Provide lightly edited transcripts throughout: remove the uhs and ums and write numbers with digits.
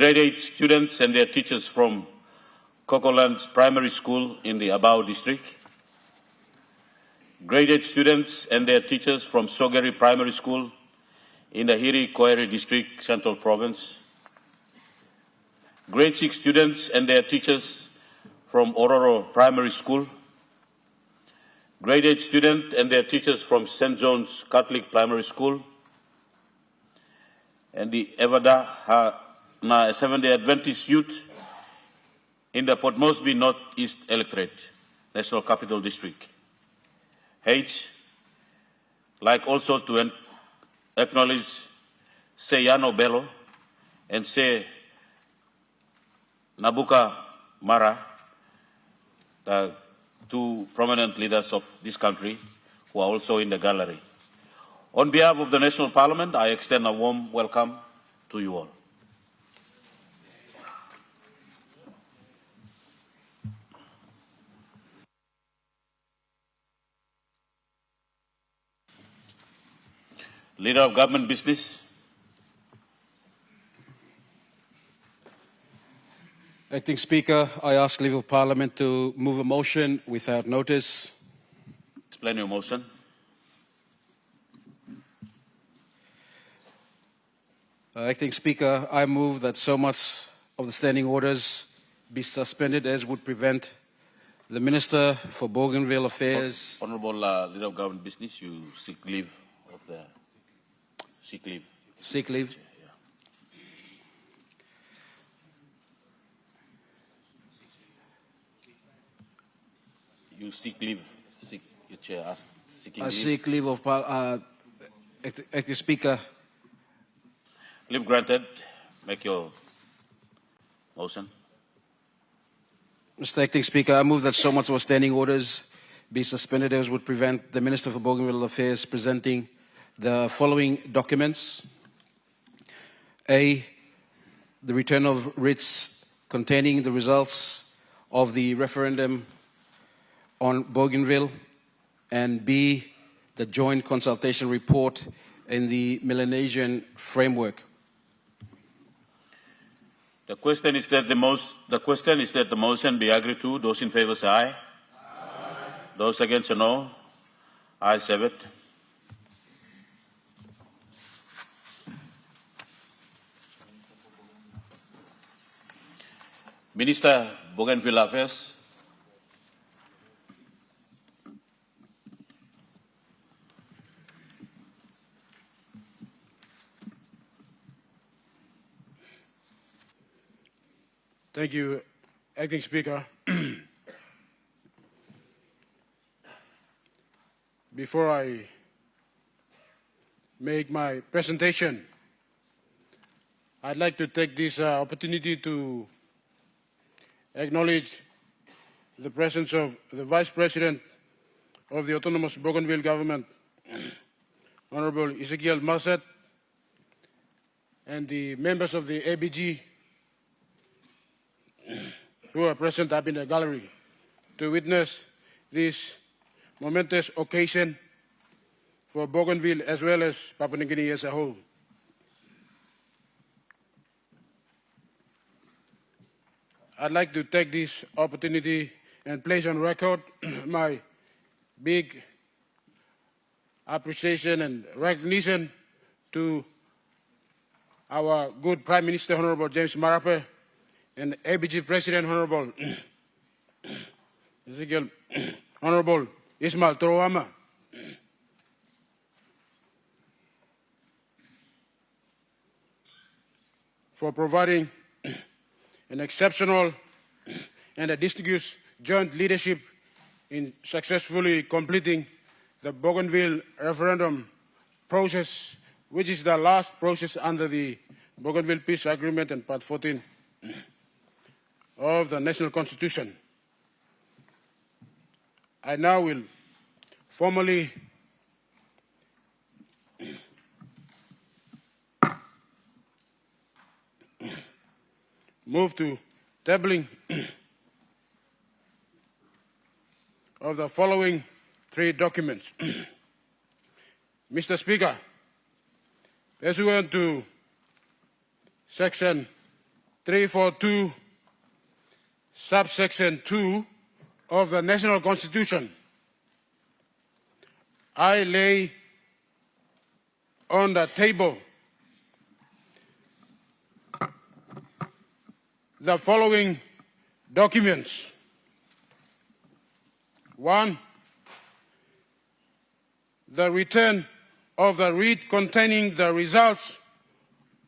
grade 8 students and their teachers from Cocolands Primary School in the Abao district, grade 8 students and their teachers from Sogeri Primary School in the Hiri Koeri district, Central Province, grade 6 students and their teachers from Ororo Primary School, grade 8 students and their teachers from St. John's Catholic Primary School, and the Evada na Seventh-day Adventist youth in the Port Moresby Northeast Electorate, National Capital District. H, like also to acknowledge Seyano Bello and say Nabuka Mara, the two prominent leaders of this country who are also in the gallery. On behalf of the National Parliament, I extend a warm welcome to you all. Leader of Government Business. Acting Speaker, I ask leave of Parliament to move a motion without notice. Explain your motion. Acting Speaker, I move that so much of the standing orders be suspended as would prevent the Minister for Bougainville Affairs. Honourable Leader of Government Business, you seek leave of the sick leave. Sick leave. Yeah. You seek leave. Your chair asked seeking leave. Seek leave of Acting Speaker. Leave granted. Make your motion. Mr. Acting Speaker, I move that so much of standing orders be suspended as would prevent the Minister for Bougainville Affairs presenting the following documents. A, the return of writs containing the results of the referendum on Bougainville, and B, the joint consultation report in the Melanesian framework. The question is that the motion be agreed to. Those in favour say aye. Aye. Those against say no. Ayes have it. Minister Bougainville Affairs. Thank you, Acting Speaker. Before I make my presentation, I'd like to take this opportunity to acknowledge the presence of the Vice President of the Autonomous Bougainville Government, Honorable Ezekiel Masset, and the members of the ABG who are present up in the gallery to witness this momentous occasion for Bougainville as well as Papua New Guinea as a whole. I'd like to take this opportunity and place on record my big appreciation and recognition to our good Prime Minister, Honorable James Marape, and ABG President, Honorable Honorable Ismail Torowama, for providing an exceptional and a distinguished joint leadership in successfully completing the Bougainville referendum process, which is the last process under the Bougainville Peace Agreement and Part 14 of the National Constitution. I now will formally move to tabling of the following three documents. Mr. Speaker, pursuant to Section 342, subsection 2 of the National Constitution, I lay on the table the following documents. 1, the return of the writ containing the results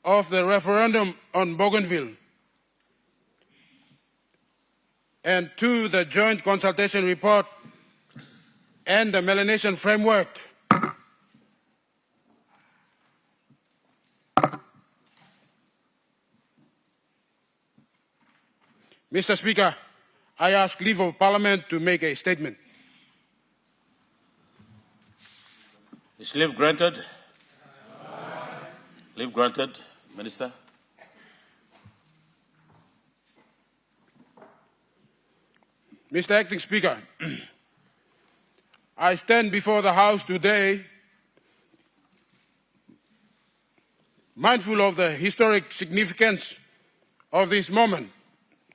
of the referendum on Bougainville. And 2, the joint consultation report and the Melanesian framework. Mr. Speaker, I ask leave of Parliament to make a statement. Is leave granted? Leave granted, Minister. Mr. Acting Speaker, I stand before the House today mindful of the historic significance of this moment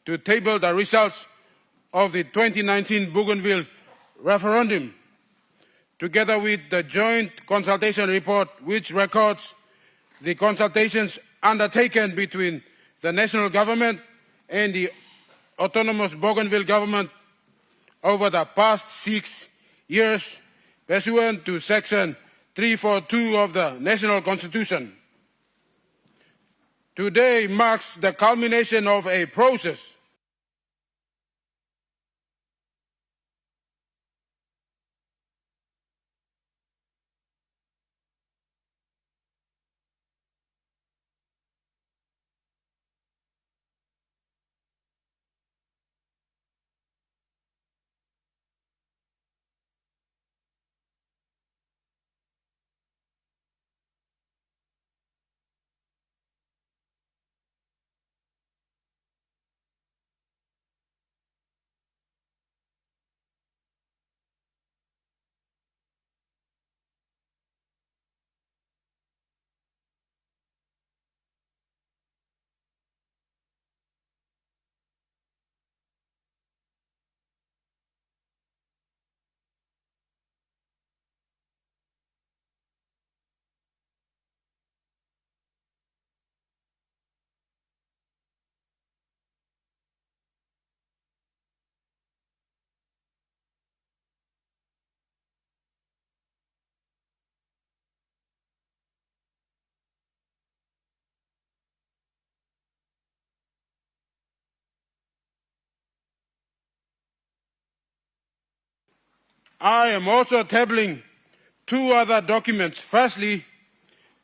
to table the results of the 2019 Bougainville referendum, together with the joint consultation report which records the consultations undertaken between the national government and the autonomous Bougainville government over the past 6 years pursuant to Section 342 of the National Constitution. Today marks the culmination of a process I am also tabling 2 other documents. Firstly,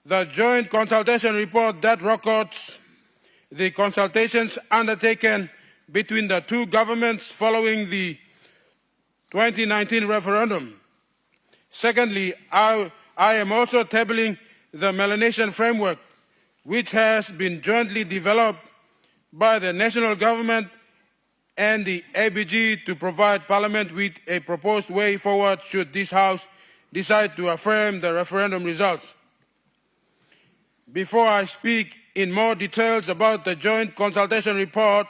the joint consultation report that records the consultations undertaken between the 2 governments following the 2019 referendum. Secondly, I am also tabling the Melanesian framework, which has been jointly developed by the national government and the ABG to provide Parliament with a proposed way forward should this House decide to affirm the referendum results. Before I speak in more details about the joint consultation report,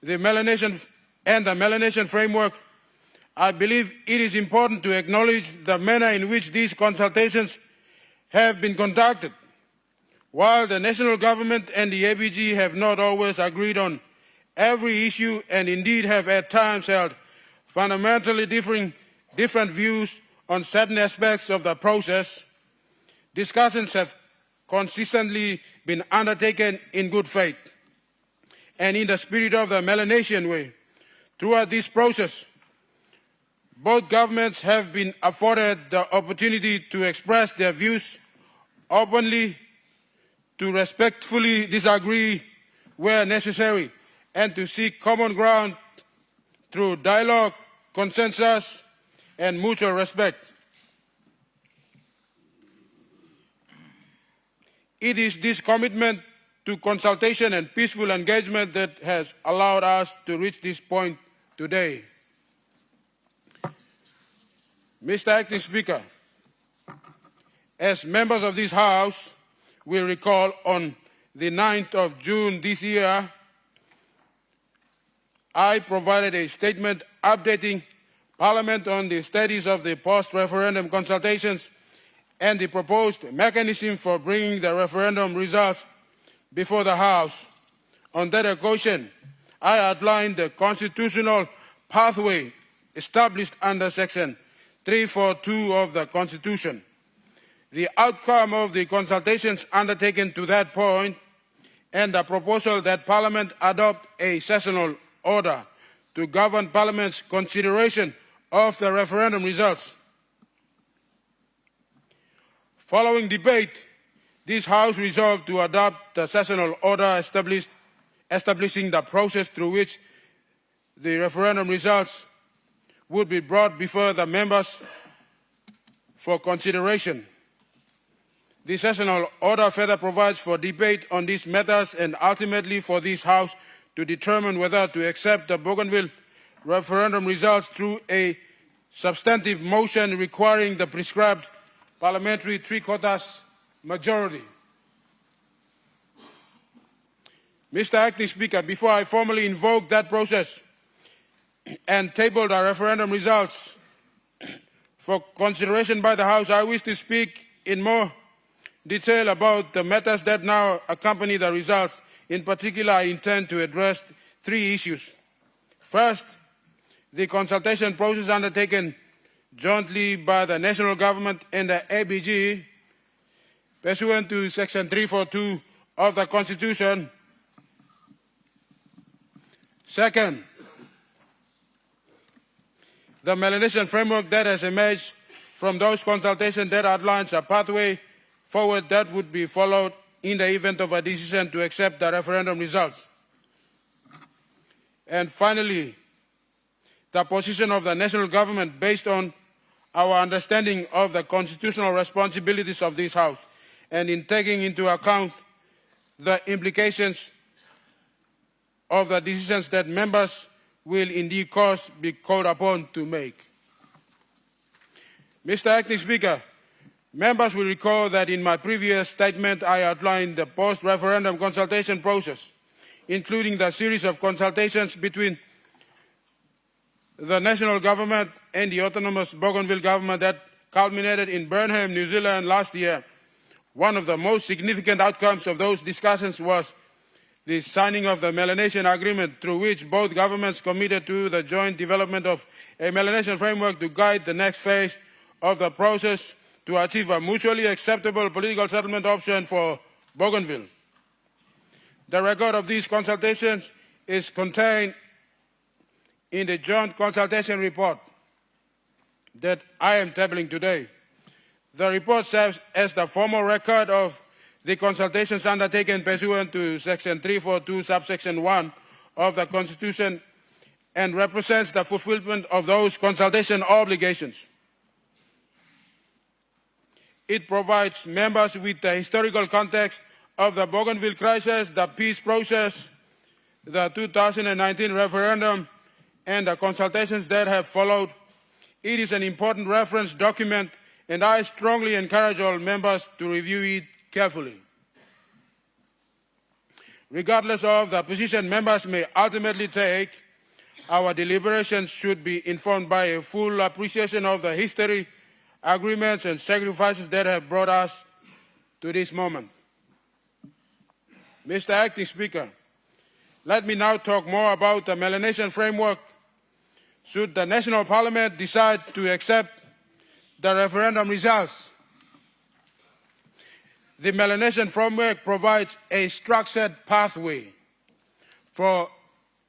the Melanesian framework, I believe it is important to acknowledge the manner in which these consultations have been conducted. While the national government and the ABG have not always agreed on every issue and indeed have at times held fundamentally different views on certain aspects of the process, discussions have consistently been undertaken in good faith and in the spirit of the Melanesian way. Throughout this process, both governments have been afforded the opportunity to express their views openly, to respectfully disagree where necessary, and to seek common ground through dialogue, consensus, and mutual respect. It is this commitment to consultation and peaceful engagement that has allowed us to reach this point today. Mr. Acting Speaker, as members of this House, we recall on the 9th of June this year, I provided a statement updating Parliament on the status of the post-referendum consultations and the proposed mechanism for bringing the referendum results before the House. On that occasion, I outlined the constitutional pathway established under Section 342 of the Constitution. The outcome of the consultations undertaken to that point and the proposal that Parliament adopt a sessional order to govern Parliament's consideration of the referendum results. Following debate, this House resolved to adopt the sessional order establishing the process through which the referendum results would be brought before the members for consideration. The sessional order further provides for debate on these matters and ultimately for this House to determine whether to accept the Bougainville referendum results through a substantive motion requiring the prescribed parliamentary three-quarters majority. Mr. Acting Speaker, before I formally invoke that process and table the referendum results for consideration by the House, I wish to speak in more detail about the matters that now accompany the results. In particular, I intend to address three issues. First, the consultation process undertaken jointly by the national government and the ABG, pursuant to Section 342 of the Constitution. Second, the Melanesian framework that has emerged from those consultations that outlines a pathway forward that would be followed in the event of a decision to accept the referendum results. And finally, the position of the national government based on our understanding of the constitutional responsibilities of this House and in taking into account the implications of the decisions that members will in due course be called upon to make. Mr. Acting Speaker, members will recall that in my previous statement I outlined the post-referendum consultation process, including the series of consultations between the national government and the autonomous Bougainville government that culminated in Burnham, New Zealand last year. One of the most significant outcomes of those discussions was the signing of the Melanesian Agreement, through which both governments committed to the joint development of a Melanesian framework to guide the next phase of the process to achieve a mutually acceptable political settlement option for Bougainville. The record of these consultations is contained in the joint consultation report that I am tabling today. The report serves as the formal record of the consultations undertaken pursuant to Section 342, subsection 1 of the Constitution and represents the fulfillment of those consultation obligations. It provides members with the historical context of the Bougainville crisis, the peace process, the 2019 referendum, and the consultations that have followed. It is an important reference document, and I strongly encourage all members to review it carefully. Regardless of the position members may ultimately take, our deliberations should be informed by a full appreciation of the history, agreements, and sacrifices that have brought us to this moment. Mr. Acting Speaker, let me now talk more about the Melanesian framework. Should the National Parliament decide to accept the referendum results, the Melanesian framework provides a structured pathway for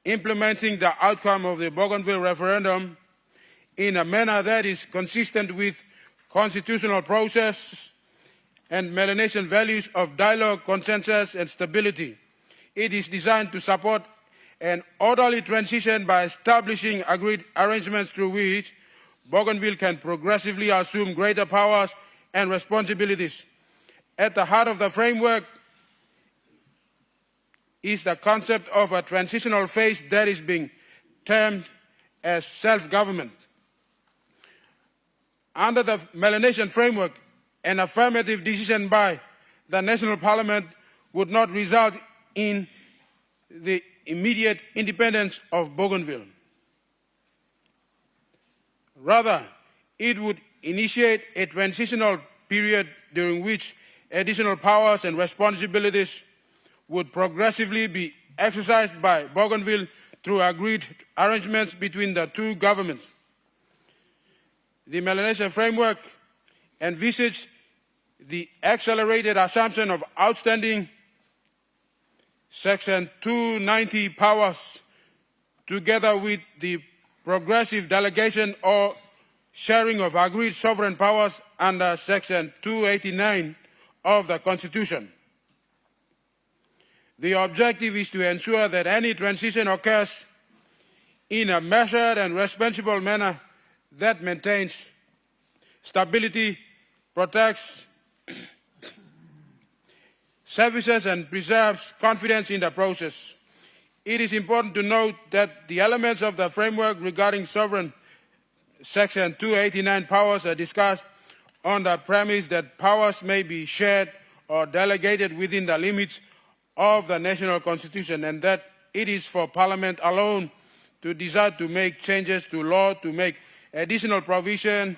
implementing the outcome of the Bougainville referendum in a manner that is consistent with constitutional process and Melanesian values of dialogue, consensus, and stability. It is designed to support an orderly transition by establishing agreed arrangements through which Bougainville can progressively assume greater powers and responsibilities. At the heart of the framework is the concept of a transitional phase that is being termed as self-government. Under the Melanesian framework, an affirmative decision by the National Parliament would not result in the immediate independence of Bougainville. Rather, it would initiate a transitional period during which additional powers and responsibilities would progressively be exercised by Bougainville through agreed arrangements between the two governments. The Melanesian framework envisaged the accelerated assumption of outstanding Section 290 powers together with the progressive delegation or sharing of agreed sovereign powers under Section 289 of the Constitution. The objective is to ensure that any transition occurs in a measured and responsible manner that maintains stability, protects services, and preserves confidence in the process. It is important to note that the elements of the framework regarding sovereign Section 289 powers are discussed on the premise that powers may be shared or delegated within the limits of the national constitution, and that it is for Parliament alone to decide to make changes to law to make additional provisions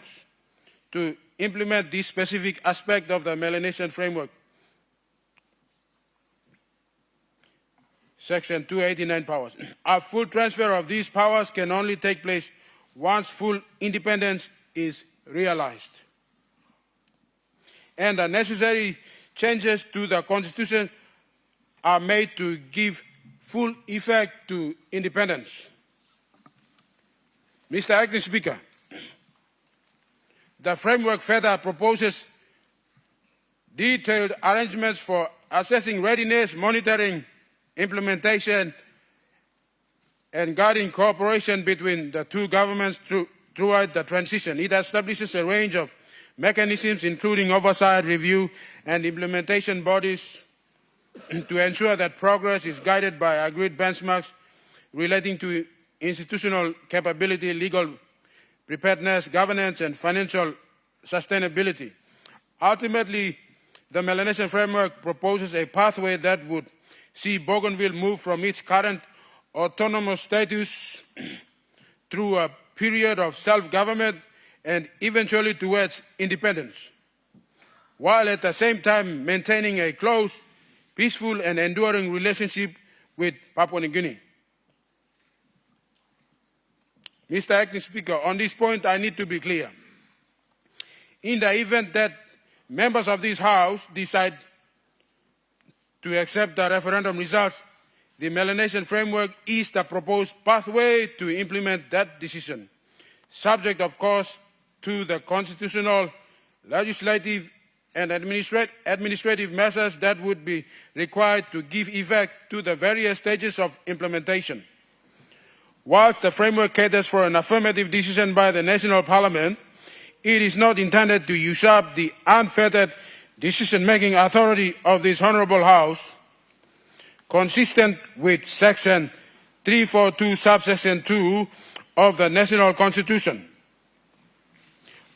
to implement this specific aspect of the Melanesian framework. Section 289 powers. A full transfer of these powers can only take place once full independence is realized, and the necessary changes to the Constitution are made to give full effect to independence. Mr. Acting Speaker, the framework further proposes detailed arrangements for assessing readiness, monitoring, implementation, and guiding cooperation between the two governments throughout the transition. It establishes a range of mechanisms, including oversight, review, and implementation bodies, to ensure that progress is guided by agreed benchmarks relating to institutional capability, legal preparedness, governance, and financial sustainability. Ultimately, the Melanesian framework proposes a pathway that would see Bougainville move from its current autonomous status through a period of self-government and eventually towards independence, while at the same time maintaining a close, peaceful, and enduring relationship with Papua New Guinea. Mr. Acting Speaker, on this point I need to be clear. In the event that members of this House decide to accept the referendum results, the Melanesian framework is the proposed pathway to implement that decision, subject, of course, to the constitutional, legislative, and administrative measures that would be required to give effect to the various stages of implementation. Whilst the framework caters for an affirmative decision by the National Parliament, it is not intended to usurp the unfettered decision-making authority of this Honourable House, consistent with Section 342, subsection 2 of the National Constitution.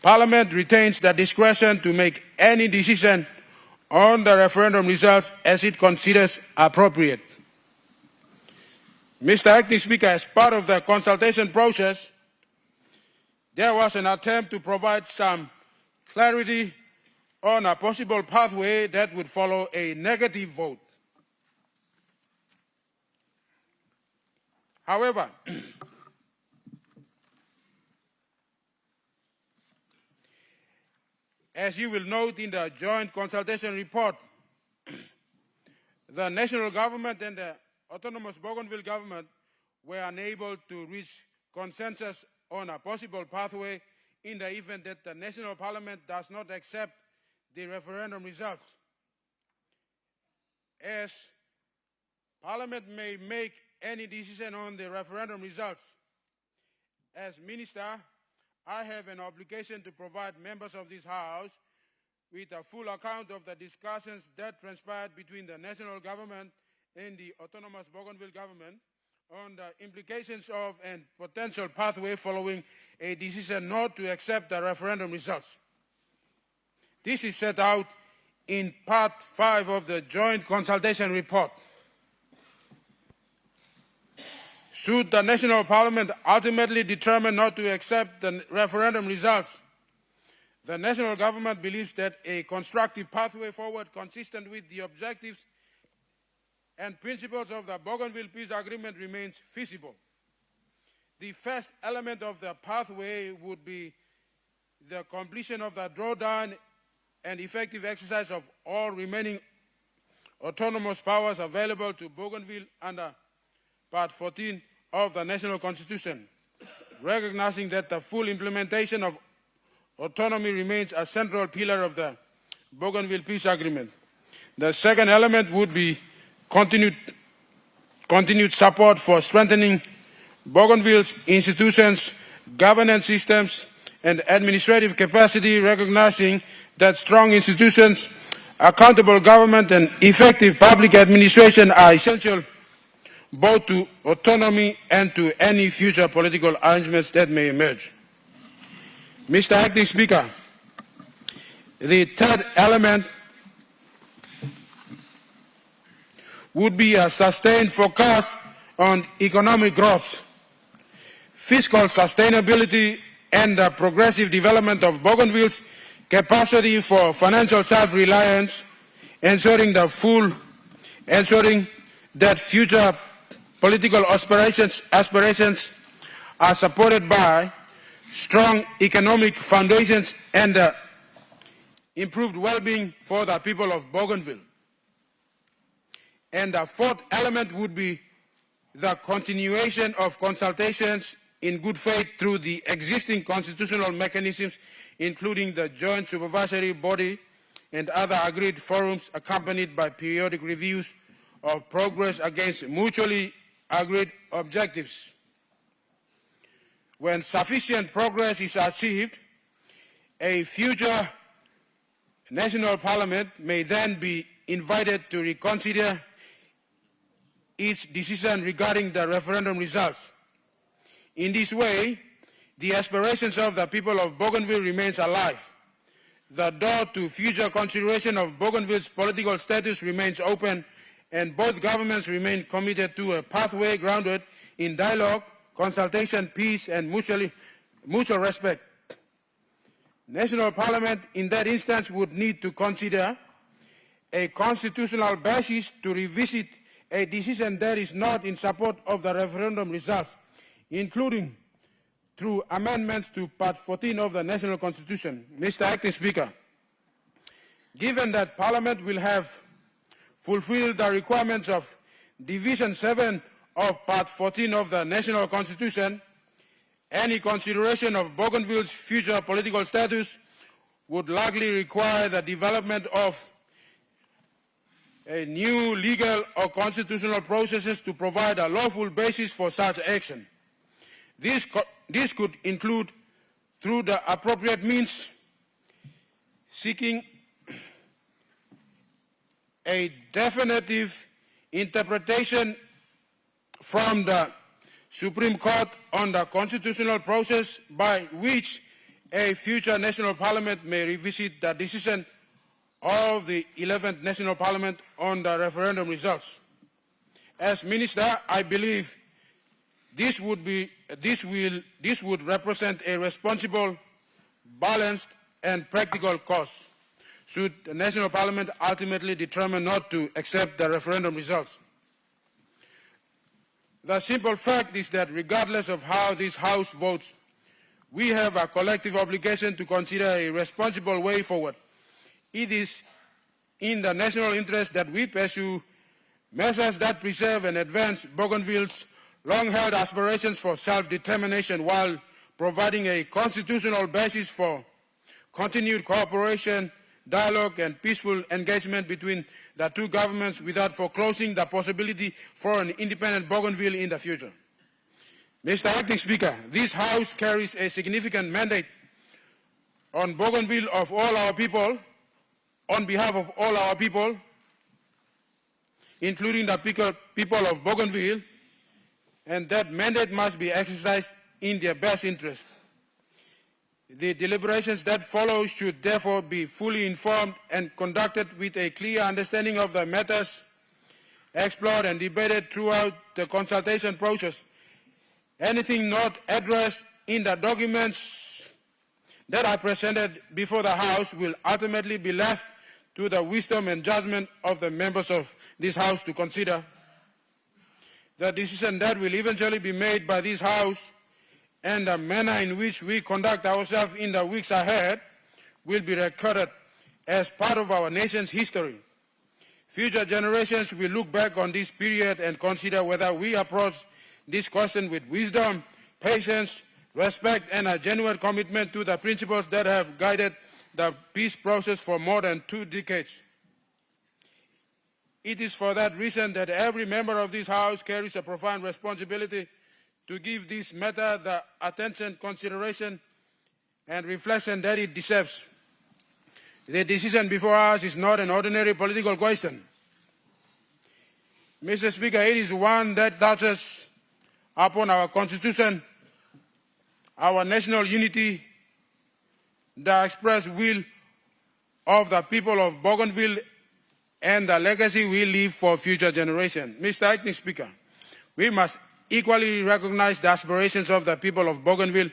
Parliament retains the discretion to make any decision on the referendum results as it considers appropriate. Mr. Acting Speaker, as part of the consultation process, there was an attempt to provide some clarity on a possible pathway that would follow a negative vote. However, as you will note in the joint consultation report, the national government and the autonomous Bougainville government were unable to reach consensus on a possible pathway in the event that the National Parliament does not accept the referendum results. As Parliament may make any decision on the referendum results, as Minister, I have an obligation to provide members of this House with a full account of the discussions that transpired between the national government and the autonomous Bougainville government on the implications of and potential pathway following a decision not to accept the referendum results. This is set out in Part 5 of the Joint Consultation Report. Should the National Parliament ultimately determine not to accept the referendum results, the national government believes that a constructive pathway forward consistent with the objectives and principles of the Bougainville Peace Agreement remains feasible. The first element of the pathway would be the completion of the drawdown and effective exercise of all remaining autonomous powers available to Bougainville under Part 14 of the National Constitution, recognizing that the full implementation of autonomy remains a central pillar of the Bougainville Peace Agreement. The second element would be continued support for strengthening Bougainville's institutions, governance systems, and administrative capacity, recognizing that strong institutions, accountable government, and effective public administration are essential both to autonomy and to any future political arrangements that may emerge. Mr. Acting Speaker, the third element would be a sustained focus on economic growth, fiscal sustainability, and the progressive development of Bougainville's capacity for financial self-reliance, ensuring that future political aspirations are supported by strong economic foundations and improved well-being for the people of Bougainville. And the fourth element would be the continuation of consultations in good faith through the existing constitutional mechanisms, including the Joint Supervisory Body and other agreed forums, accompanied by periodic reviews of progress against mutually agreed objectives. When sufficient progress is achieved, a future national parliament may then be invited to reconsider its decision regarding the referendum results. In this way, the aspirations of the people of Bougainville remains alive. The door to future consideration of Bougainville's political status remains open, and both governments remain committed to a pathway grounded in dialogue, consultation, peace, and mutual respect. National Parliament in that instance would need to consider a constitutional basis to revisit a decision that is not in support of the referendum results, including through amendments to Part 14 of the National Constitution. Mr. Acting Speaker, given that Parliament will have fulfilled the requirements of Division 7 of Part 14 of the National Constitution, any consideration of Bougainville's future political status would likely require the development of a new legal or constitutional processes to provide a lawful basis for such action. This could include, through the appropriate means, seeking a definitive interpretation from the Supreme Court on the constitutional process by which a future national parliament may revisit the decision of the 11th National Parliament on the referendum results. As Minister, I believe this would represent a responsible, balanced, and practical course should the National Parliament ultimately determine not to accept the referendum results. The simple fact is that regardless of how this House votes, we have a collective obligation to consider a responsible way forward. It is in the national interest that we pursue measures that preserve and advance Bougainville's long-held aspirations for self-determination while providing a constitutional basis for continued cooperation, dialogue, and peaceful engagement between the two governments without foreclosing the possibility for an independent Bougainville in the future. Mr. Acting Speaker, this House carries a significant mandate on Bougainville of all our people, on behalf of all our people, including the people of Bougainville, and that mandate must be exercised in their best interest. The deliberations that follow should therefore be fully informed and conducted with a clear understanding of the matters explored and debated throughout the consultation process. Anything not addressed in the documents that are presented before the House will ultimately be left to the wisdom and judgment of the members of this House to consider. The decision that will eventually be made by this House and the manner in which we conduct ourselves in the weeks ahead will be recorded as part of our nation's history. Future generations will look back on this period and consider whether we approach this question with wisdom, patience, respect, and a genuine commitment to the principles that have guided the peace process for more than 2 decades. It is for that reason that every member of this House carries a profound responsibility to give this matter the attention, consideration, and reflection that it deserves. The decision before us is not an ordinary political question. Mr. Speaker, it is one that touches upon our Constitution, our national unity, the express will of the people of Bougainville, and the legacy we leave for future generations. Mr. Acting Speaker, we must equally recognize the aspirations of the people of Bougainville.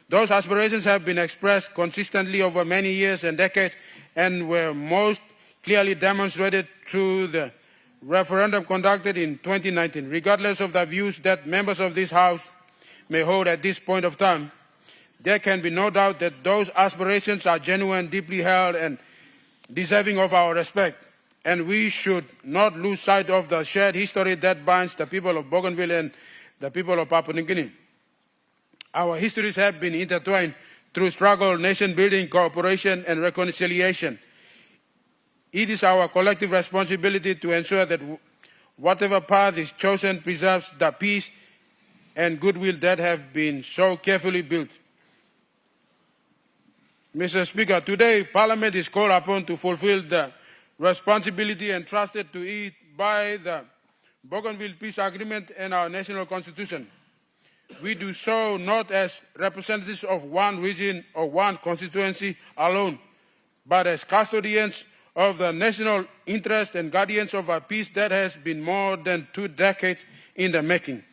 Those aspirations have been expressed consistently over many years and decades and were most clearly demonstrated through the referendum conducted in 2019. Regardless of the views that members of this House may hold at this point of time, there can be no doubt that those aspirations are genuine, deeply held, and deserving of our respect. And we should not lose sight of the shared history that binds the people of Bougainville and the people of Papua New Guinea. Our histories have been intertwined through struggle, nation-building, cooperation, and reconciliation. It is our collective responsibility to ensure that whatever path is chosen preserves the peace and goodwill that have been so carefully built. Mr. Speaker, today Parliament is called upon to fulfill the responsibility entrusted to it by the Bougainville Peace Agreement and our national constitution. We do so not as representatives of one region or one constituency alone, but as custodians of the national interest and guardians of a peace that has been more than 2 decades in the making.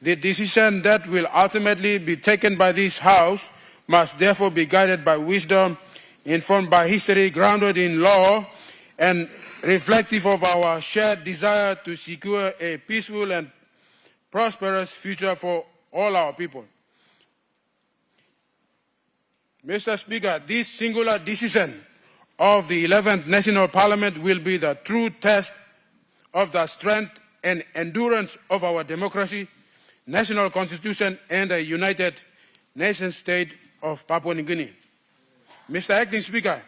The decision that will ultimately be taken by this House must therefore be guided by wisdom, informed by history, grounded in law, and reflective of our shared desire to secure a peaceful and prosperous future for all our people. Mr. Speaker, this singular decision of the 11th National Parliament will be the true test of the strength and endurance of our democracy, national constitution, and a united nation state of Papua New Guinea. Mr. Acting Speaker,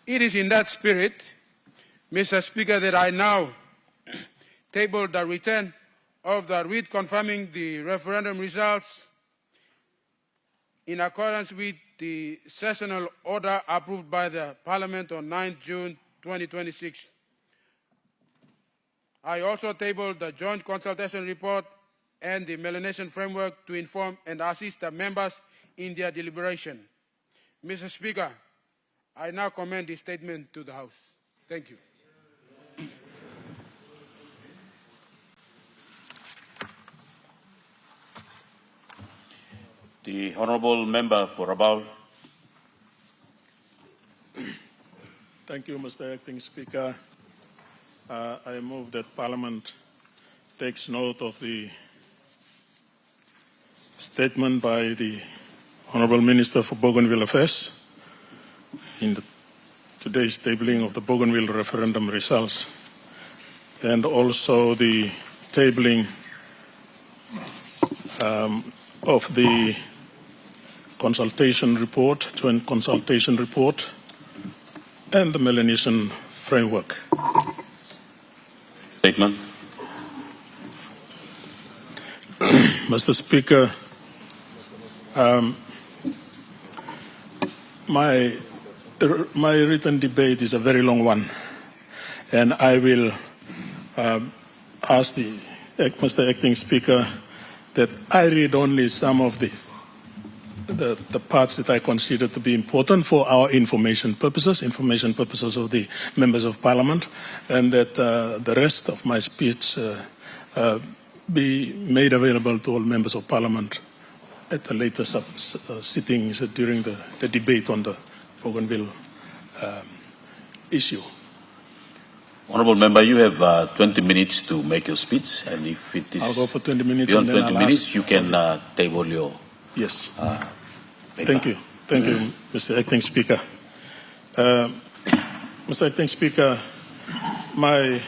it is in that spirit, Mr. Speaker, that I now table the return of the writ confirming the referendum results in accordance with the sessional order approved by the Parliament on 9 June 2026. I also tabled the joint consultation report and the melanation framework to inform and assist the members in their deliberation. Mr. Speaker, I now commend this statement to the House. Thank you. The Honourable Member for Rabaul. Thank you, Mr. Acting Speaker. I move that Parliament takes note of the statement by the Honourable Minister for Bougainville Affairs in today's tabling of the Bougainville referendum results, and also the tabling of the consultation report, joint consultation report, and the Melanesian framework. Statement. Mr. Speaker, my written debate is a very long one, and I will ask Mr. Acting Speaker that I read only some of the the parts that I consider to be important for our information purposes of the members of parliament, and that the rest of my speech be made available to all members of parliament at the later sittings during the debate on the Bougainville issue. Honourable Member, you have 20 minutes to make your speech, and if it is I'll go for 20 minutes beyond and then 20 I'll minutes, ask. you can table your Yes. paper. Thank you. Thank you, Mr. Acting Speaker. Mr. Acting Speaker, my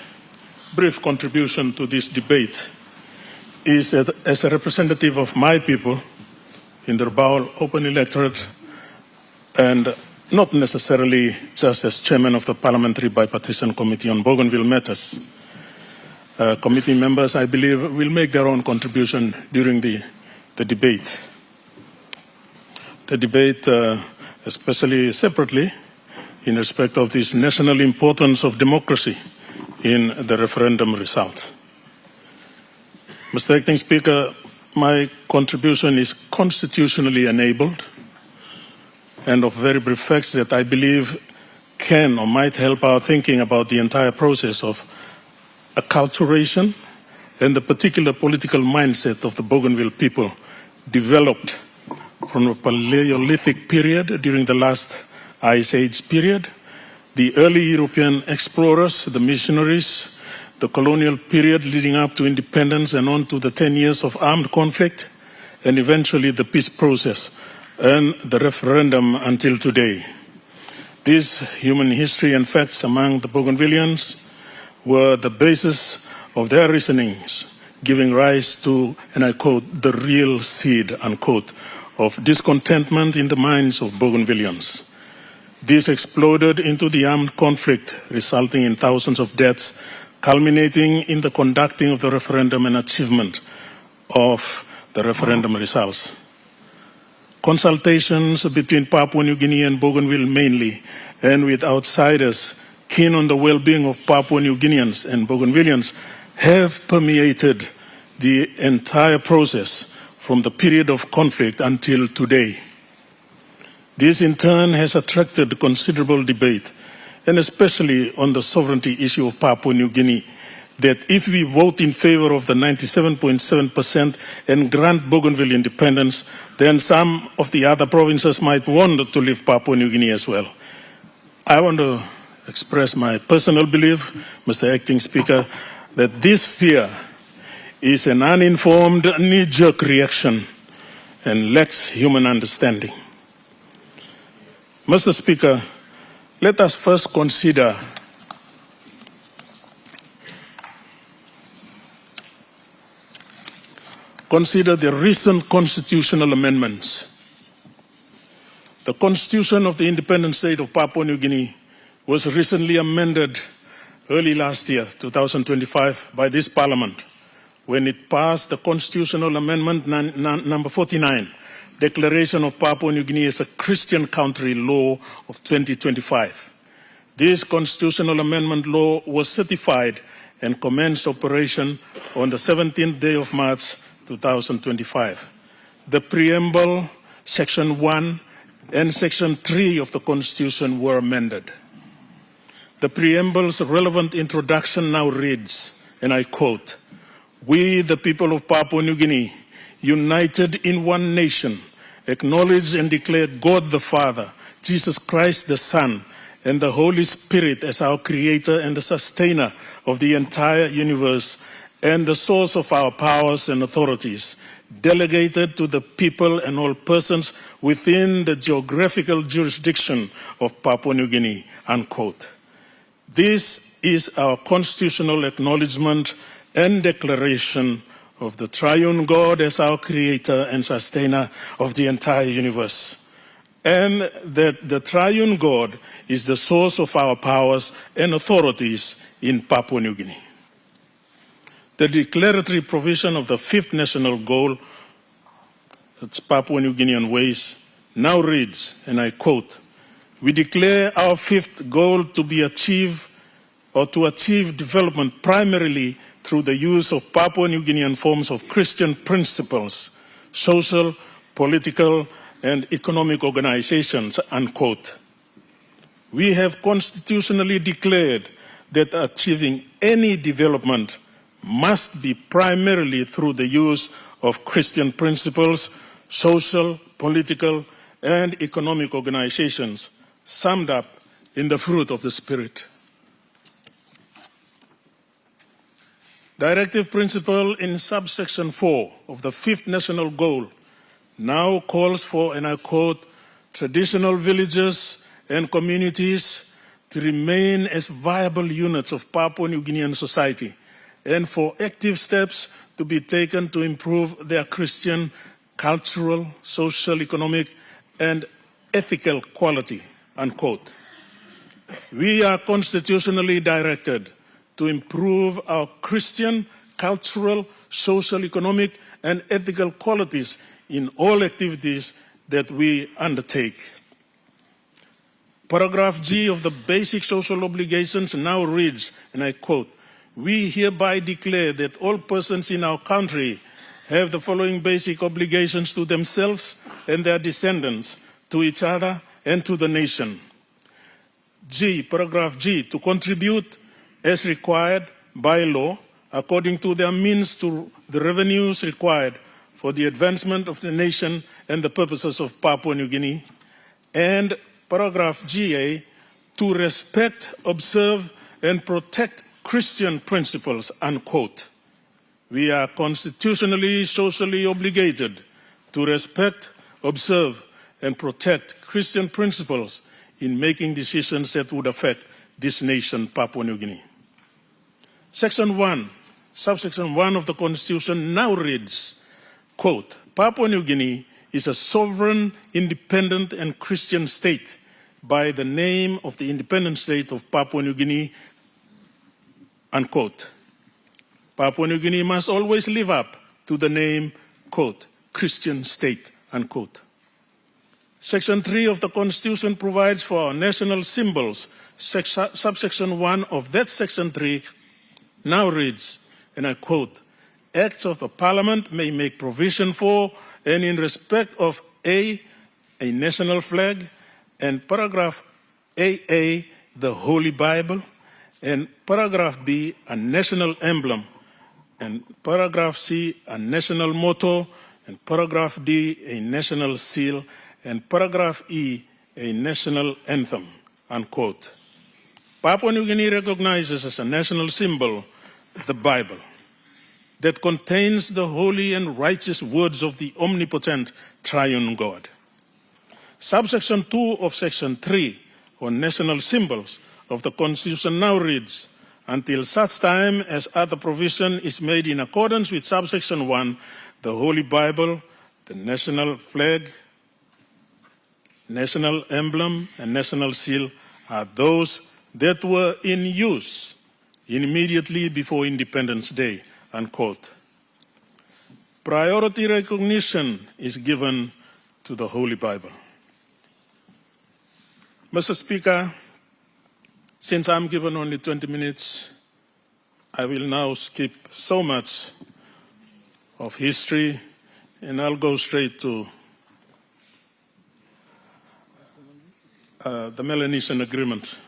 brief contribution to this debate is that as a representative of my people in the Rabaul Open Electorate, and not necessarily just as chairman of the Parliamentary Bipartisan Committee on Bougainville Matters. Committee members, I believe, will make their own contribution during the debate. The debate, especially separately, in respect of this national importance of democracy in the referendum result. Mr. Acting Speaker, my contribution is constitutionally enabled and of very brief facts that I believe can or might help our thinking about the entire process of acculturation and the particular political mindset of the Bougainville people developed from a Paleolithic period during the last Ice Age period, the early European explorers, the missionaries, the colonial period leading up to independence and on to the 10 years of armed conflict, and eventually the peace process and the referendum until today. This human history and facts among the Bougainvilleans were the basis of their reasonings, giving rise to, and I quote, the real seed, unquote, of discontentment in the minds of Bougainvilleans. This exploded into the armed conflict, resulting in thousands of deaths, culminating in the conducting of the referendum and achievement of the referendum results. Consultations between Papua New Guinea and Bougainville mainly, and with outsiders keen on the well-being of Papua New Guineans and Bougainvilleans, have permeated the entire process from the period of conflict until today. This in turn has attracted considerable debate, and especially on the sovereignty issue of Papua New Guinea, that if we vote in favor of the 97.7% and grant Bougainville independence, then some of the other provinces might want to leave Papua New Guinea as well. I want to express my personal belief, Mr. Acting Speaker, that this fear is an uninformed knee-jerk reaction and lacks human understanding. Mr. Speaker, let us first consider the recent constitutional amendments. The Constitution of the Independent State of Papua New Guinea was recently amended early last year, 2025, by this Parliament, when it passed the Constitutional Amendment number 49, Declaration of Papua New Guinea as a Christian Country Law of 2025. This constitutional amendment law was certified and commenced operation on the 17th day of March 2025. The preamble, Section 1 and Section 3 of the Constitution were amended. The preamble's relevant introduction now reads, and I quote, "We, the people of Papua New Guinea, united in one nation, acknowledge and declare God the Father, Jesus Christ the Son, and the Holy Spirit as our creator and the sustainer of the entire universe and the source of our powers and authorities, delegated to the people and all persons within the geographical jurisdiction of Papua New Guinea," unquote. This is our constitutional acknowledgement and declaration of the triune God as our creator and sustainer of the entire universe, and that the triune God is the source of our powers and authorities in Papua New Guinea. The declaratory provision of the fifth national goal, that's Papua New Guinean Ways, now reads, and I quote, "We declare our fifth goal to achieve development primarily through the use of Papua New Guinean forms of Christian principles, social, political, and economic organizations, unquote. We have constitutionally declared that achieving any development must be primarily through the use of Christian principles, social, political, and economic organizations, summed up in the fruit of the Spirit. Directive principle in subsection 4 of the 5th national goal now calls for, and I quote, traditional villages and communities to remain as viable units of Papua New Guinean society, and for active steps to be taken to improve their Christian, cultural, social, economic, and ethical quality, unquote. We are constitutionally directed to improve our Christian, cultural, social, economic, and ethical qualities in all activities that we undertake. Paragraph G of the Basic Social Obligations now reads, and I quote, "We hereby declare that all persons in our country have the following basic obligations to themselves and their descendants, to each other, and to the nation." G, paragraph G, to contribute as required by law, according to their means, to the revenues required for the advancement of the nation and the purposes of Papua New Guinea. And paragraph GA, to respect, observe, and protect Christian principles, unquote. We are constitutionally, socially obligated to respect, observe, and protect Christian principles in making decisions that would affect this nation, Papua New Guinea. Section 1, subsection 1 of the Constitution now reads, quote, "Papua New Guinea is a sovereign, independent, and Christian state by the name of the independent state of Papua New Guinea," unquote. Papua New Guinea must always live up to the name, quote, "Christian state," unquote. Section 3 of the Constitution provides for our national symbols. Subsection 1 of that section 3 now reads, and I quote, "Acts of the Parliament may make provision for and in respect of a national flag, and paragraph AA, the Holy Bible, and paragraph B, a national emblem, and paragraph C, a national motto, and paragraph D, a national seal, and paragraph E, a national anthem," unquote. Papua New Guinea recognizes as a national symbol the Bible that contains the holy and righteous words of the omnipotent triune God. Subsection 2 of section 3 on national symbols of the Constitution now reads, "Until such time as other provision is made in accordance with subsection 1, the Holy Bible, the national flag, national emblem, and national seal are those that were in use immediately before Independence Day," unquote. Priority recognition is given to the Holy Bible. Mr. Speaker, since I'm given only 20 minutes, I will now skip so much of history and I'll go straight to the Melanesian Agreement.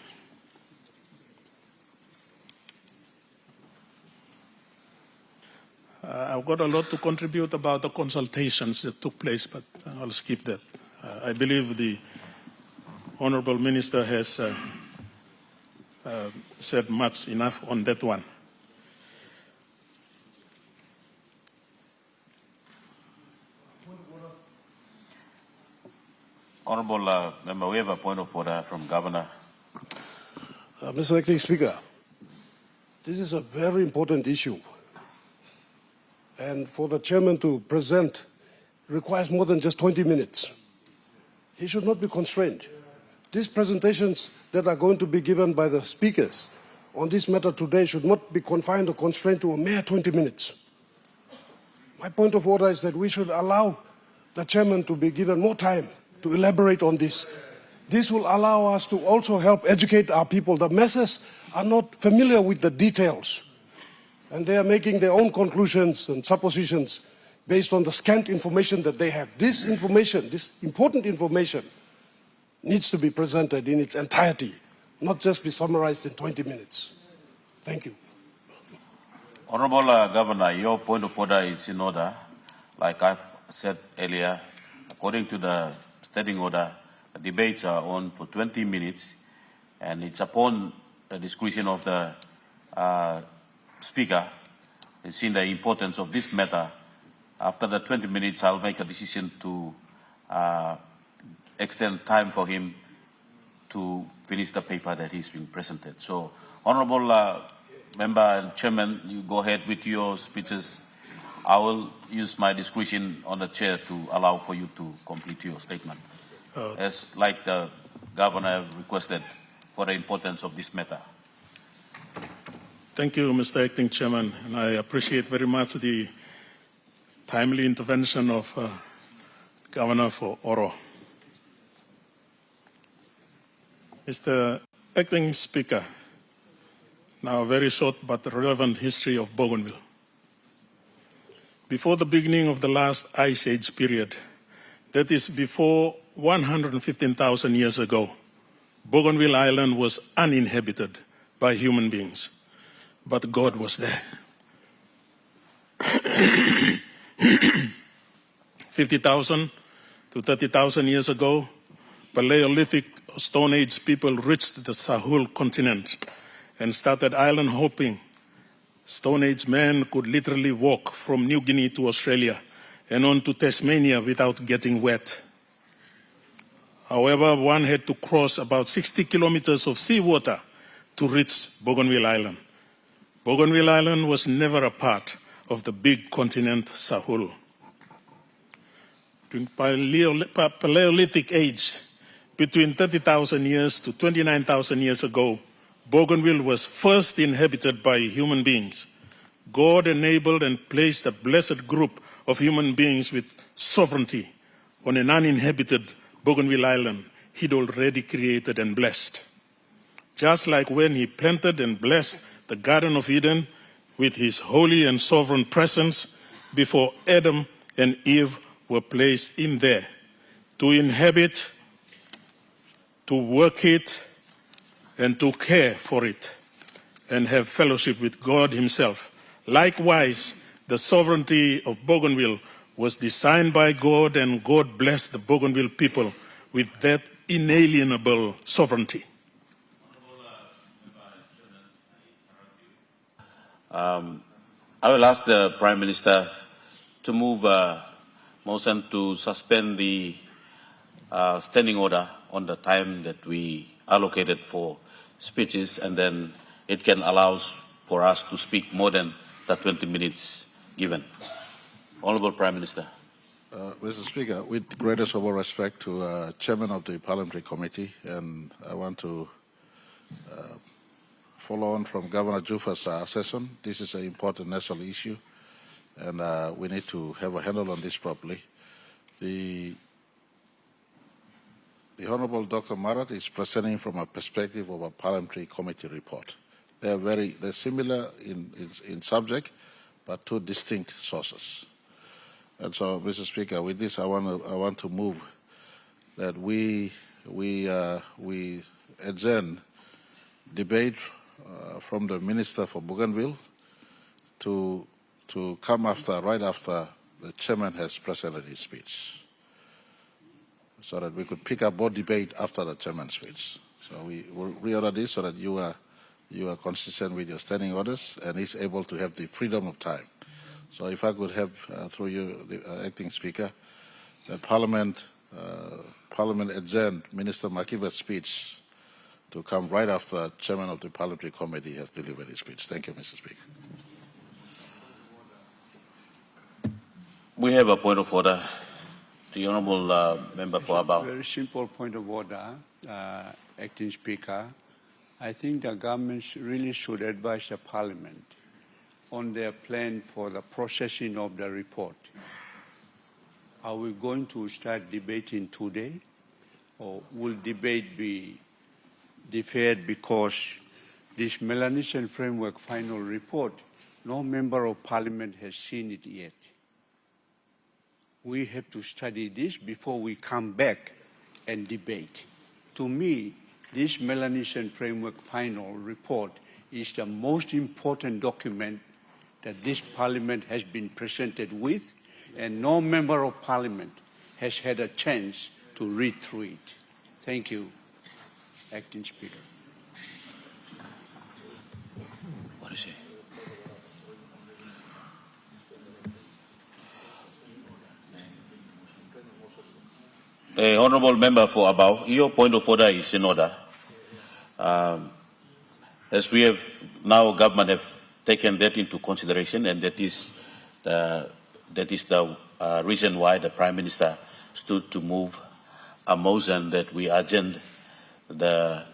I've got a lot to contribute about the consultations that took place, but I'll skip that. I believe the Honorable Minister has said much enough on that one. Honorable Member, we have a point of order from Governor. Mr. Acting Speaker, this is a very important issue. And for the chairman to present requires more than just 20 minutes. He should not be constrained. These presentations that are going to be given by the speakers on this matter today should not be confined or constrained to a mere 20 minutes. My point of order is that we should allow the chairman to be given more time to elaborate on this. This will allow us to also help educate our people. The masses are not familiar with the details, and they are making their own conclusions and suppositions based on the scant information that they have. This information, this important information, needs to be presented in its entirety, not just be summarized in 20 minutes. Thank you. Honorable Governor, your point of order is in order. Like I've said earlier, according to the standing order, the debates are on for 20 minutes, and it's upon the discretion of the Speaker, seeing the importance of this matter. After the 20 minutes, I'll make a decision to extend time for him to finish the paper that he's been presented. So, Honorable Member and Chairman, you go ahead with your speeches. I will use my discretion on the chair to allow for you to complete your statement. As like the Governor requested for the importance of this matter. Thank you, Mr. Acting Chairman, and I appreciate very much the timely intervention of Governor for Oro. Mr. Acting Speaker, now a very short but relevant history of Bougainville. Before the beginning of the last Ice Age period, that is before 115,000 years ago, Bougainville Island was uninhabited by human beings, but God was there. 50,000 to 30,000 years ago, Paleolithic Stone Age people reached the Sahul continent and started island hopping. Stone Age men could literally walk from New Guinea to Australia and on to Tasmania without getting wet. However, one had to cross about 60 kilometers of seawater to reach Bougainville Island. Bougainville Island was never a part of the big continent Sahul. During Paleolithic age, between 30,000 years to 29,000 years ago, Bougainville was first inhabited by human beings. God enabled and placed a blessed group of human beings with sovereignty on an uninhabited Bougainville Island he'd already created and blessed. Just like when he planted and blessed the Garden of Eden with his holy and sovereign presence before Adam and Eve were placed in there to inhabit, to work it, and to care for it, and have fellowship with God himself. Likewise, the sovereignty of Bougainville was designed by God, and God blessed the Bougainville people with that inalienable sovereignty. I will ask the Prime Minister to move a motion to suspend the standing order on the time that we allocated for speeches, and then it can allow for us to speak more than the 20 minutes given. Honourable Prime Minister. Mr. Speaker, with greatest of all respect to Chairman of the Parliamentary Committee, and I want to follow on from Governor Jufa's session. This is an important national issue, and we need to have a handle on this properly. The Honourable Dr. Marat is presenting from a perspective of a Parliamentary Committee report. They're similar in subject, but two distinct sources. And so, Mr. Speaker, with this, I want to move that we adjourn debate from the Minister for Bougainville to come right after the Chairman has presented his speech, so that we could pick up more debate after the Chairman's speech. So we will reorder this so that you are consistent with your standing orders and is able to have the freedom of time. So if I could have, through you, the Acting Speaker, that Parliament adjourned Minister Makiba's speech to come right after Chairman of the Parliamentary Committee has delivered his speech. Thank you, Mr. Speaker. We have a point of order. The Honourable Member for Abao. Very simple point of order, Acting Speaker. I think the government really should advise the Parliament on their plan for the processing of the report. Are we going to start debating today, or will debate be deferred because this Melanesian Framework final report, no member of Parliament has seen it yet? we have to study this before we come back and debate. To me, this Melanesian Framework Final Report is the most important document that this Parliament has been presented with, and no member of Parliament has had a chance to read through it. Thank you, Acting Speaker. What is it? The Honourable Member for Abao, your point of order is in order. As we have now, government have taken that into consideration, and that is the reason why the Prime Minister stood to move a motion that we adjourn after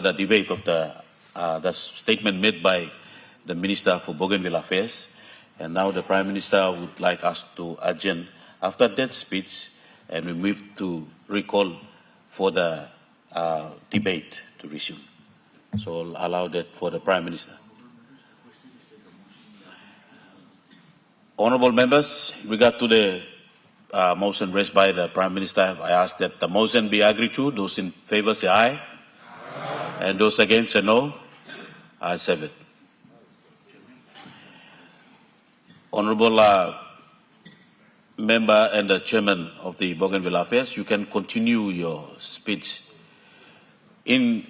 the debate of the statement made by the Minister for Bougainville Affairs, and now the Prime Minister would like us to adjourn after that speech, and we move to recall for the debate to resume. So I'll allow that for the Prime Minister. Honourable members, in regard to the motion raised by the Prime Minister, I ask that the motion be agreed to. Those in favour say aye. Aye. And those against say no. Ayes have it. Honourable Member and the Chairman of the Bougainville Affairs, you can continue your speech in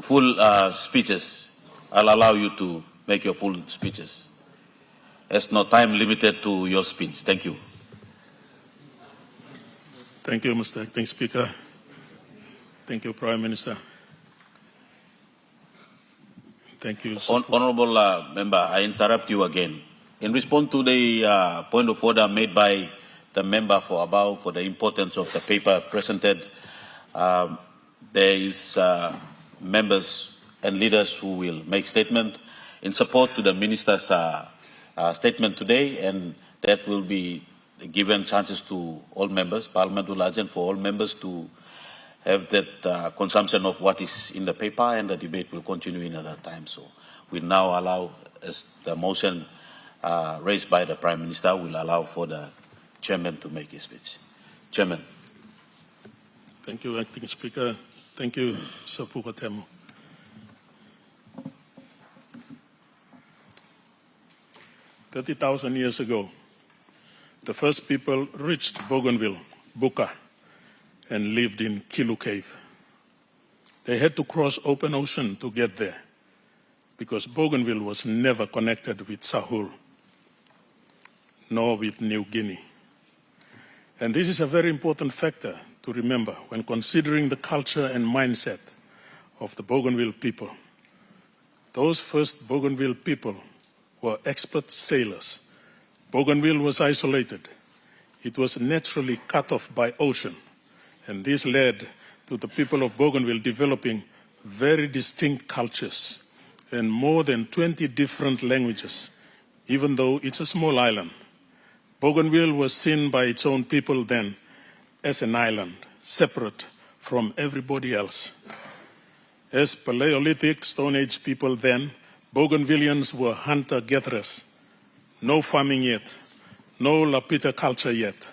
full speeches. I'll allow you to make your full speeches. There's no time limited to your speech. Thank you. Thank you, Mr. Acting Speaker. Thank you, Prime Minister. Thank you. Honourable Member, I interrupt you again. In response to the point of order made by the member for Abao for the importance of the paper presented, there is members and leaders who will make statement in support to the Minister's statement today, and that will be given chances to all members. Parliament will adjourn for all members to have that consumption of what is in the paper, and the debate will continue in another time. So we now allow, as the motion raised by the Prime Minister, will allow for the Chairman to make his speech. Chairman. Thank you, Acting Speaker. Thank you, Sir Pukatemo. "30,000 years ago, the first people reached Bougainville, Buka, and lived in Kilu Cave. They had to cross open ocean to get there because Bougainville was never connected with Sahul, nor with New Guinea. And this is a very important factor to remember when considering the culture and mindset of the Bougainville people. Those first Bougainville people were expert sailors. Bougainville was isolated. It was naturally cut off by ocean, and this led to the people of Bougainville developing very distinct cultures and more than 20 different languages, even though it's a small island. Bougainville was seen by its own people then as an island, separate from everybody else. As Paleolithic Stone Age people then, Bougainvillians were hunter-gatherers. No farming yet, no lapita culture yet.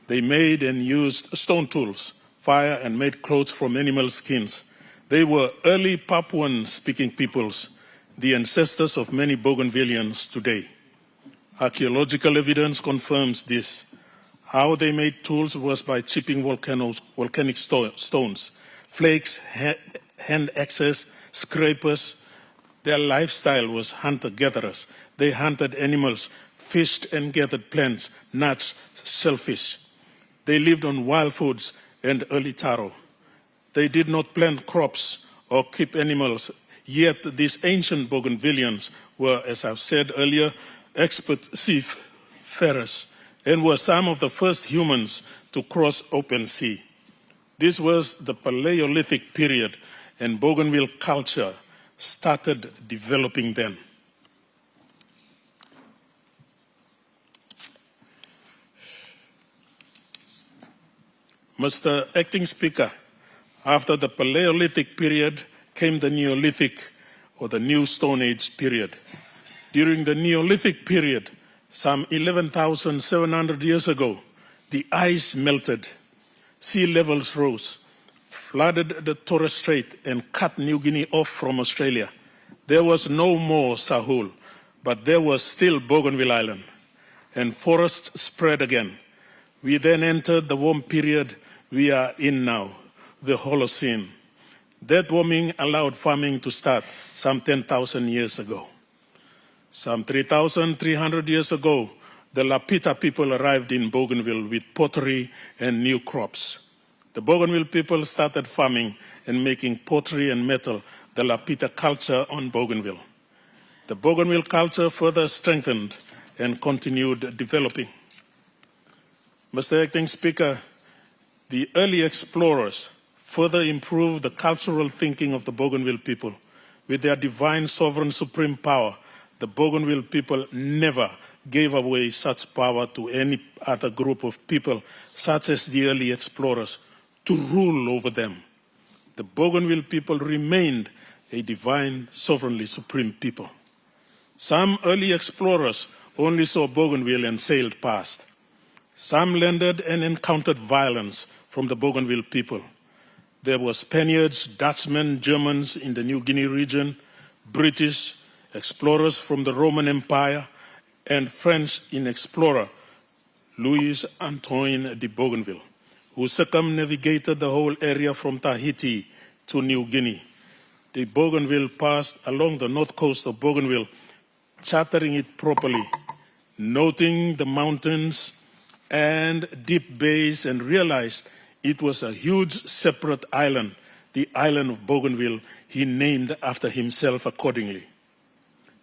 They made and used stone tools, fire, and made clothes from animal skins. They were early Papuan-speaking peoples, the ancestors of many Bougainvillians today. Archaeological evidence confirms this. How they made tools was by chipping volcanic stones, flakes, hand axes, scrapers. Their lifestyle was hunter-gatherers. They hunted animals, fished and gathered plants, nuts, shellfish. They lived on wild foods and early taro. They did not plant crops or keep animals, yet these ancient Bougainvillians were, as I've said earlier, expert seafarers and were some of the first humans to cross open sea. This was the Paleolithic period, and Bougainville culture started developing then. Mr. Acting Speaker, after the Paleolithic period came the Neolithic or the New Stone Age period. During the Neolithic period, some 11,700 years ago, the ice melted, sea levels rose, flooded the Torres Strait and cut New Guinea off from Australia. There was no more Sahul, but there was still Bougainville Island, and forests spread again. We then entered the warm period we are in now, the Holocene. That warming allowed farming to start some 10,000 years ago. Some 3,300 years ago, the Lapita people arrived in Bougainville with pottery and new crops. The Bougainville people started farming and making pottery and metal, the Lapita culture on Bougainville. The Bougainville culture further strengthened and continued developing. Mr. Acting Speaker, the early explorers further improved the cultural thinking of the Bougainville people. With their divine sovereign supreme power, the Bougainville people never gave away such power to any other group of people, such as the early explorers, to rule over them. The Bougainville people remained a divine, sovereignly supreme people. Some early explorers only saw Bougainville and sailed past. Some landed and encountered violence from the Bougainville people. There were Spaniards, Dutchmen, Germans in the New Guinea region, British explorers from the Roman Empire, and French explorer Louis Antoine de Bougainville, who circumnavigated the whole area from Tahiti to New Guinea. De Bougainville passed along the north coast of Bougainville, charting it properly, noting the mountains and deep bays, and realized it was a huge separate island, the island of Bougainville. He named after himself accordingly.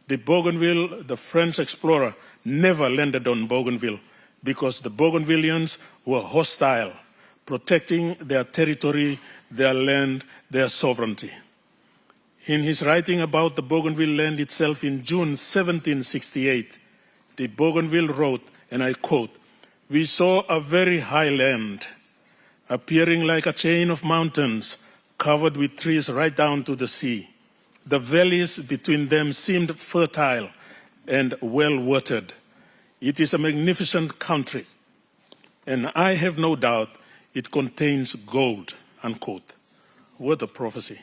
De Bougainville, the French explorer, never landed on Bougainville because the Bougainvillians were hostile, protecting their territory, their land, their sovereignty. In his writing about the Bougainville land itself in June 1768, de Bougainville wrote, and I quote, "We saw a very high land, appearing like a chain of mountains, covered with trees right down to the sea. The valleys between them seemed fertile and well watered. It is a magnificent country, and I have no doubt it contains gold," unquote. What a prophecy.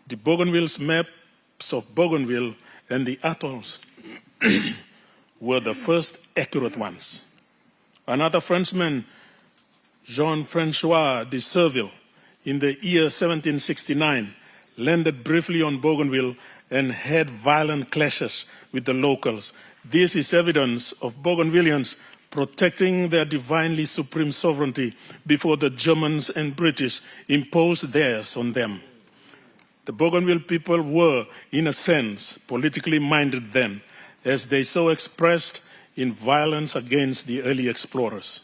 De Bougainville's maps of Bougainville and the atolls were the first accurate ones. Another Frenchman, Jean-François de Surville, in the year 1769, landed briefly on Bougainville and had violent clashes with the locals. This is evidence of Bougainvillians protecting their divinely supreme sovereignty before the Germans and British imposed theirs on them. The Bougainville people were, in a sense, politically minded then, as they so expressed in violence against the early explorers.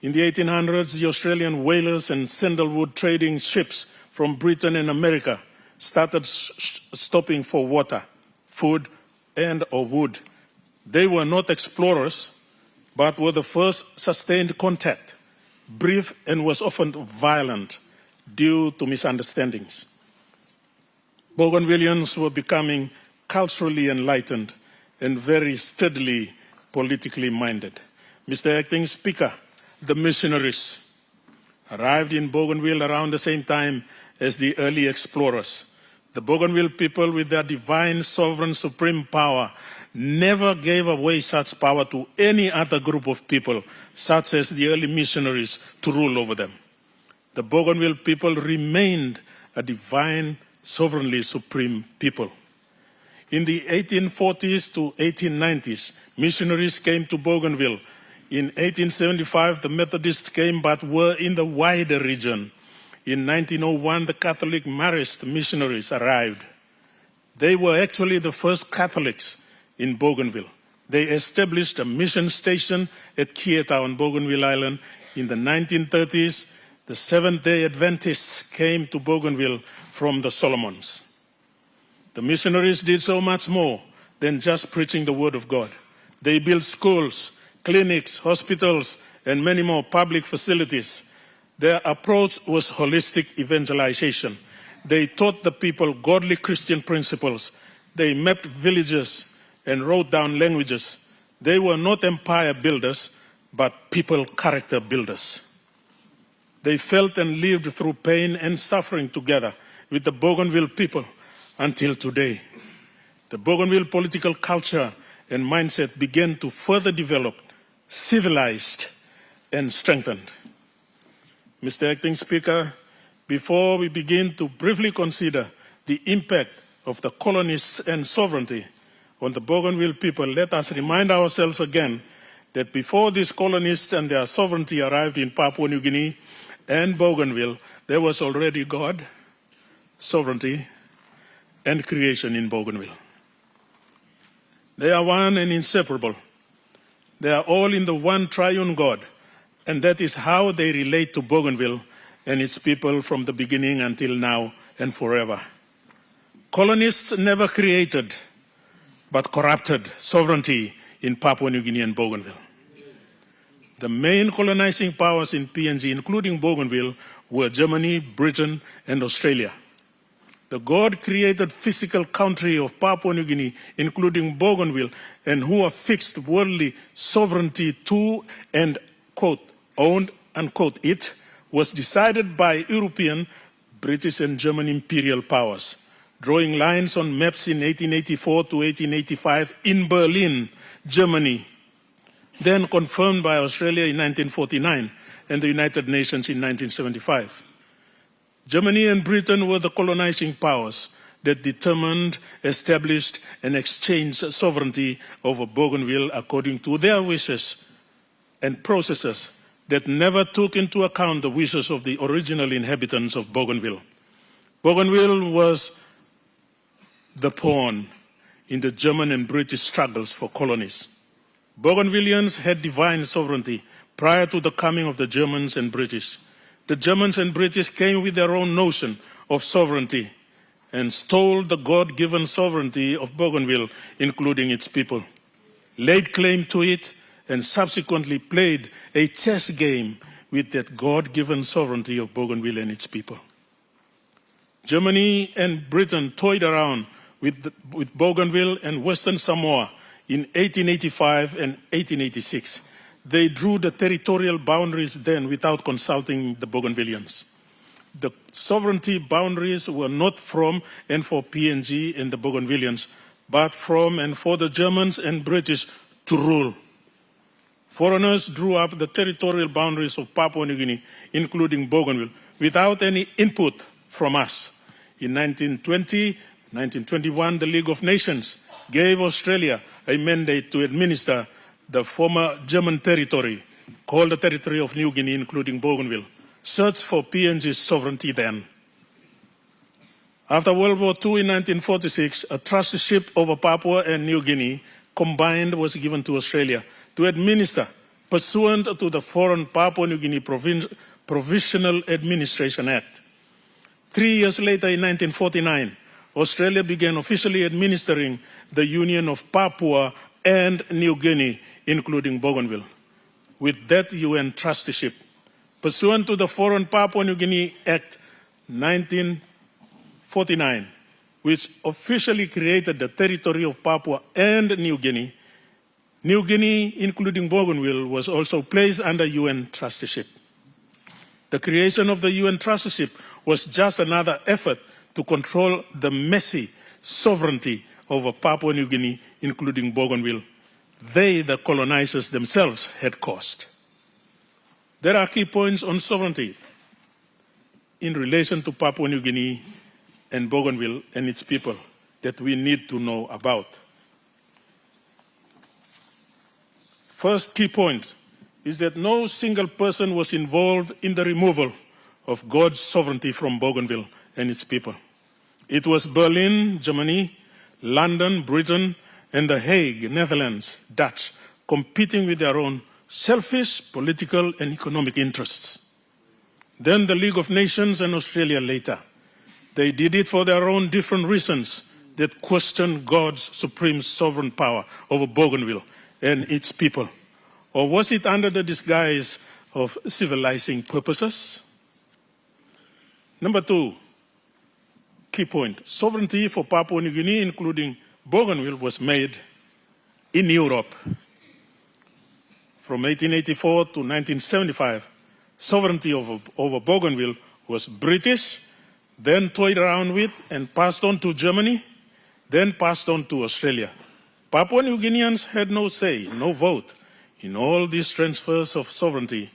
In the 1800s, the Australian whalers and sandalwood trading ships from Britain and America started stopping for water, food, and/or wood. They were not explorers, but were the first sustained contact, brief and was often violent due to misunderstandings. Bougainvillians were becoming culturally enlightened and very steadily politically minded. Mr. Acting Speaker, the missionaries arrived in Bougainville around the same time as the early explorers. The Bougainville people, with their divine, sovereign, supreme power, never gave away such power to any other group of people, such as the early missionaries, to rule over them. The Bougainville people remained a divine, sovereignly supreme people. In the 1840s to 1890s, missionaries came to Bougainville. In 1875, the Methodists came but were in the wider region. In 1901, the Catholic Marist missionaries arrived. They were actually the first Catholics in Bougainville. They established a mission station at Kieta on Bougainville Island. In the 1930s, the Seventh-day Adventists came to Bougainville from the Solomons. The missionaries did so much more than just preaching the word of God. They built schools, clinics, hospitals, and many more public facilities. Their approach was holistic evangelization. They taught the people godly Christian principles. they mapped villages and wrote down languages. They were not empire builders, but people character builders. They felt and lived through pain and suffering together with the Bougainville people until today. The Bougainville political culture and mindset began to further develop, civilized, and strengthened. Mr. Acting Speaker, before we begin to briefly consider the impact of the colonists and sovereignty on the Bougainville people, let us remind ourselves again that before these colonists and their sovereignty arrived in Papua New Guinea and Bougainville, there was already God, sovereignty, and creation in Bougainville. They are one and inseparable. They are all in the one triune God, and that is how they relate to Bougainville and its people from the beginning until now and forever. Colonists never created, but corrupted sovereignty in Papua New Guinea and Bougainville. The main colonizing powers in PNG, including Bougainville, were Germany, Britain, and Australia. The God-created physical country of Papua New Guinea, including Bougainville, and who affixed worldly sovereignty to and, quote, owned, unquote, it, was decided by European, British, and German imperial powers, drawing lines on maps in 1884 to 1885 in Berlin, Germany, then confirmed by Australia in 1949 and the United Nations in 1975. Germany and Britain were the colonizing powers that determined, established, and exchanged sovereignty over Bougainville according to their wishes and processes that never took into account the wishes of the original inhabitants of Bougainville. Bougainville was the pawn in the German and British struggles for colonies. Bougainvilleans had divine sovereignty prior to the coming of the Germans and British. The Germans and British came with their own notion of sovereignty and stole the God-given sovereignty of Bougainville, including its people, laid claim to it, and subsequently played a chess game with that God-given sovereignty of Bougainville and its people. Germany and Britain toyed around with Bougainville and Western Samoa in 1885 and 1886. They drew the territorial boundaries then without consulting the Bougainvilleans. The sovereignty boundaries were not from and for PNG and the Bougainvilleans, but from and for the Germans and British to rule. Foreigners drew up the territorial boundaries of Papua New Guinea, including Bougainville, without any input from us. In 1920, 1921, the League of Nations gave Australia a mandate to administer the former German territory, called the Territory of New Guinea, including Bougainville, searched for PNG's sovereignty then. After World War II in 1946, a trusteeship over Papua and New Guinea combined was given to Australia to administer pursuant to the Foreign Papua New Guinea Provisional Administration Act. 3 years later, in 1949, Australia began officially administering the Union of Papua and New Guinea, including Bougainville. With that UN trusteeship, pursuant to the Foreign Papua New Guinea Act 1949, which officially created the territory of Papua and New Guinea, including Bougainville, was also placed under UN trusteeship. The creation of the UN trusteeship was just another effort to control the messy sovereignty over Papua New Guinea, including Bougainville, they, the colonizers themselves, had caused. There are key points on sovereignty in relation to Papua New Guinea and Bougainville and its people that we need to know about. First key point is that no single person was involved in the removal of God's sovereignty from Bougainville and its people. It was Berlin, Germany, London, Britain, and The Hague, Netherlands, Dutch, competing with their own selfish political and economic interests. Then the League of Nations and Australia later. They did it for their own different reasons that questioned God's supreme sovereign power over Bougainville and its people. Or was it under the disguise of civilizing purposes? Number two, key point, sovereignty for Papua New Guinea, including Bougainville was made in Europe. From 1884 to 1975, sovereignty over Bougainville was British, then toyed around with and passed on to Germany, then passed on to Australia. Papua New Guineans had no say, no vote in all these transfers of sovereignty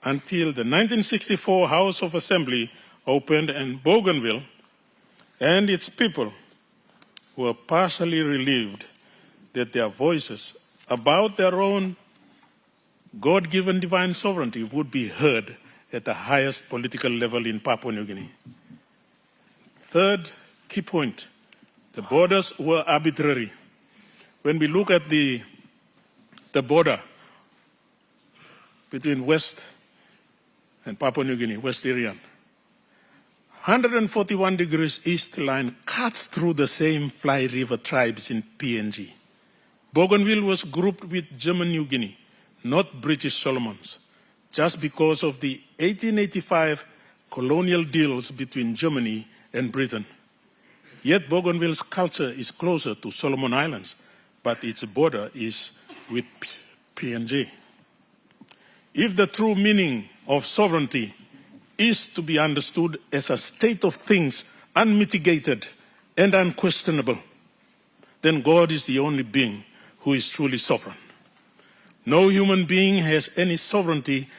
until the 1964 House of Assembly opened and Bougainville and its people were partially relieved that their voices about their own God-given divine sovereignty would be heard at the highest political level in Papua New Guinea. Third key point, the borders were arbitrary. When we look at the border between West and Papua New Guinea, West Irian, 141 degrees east line cuts through the same Fly River tribes in PNG. Bougainville was grouped with German New Guinea, not British Solomons, just because of the 1885 colonial deals between Germany and Britain. Yet Bougainville's culture is closer to Solomon Islands, but its border is with PNG. If the true meaning of sovereignty is to be understood as a state of things unmitigated and unquestionable, then God is the only being who is truly sovereign. No human being has any sovereignty,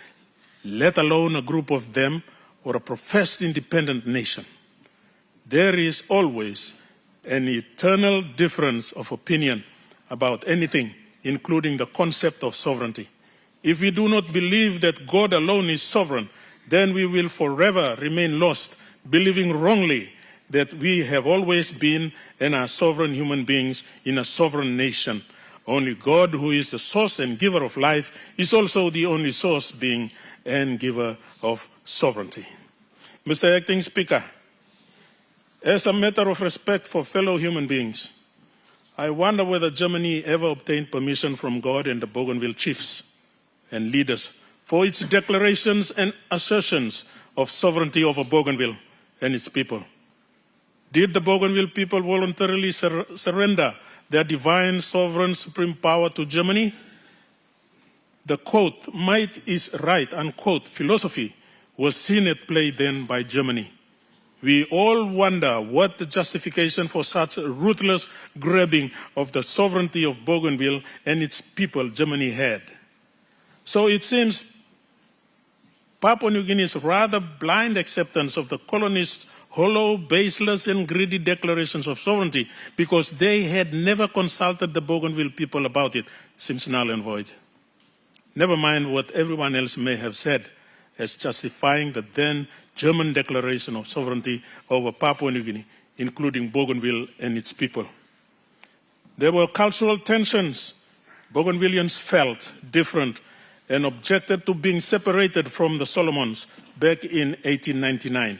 let alone a group of them or a professed independent nation. There is always an eternal difference of opinion about anything, including the concept of sovereignty. If we do not believe that God alone is sovereign, then we will forever remain lost, believing wrongly that we have always been and are sovereign human beings in a sovereign nation. Only God, who is the source and giver of life, is also the only source, being, and giver of sovereignty. Mr. Acting Speaker, as a matter of respect for fellow human beings, I wonder whether Germany ever obtained permission from God and the Bougainville chiefs and leaders for its declarations and assertions of sovereignty over Bougainville and its people. Did the Bougainville people voluntarily surrender their divine, sovereign, supreme power to Germany? The quote, might is right, unquote, philosophy was seen at play then by Germany. We all wonder what the justification for such ruthless grabbing of the sovereignty of Bougainville and its people Germany had. So it seems Papua New Guinea's rather blind acceptance of the colonists' hollow, baseless, and greedy declarations of sovereignty, because they had never consulted the Bougainville people about it, seems null and void. Never mind what everyone else may have said as justifying the then German declaration of sovereignty over Papua New Guinea, including Bougainville and its people. There were cultural tensions. Bougainvilleans felt different and objected to being separated from the Solomons back in 1899.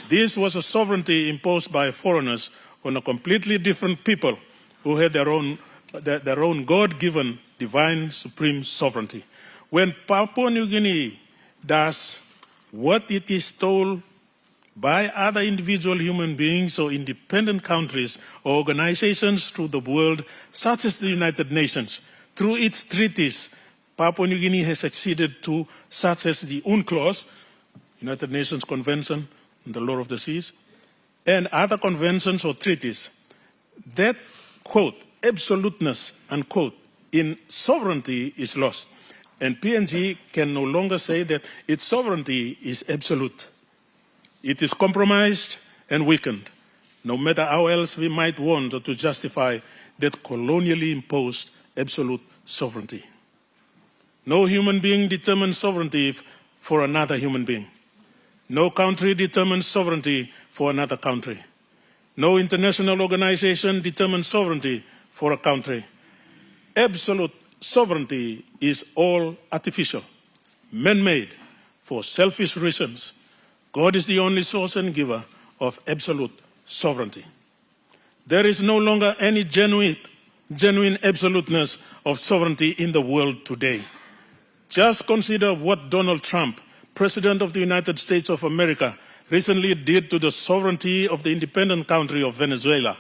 This was a sovereignty imposed by foreigners on a completely different people who had their own God-given divine supreme sovereignty. When Papua New Guinea does what it is told by other individual human beings or independent countries or organizations through the world, such as the United Nations, through its treaties, Papua New Guinea has acceded to, such as the UNCLOS, United Nations Convention on the Law of the Seas, and other conventions or treaties. That, quote, absoluteness, unquote, in sovereignty is lost. And PNG can no longer say that its sovereignty is absolute. It is compromised and weakened, no matter how else we might want to justify that colonially imposed absolute sovereignty. No human being determines sovereignty for another human being. No country determines sovereignty for another country. No international organization determines sovereignty for a country. Absolute sovereignty is all artificial, man-made, for selfish reasons. God is the only source and giver of absolute sovereignty. There is no longer any genuine absoluteness of sovereignty in the world today. Just consider what Donald Trump, President of the United States of America, recently did to the sovereignty of the independent country of Venezuela.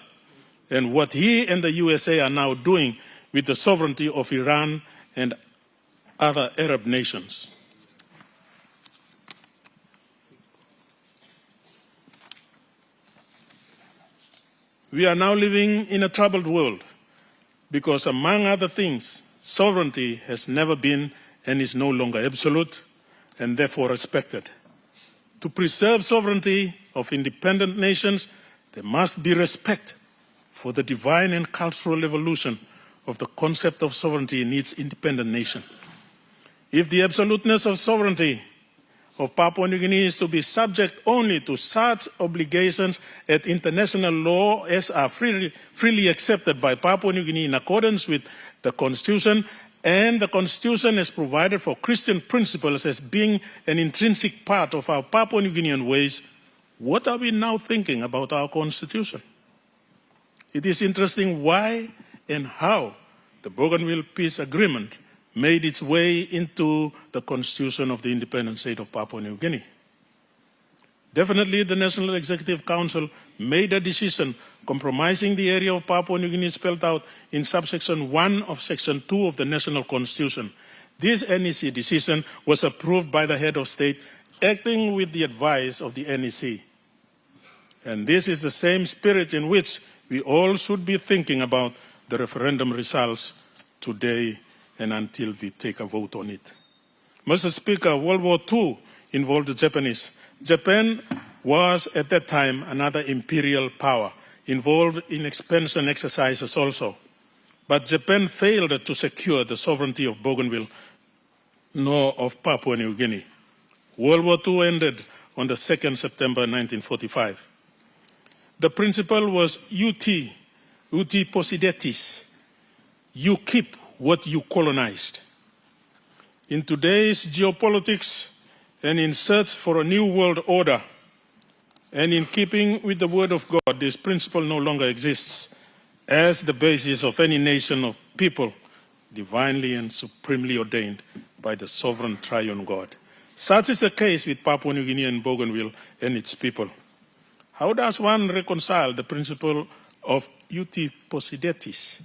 and what he and the USA are now doing with the sovereignty of Iran and other Arab nations. We are now living in a troubled world because, among other things, sovereignty has never been and is no longer absolute and therefore respected. To preserve sovereignty of independent nations, there must be respect for the divine and cultural evolution of the concept of sovereignty in its independent nation. If the absoluteness of sovereignty of Papua New Guinea is to be subject only to such obligations at international law as are freely accepted by Papua New Guinea in accordance with the Constitution, and the Constitution has provided for Christian principles as being an intrinsic part of our Papua New Guinean ways, what are we now thinking about our Constitution? It is interesting why and how the Bougainville Peace Agreement made its way into the Constitution of the independent state of Papua New Guinea. Definitely, the National Executive Council made a decision compromising the area of Papua New Guinea spelled out in subsection 1 of section 2 of the National Constitution. This NEC decision was approved by the head of state, acting with the advice of the NEC. And this is the same spirit in which we all should be thinking about the referendum results today and until we take a vote on it. Mr. Speaker, World War II involved the Japanese. Japan was at that time another imperial power, involved in expansion exercises also. But Japan failed to secure the sovereignty of Bougainville, nor of Papua New Guinea. World War II ended on the 2nd September 1945. The principle was ut possidetis. You keep what you colonized. In today's geopolitics and in search for a new world order, and in keeping with the word of God, this principle no longer exists as the basis of any nation of people divinely and supremely ordained by the sovereign triune God. Such is the case with Papua New Guinea and Bougainville and its people. How does one reconcile the principle of ut possidetis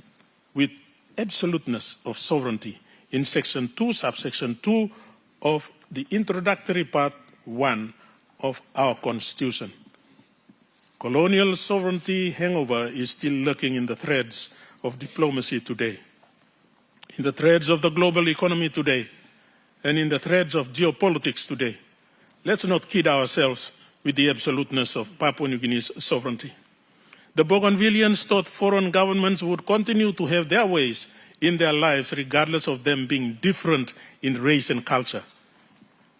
with absoluteness of sovereignty in section 2, subsection 2 of the introductory part 1 of our Constitution? Colonial sovereignty hangover is still lurking in the threads of diplomacy today, in the threads of the global economy today, and in the threads of geopolitics today. Let's not kid ourselves with the absoluteness of Papua New Guinea's sovereignty. The Bougainvilleans thought foreign governments would continue to have their ways in their lives regardless of them being different in race and culture.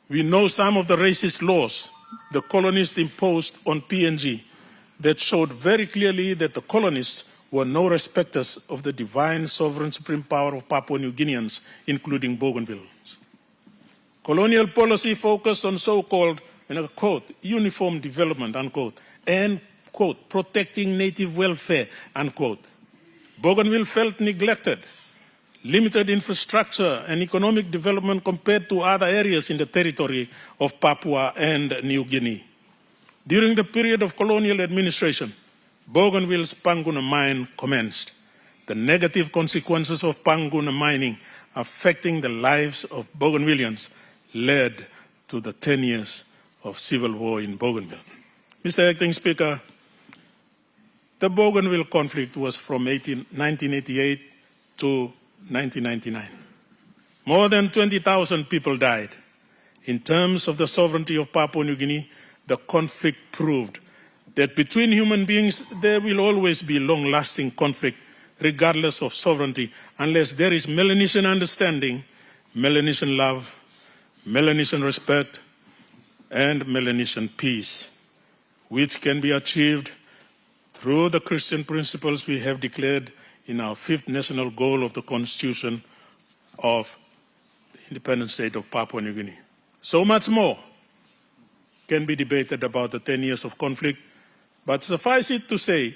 We know some of the racist laws the colonists imposed on PNG that showed very clearly that the colonists were no respecters of the divine sovereign supreme power of Papua New Guineans, including Bougainvilleans. Colonial policy focused on so-called, and I quote, uniform development, unquote, and, quote, protecting native welfare, unquote. Bougainville felt neglected, limited infrastructure and economic development compared to other areas in the territory of Papua and New Guinea. During the period of colonial administration, Bougainville's Panguna mine commenced. The negative consequences of Panguna mining affecting the lives of Bougainvilleans led to the 10 years of civil war in Bougainville. Mr. Acting Speaker, the Bougainville conflict was from 1988 to 1999. More than 20,000 people died. In terms of the sovereignty of Papua New Guinea, the conflict proved that between human beings there will always be long-lasting conflict regardless of sovereignty unless there is Melanesian understanding, Melanesian love, Melanesian respect, and Melanesian peace, which can be achieved through the Christian principles we have declared in our 5th national goal of the Constitution of the independent state of Papua New Guinea. So much more can be debated about the 10 years of conflict, but suffice it to say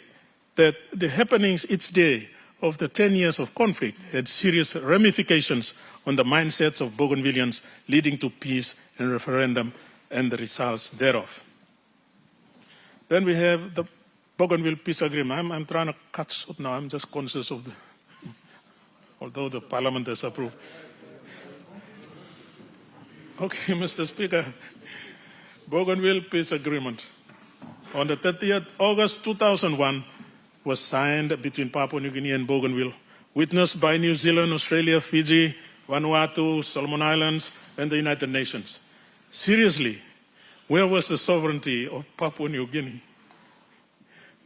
that the happenings each day of the 10 years of conflict had serious ramifications on the mindsets of Bougainvilleans, leading to peace and referendum and the results thereof. Then we have the Bougainville Peace Agreement. I'm trying to cut short now. I'm just conscious of although the Parliament has approved. Okay, Mr. Speaker, Bougainville Peace Agreement on the 30th August 2001 was signed between Papua New Guinea and Bougainville, witnessed by New Zealand, Australia, Fiji, Vanuatu, Solomon Islands, and the United Nations. Seriously, where was the sovereignty of Papua New Guinea?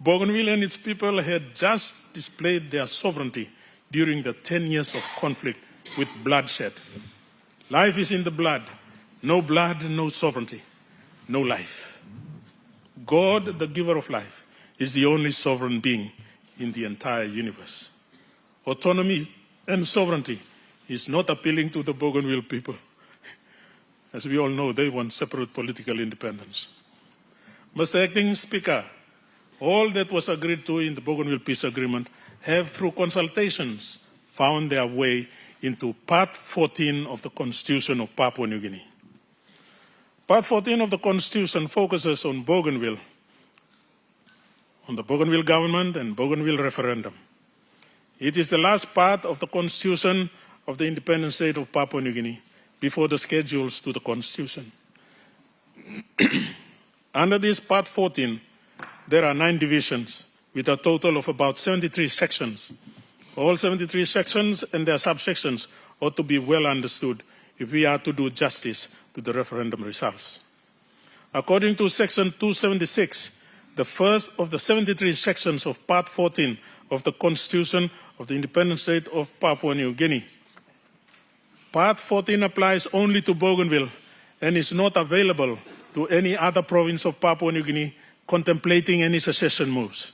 Bougainville and its people had just displayed their sovereignty during the 10 years of conflict with bloodshed. Life is in the blood. No blood, no sovereignty, no life. God, the giver of life, is the only sovereign being in the entire universe. Autonomy and sovereignty is not appealing to the Bougainville people. As we all know, they want separate political independence. Mr. Acting Speaker, all that was agreed to in the Bougainville Peace Agreement have, through consultations, found their way into Part 14 of the Constitution of Papua New Guinea. Part 14 of the Constitution focuses on Bougainville, on the Bougainville government and Bougainville referendum. It is the last part of the Constitution of the independent state of Papua New Guinea before the schedules to the Constitution. Under this Part 14, there are 9 divisions with a total of about 73 sections. All 73 sections and their subsections ought to be well understood if we are to do justice to the referendum results. According to Section 276, the first of the 73 sections of Part 14 of the Constitution of the Independent State of Papua New Guinea. Part 14 applies only to Bougainville and is not available to any other province of Papua New Guinea contemplating any secession moves.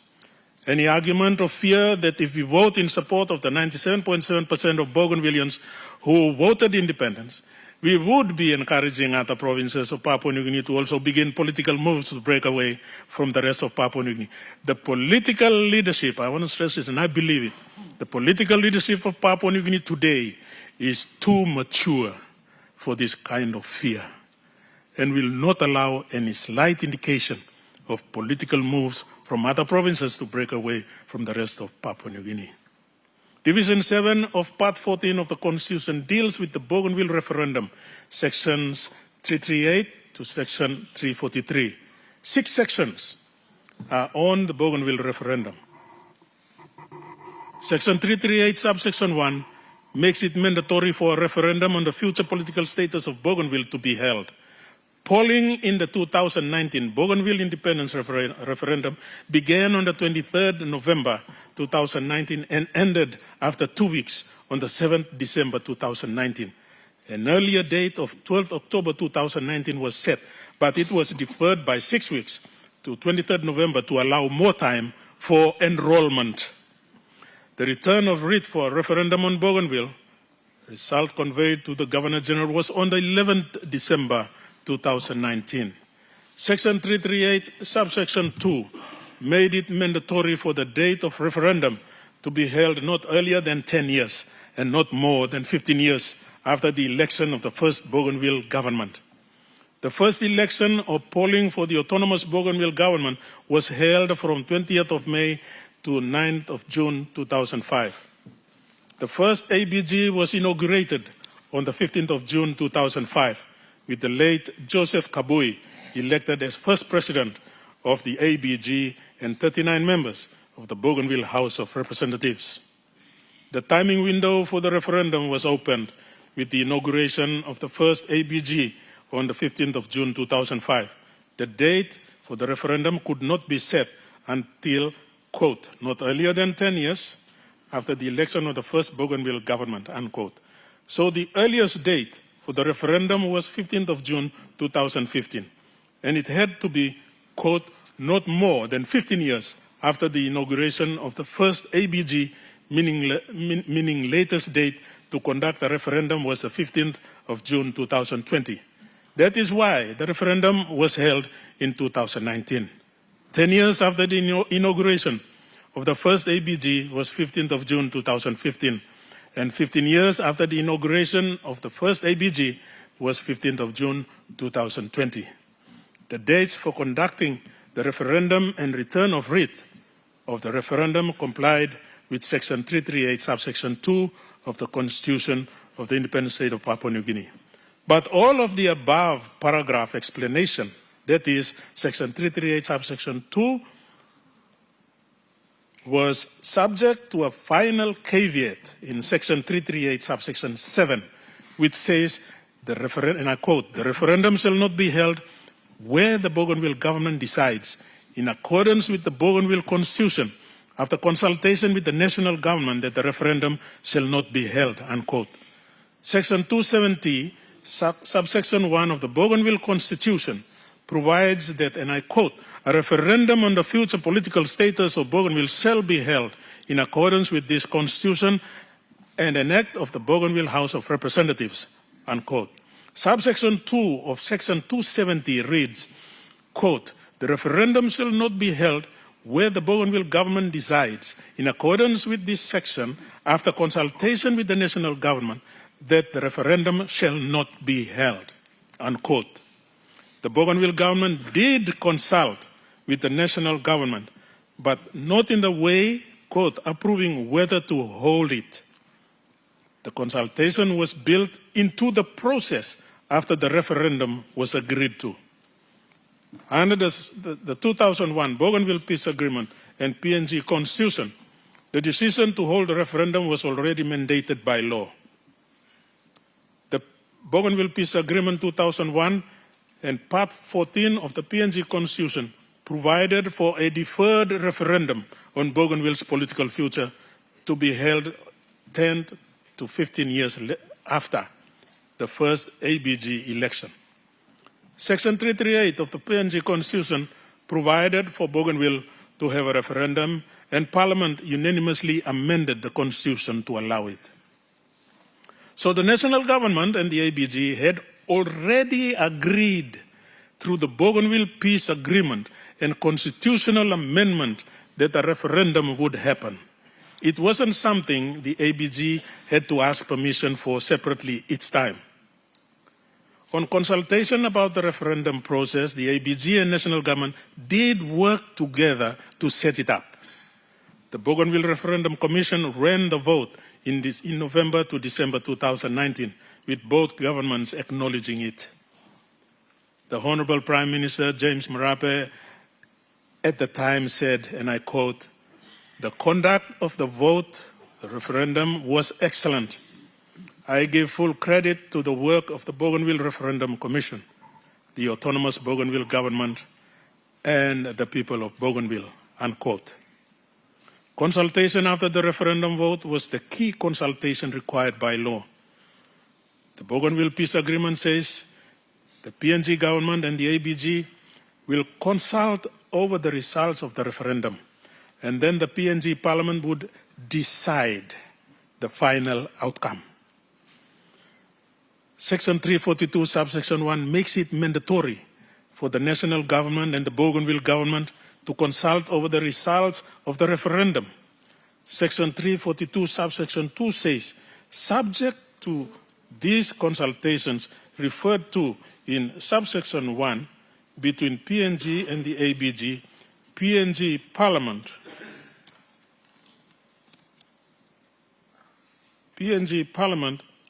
Any argument of fear that if we vote in support of the 97.7% of Bougainvilleans who voted independence, we would be encouraging other provinces of Papua New Guinea to also begin political moves to break away from the rest of Papua New Guinea. The political leadership, I want to stress this and I believe it, the political leadership of Papua New Guinea today is too mature for this kind of fear and will not allow any slight indication of political moves from other provinces to break away from the rest of Papua New Guinea. Division 7 of Part 14 of the Constitution deals with the Bougainville referendum, sections 338 to section 343. 6 sections are on the Bougainville referendum. Section 338, subsection 1, makes it mandatory for a referendum on the future political status of Bougainville to be held. Polling in the 2019 Bougainville independence referendum began on the 23rd November 2019 and ended after 2 weeks on the 7th December 2019. An earlier date of 12th October 2019 was set, but it was deferred by 6 weeks to 23rd November to allow more time for enrollment. The return of writ for a referendum on Bougainville, result conveyed to the Governor General, was on the 11th December 2019. Section 338, subsection 2, made it mandatory for the date of referendum to be held not earlier than 10 years and not more than 15 years after the election of the first Bougainville government. The first election or polling for the autonomous Bougainville government was held from 20th of May to 9th of June 2005. The first ABG was inaugurated on the 15th of June 2005 with the late Joseph Kabui elected as first president of the ABG and 39 members of the Bougainville House of Representatives. The timing window for the referendum was opened with the inauguration of the first ABG on the 15th of June 2005. The date for the referendum could not be set until, quote, not earlier than 10 years after the election of the first Bougainville government, unquote. So the earliest date for the referendum was 15th of June 2015, and it had to be, quote, not more than 15 years after the inauguration of the first ABG, meaning latest date to conduct a referendum was the 15th of June 2020. That is why the referendum was held in 2019. 10 years after the inauguration of the first ABG was 15th of June 2015, and 15 years after the inauguration of the first ABG was 15th of June 2020. The dates for conducting the referendum and return of writ of the referendum complied with Section 338, subsection 2 of the Constitution of the Independent State of Papua New Guinea. But all of the above paragraph explanation, that is, Section 338, subsection 2, was subject to a final caveat in Section 338, subsection 7, which says, and I quote, the referendum shall not be held where the Bougainville government decides, in accordance with the Bougainville Constitution, after consultation with the national government, that the referendum shall not be held, unquote. Section 270, subsection 1 of the Bougainville Constitution provides that, and I quote, a referendum on the future political status of Bougainville shall be held in accordance with this Constitution and an act of the Bougainville House of Representatives, unquote. Subsection 2 of Section 270 reads, quote, the referendum shall not be held where the Bougainville government decides, in accordance with this section, after consultation with the national government, that the referendum shall not be held, unquote. The Bougainville government did consult with the national government, but not in the way, quote, approving whether to hold it. The consultation was built into the process after the referendum was agreed to. Under the 2001 Bougainville Peace Agreement and PNG Constitution, the decision to hold the referendum was already mandated by law. The Bougainville Peace Agreement 2001 and Part 14 of the PNG Constitution provided for a deferred referendum on Bougainville's political future to be held 10 to 15 years after the first ABG election. Section 338 of the PNG Constitution provided for Bougainville to have a referendum, and Parliament unanimously amended the Constitution to allow it. So the national government and the ABG had already agreed through the Bougainville Peace Agreement and constitutional amendment that a referendum would happen. It wasn't something the ABG had to ask permission for separately each time. On consultation about the referendum process, the ABG and national government did work together to set it up. The Bougainville Referendum Commission ran the vote in November to December 2019, with both governments acknowledging it. The Honorable Prime Minister James Marape at the time said, and I quote, the conduct of the vote, the referendum, was excellent. I give full credit to the work of the Bougainville Referendum Commission, the autonomous Bougainville government, and the people of Bougainville, unquote. Consultation after the referendum vote was the key consultation required by law. The Bougainville Peace Agreement says the PNG government and the ABG will consult over the results of the referendum, and then the PNG Parliament would decide the final outcome. Section 342, subsection 1 makes it mandatory for the national government and the Bougainville government to consult over the results of the referendum. Section 342, subsection 2 says, subject to these consultations referred to in subsection 1 between PNG and the ABG, PNG Parliament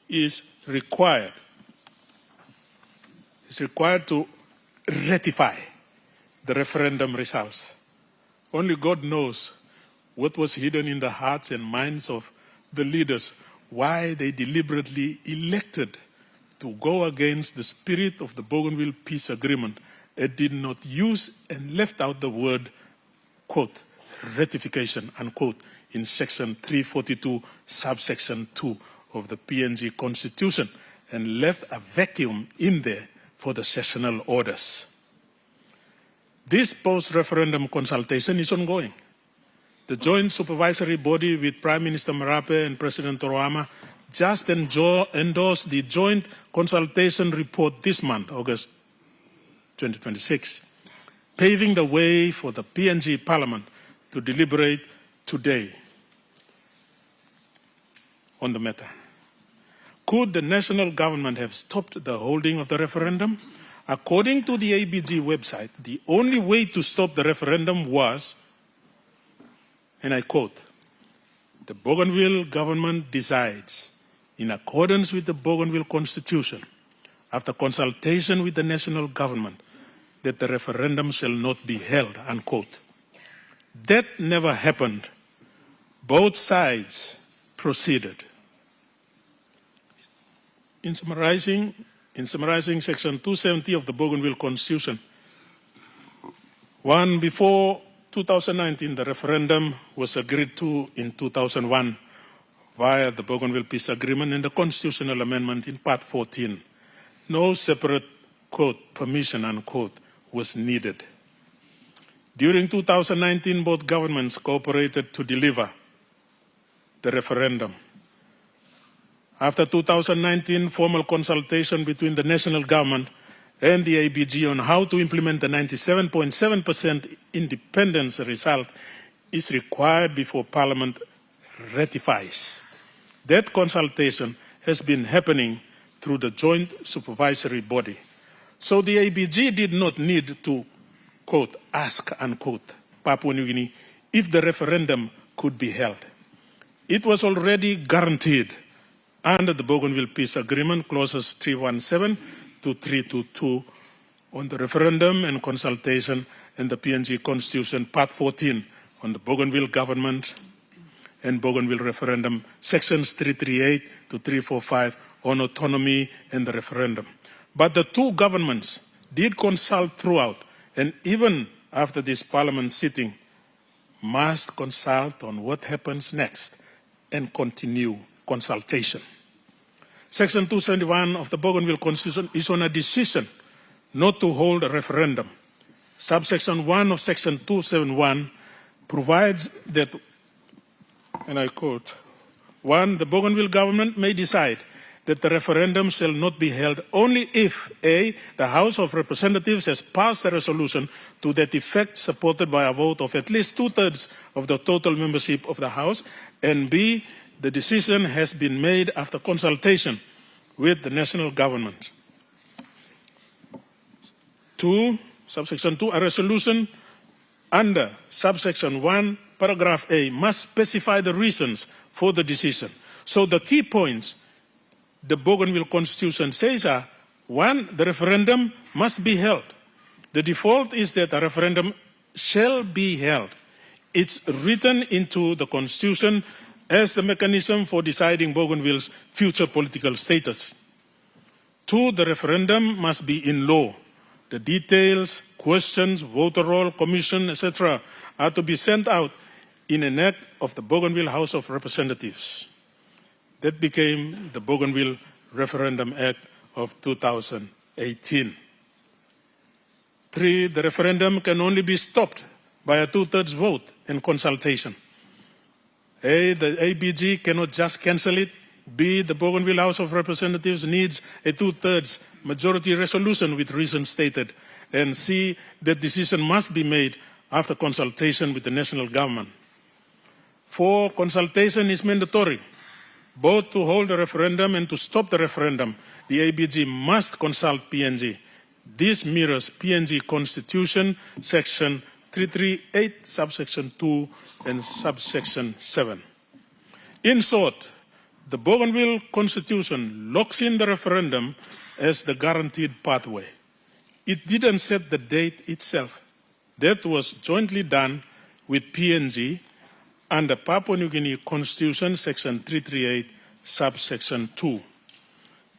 is required to ratify the referendum results. Only God knows what was hidden in the hearts and minds of the leaders, why they deliberately elected to go against the spirit of the Bougainville Peace Agreement and did not use and left out the word, quote, ratification, unquote, in Section 342, subsection 2 of the PNG Constitution, and left a vacuum in there for the sessional orders. This post-referendum consultation is ongoing. The joint supervisory body with Prime Minister Marape and President Toroama just endorsed the joint consultation report this month, August 2026, paving the way for the PNG Parliament to deliberate today on the matter. Could the national government have stopped the holding of the referendum? According to the ABG website, the only way to stop the referendum was, and I quote, "The Bougainville government decides, in accordance with the Bougainville Constitution, after consultation with the national government, that the referendum shall not be held," unquote. That never happened. Both sides proceeded. In summarizing Section 270 of the Bougainville Constitution, one, before 2019, the referendum was agreed to in 2001 via the Bougainville Peace Agreement and the constitutional amendment in Part 14. No separate, quote, permission, unquote, was needed. During 2019, both governments cooperated to deliver the referendum. After 2019, formal consultation between the national government and the ABG on how to implement the 97.7% independence result is required before Parliament ratifies. That consultation has been happening through the joint supervisory body. So the ABG did not need to, quote, ask, unquote, Papua New Guinea if the referendum could be held. It was already guaranteed under the Bougainville Peace Agreement, clauses 317 to 322 on the referendum and consultation, and the PNG Constitution, Part 14 on the Bougainville government and Bougainville referendum, sections 338 to 345 on autonomy and the referendum. But the two governments did consult throughout, and even after this parliament sitting, must consult on what happens next and continue consultation. Section 271 of the Bougainville Constitution is on a decision not to hold a referendum. Subsection 1 of Section 271 provides that, and I quote, 1, the Bougainville government may decide that the referendum shall not be held only if A, the House of Representatives has passed a resolution to that effect supported by a vote of at least 2/3 of the total membership of the House, and B, the decision has been made after consultation with the national government. 2, subsection 2, a resolution under subsection 1, paragraph A must specify the reasons for the decision. So the key points the Bougainville Constitution says are, 1, the referendum must be held. The default is that a referendum shall be held. It's written into the Constitution as the mechanism for deciding Bougainville's future political status. 2, the referendum must be in law. The details, questions, voter roll, commission, etc. are to be sent out in an act of the Bougainville House of Representatives. That became the Bougainville Referendum Act of 2018. 3, the referendum can only be stopped by a 2/3 vote and consultation. A, the ABG cannot just cancel it. B, the Bougainville House of Representatives needs a 2/3 majority resolution with reasons stated. And C, that decision must be made after consultation with the national government. 4, consultation is mandatory. Both to hold a referendum and to stop the referendum, the ABG must consult PNG. This mirrors PNG Constitution, section 338, subsection 2 and subsection 7. In short, the Bougainville Constitution locks in the referendum as the guaranteed pathway. It didn't set the date itself. That was jointly done with PNG under Papua New Guinea Constitution, section 338, subsection 2.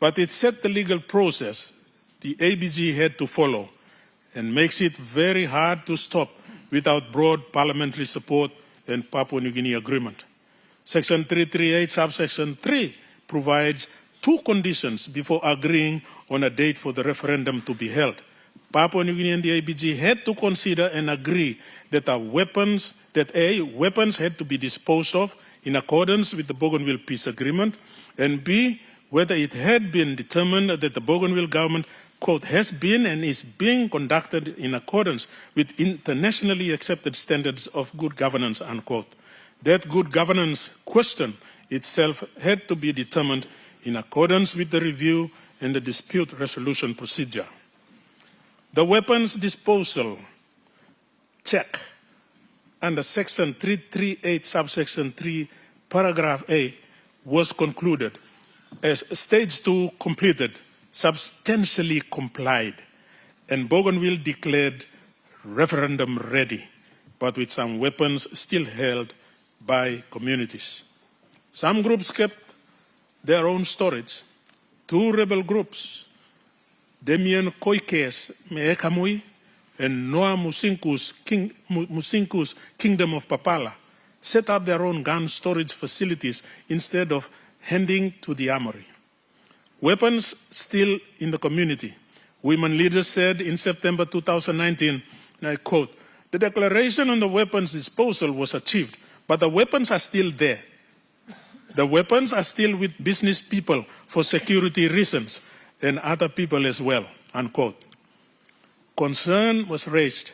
But it set the legal process the ABG had to follow and makes it very hard to stop without broad parliamentary support and Papua New Guinea agreement. Section 338, subsection 3 provides 2 conditions before agreeing on a date for the referendum to be held. Papua New Guinea and the ABG had to consider and agree that weapons had to be disposed of in accordance with the Bougainville Peace Agreement, and B, whether it had been determined that the Bougainville government, quote, has been and is being conducted in accordance with internationally accepted standards of good governance, unquote. That good governance question itself had to be determined in accordance with the review and the dispute resolution procedure. The weapons disposal check under Section 338, subsection 3, paragraph A, was concluded as Stage 2 completed, substantially complied, and Bougainville declared referendum ready, but with some weapons still held by communities. Some groups kept their own storage. 2 rebel groups, Demian Koikes Meekamui and Noa Musinku's Kingdom of Papala, set up their own gun storage facilities instead of handing to the armory. Weapons still in the community. Women leaders said in September 2019, and I quote, "The declaration on the weapons disposal was achieved, but the weapons are still there. The weapons are still with business people for security reasons and other people as well," unquote. Concern was raised.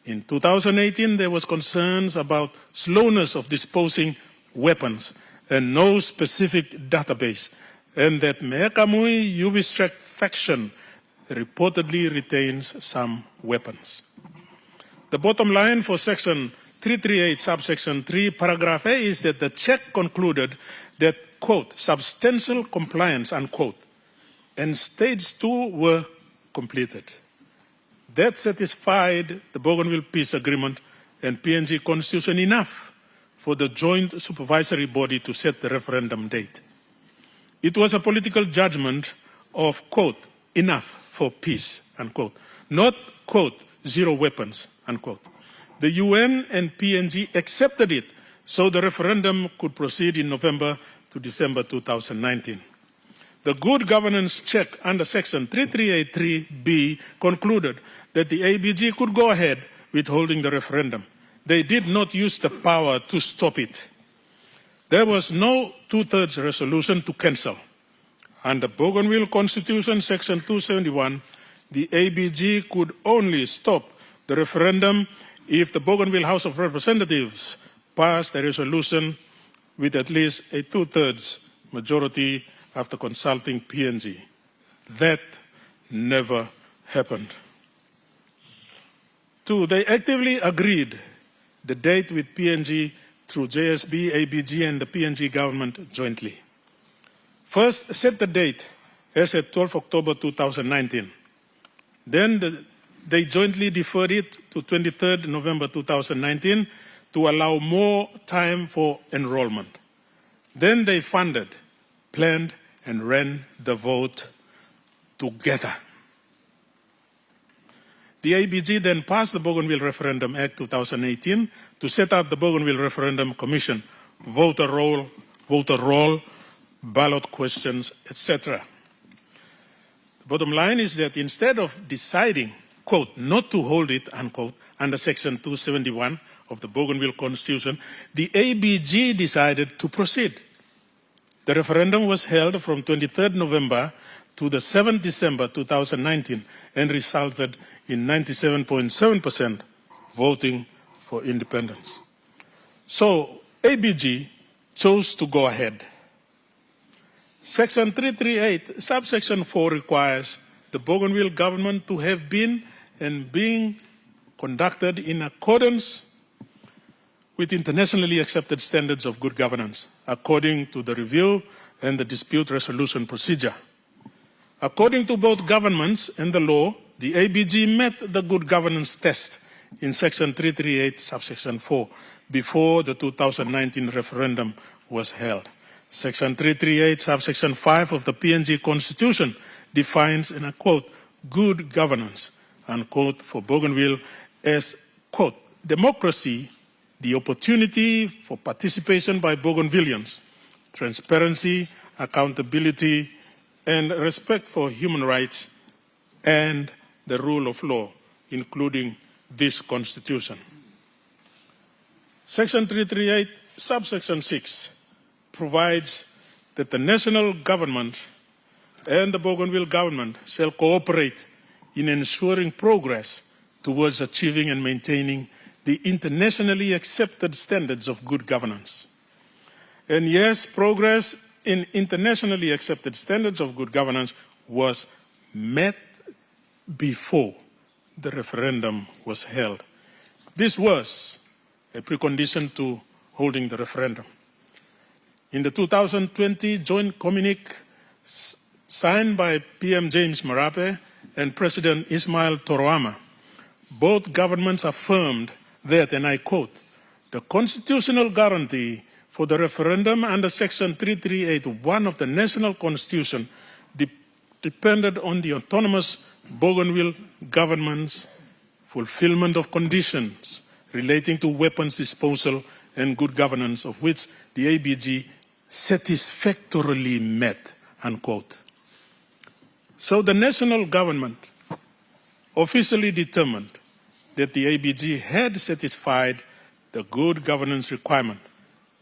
In 2018, there was concerns about slowness of disposing weapons and no specific database, and that Meekamui Ubistrek faction reportedly retains some weapons. The bottom line for Section 338, subsection 3, paragraph A is that the check concluded that, quote, substantial compliance, unquote, and Stage 2 were completed. That satisfied the Bougainville Peace Agreement and PNG Constitution enough for the joint supervisory body to set the referendum date. It was a political judgment of, quote, enough for peace, unquote, not, quote, zero weapons, unquote. The UN and PNG accepted it, so the referendum could proceed in November to December 2019. The good governance check under Section 3383B concluded that the ABG could go ahead with holding the referendum. They did not use the power to stop it. There was no 2/3 resolution to cancel. Under Bougainville Constitution, Section 271, the ABG could only stop the referendum if the Bougainville House of Representatives passed a resolution with at least a 2/3 majority after consulting PNG. That never happened. 2, they actively agreed the date with PNG through JSB, ABG, and the PNG government jointly. First, set the date as at 12 October 2019. Then they jointly deferred it to 23rd November 2019 to allow more time for enrollment. Then they funded, planned, and ran the vote together. The ABG then passed the Bougainville Referendum Act 2018 to set up the Bougainville Referendum Commission, voter roll, ballot questions, etc. The bottom line is that instead of deciding, quote, not to hold it, unquote, under Section 271 of the Bougainville Constitution, the ABG decided to proceed. The referendum was held from 23rd November to the 7th December 2019 and resulted in 97.7% voting for independence. So ABG chose to go ahead. Section 338, subsection 4 requires the Bougainville government to have been and being conducted in accordance with internationally accepted standards of good governance, according to the review and the dispute resolution procedure. According to both governments and the law, the ABG met the good governance test in Section 338, subsection 4, before the 2019 referendum was held. Section 338, subsection 5 of the PNG Constitution defines, and I quote, good governance, unquote, for Bougainville as, quote, democracy, the opportunity for participation by Bougainvilleans, transparency, accountability, and respect for human rights and the rule of law, including this Constitution. Section 338, subsection 6, provides that the national government and the Bougainville government shall cooperate in ensuring progress towards achieving and maintaining the internationally accepted standards of good governance. And yes, progress in internationally accepted standards of good governance was met before the referendum was held. This was a precondition to holding the referendum. In the 2020 joint communique signed by PM James Marape and President Ismail Toroama, both governments affirmed that, and I quote, "The constitutional guarantee for the referendum under Section 3381 of the National Constitution depended on the autonomous Bougainville government's fulfillment of conditions relating to weapons disposal and good governance, of which the ABG satisfactorily met," unquote. So the national government officially determined that the ABG had satisfied the good governance requirement,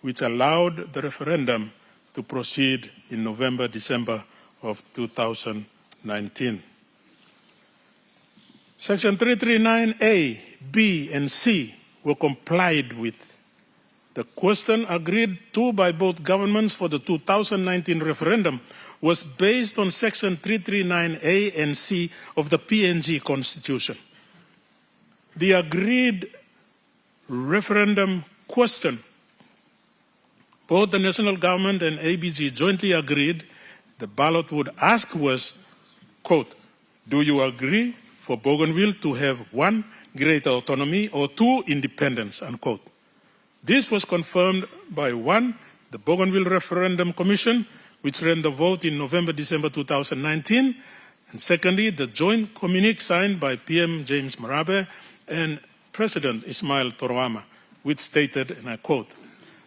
which allowed the referendum to proceed in November, December of 2019. Section 339A, B, and C were complied with. The question agreed to by both governments for the 2019 referendum was based on Section 339A and C of the PNG Constitution. The agreed referendum question, both the national government and ABG jointly agreed the ballot would ask was, quote, "Do you agree for Bougainville to have 1, greater autonomy, or 2, independence," unquote. This was confirmed by 1, the Bougainville Referendum Commission, which ran the vote in November, December 2019, and secondly, the joint communique signed by PM James Marape and President Ismail Toroama, which stated, and I quote,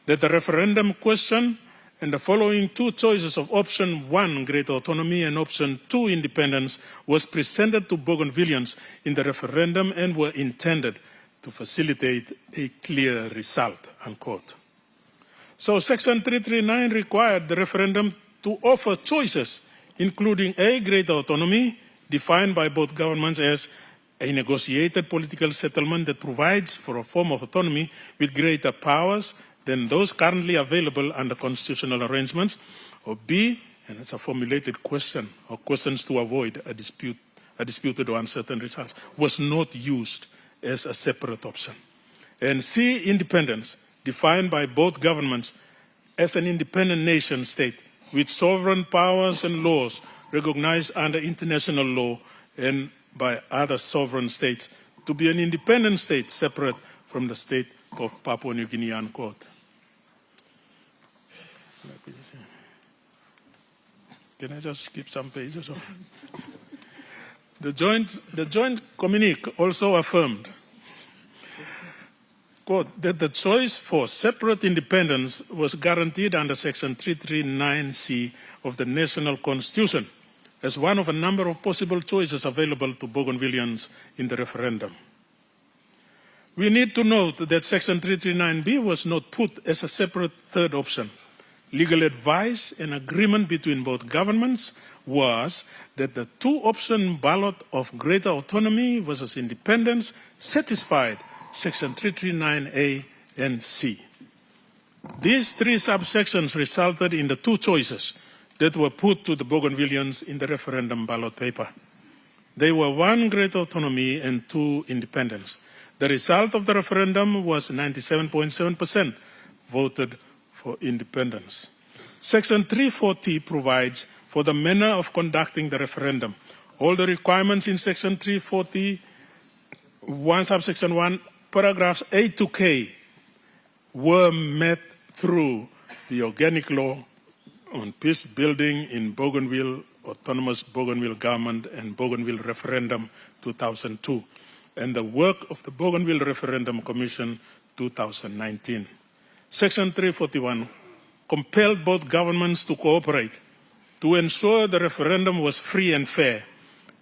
that the referendum question and the following 2 choices of option 1, greater autonomy, and option 2, independence, was presented to Bougainvilleans in the referendum and were intended to facilitate a clear result, unquote. So Section 339 required the referendum to offer choices, including A, greater autonomy, defined by both governments as a negotiated political settlement that provides for a form of autonomy with greater powers than those currently available under constitutional arrangements, or B, and it's a formulated question, or questions to avoid a disputed or uncertain result, was not used as a separate option. And C, independence, defined by both governments as an independent nation state with sovereign powers and laws recognized under international law and by other sovereign states, to be an independent state separate from the state of Papua New Guinea, unquote. Can I just skip some pages? The joint communique also affirmed, quote, that the choice for separate independence was guaranteed under Section 339C of the National Constitution as one of a number of possible choices available to Bougainvilleans in the referendum. We need to note that Section 339B was not put as a separate third option. Legal advice and agreement between both governments was that the 2-option ballot of greater autonomy versus independence satisfied Section 339A and C. These 3 subsections resulted in the 2 choices that were put to the Bougainvilleans in the referendum ballot paper. They were 1, greater autonomy, and 2, independence. The result of the referendum was 97.7% voted for independence. Section 340 provides for the manner of conducting the referendum. All the requirements in Section 340, 1, subsection 1, paragraphs A to K were met through the organic law on peace building in Bougainville, autonomous Bougainville government, and Bougainville referendum 2002, and the work of the Bougainville Referendum Commission 2019. Section 341 compelled both governments to cooperate to ensure the referendum was free and fair,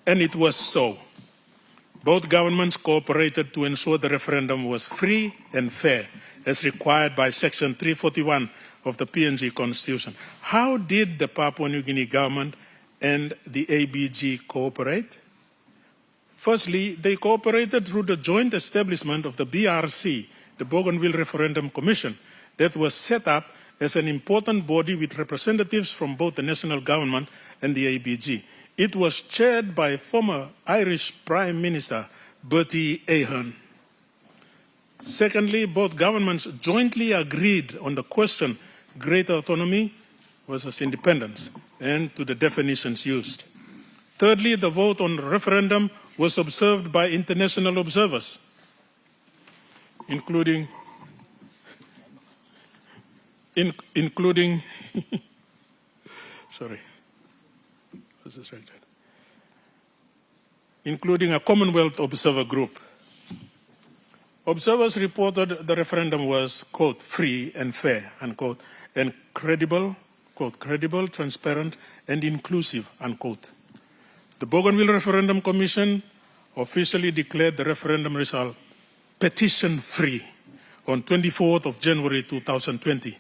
and it was so. Both governments cooperated to ensure the referendum was free and fair, as required by Section 341 of the PNG Constitution. How did the Papua New Guinea government and the ABG cooperate? Firstly, they cooperated through the joint establishment of the BRC, the Bougainville Referendum Commission, that was set up as an important body with representatives from both the national government and the ABG. It was chaired by former Irish Prime Minister Bertie Ahern. Secondly, both governments jointly agreed on the question greater autonomy versus independence and to the definitions used. Thirdly, the vote on referendum was observed by international observers, including sorry, was this right? Including a Commonwealth observer group. Observers reported the referendum was, quote, free and fair, unquote, and credible, quote, credible, transparent, and inclusive, unquote. The Bougainville Referendum Commission officially declared the referendum result petition-free on 24th of January 2020,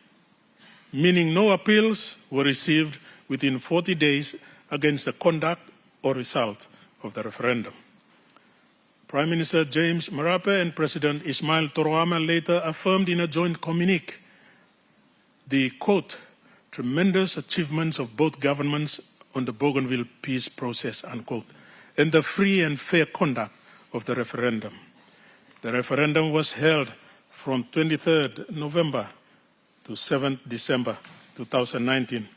meaning no appeals were received within 40 days against the conduct or result of the referendum. Prime Minister James Marape and President Ismail Toroama later affirmed in a joint communique the, quote, tremendous achievements of both governments on the Bougainville peace process, unquote, and the free and fair conduct of the referendum. The referendum was held from 23rd November to 7th December 2019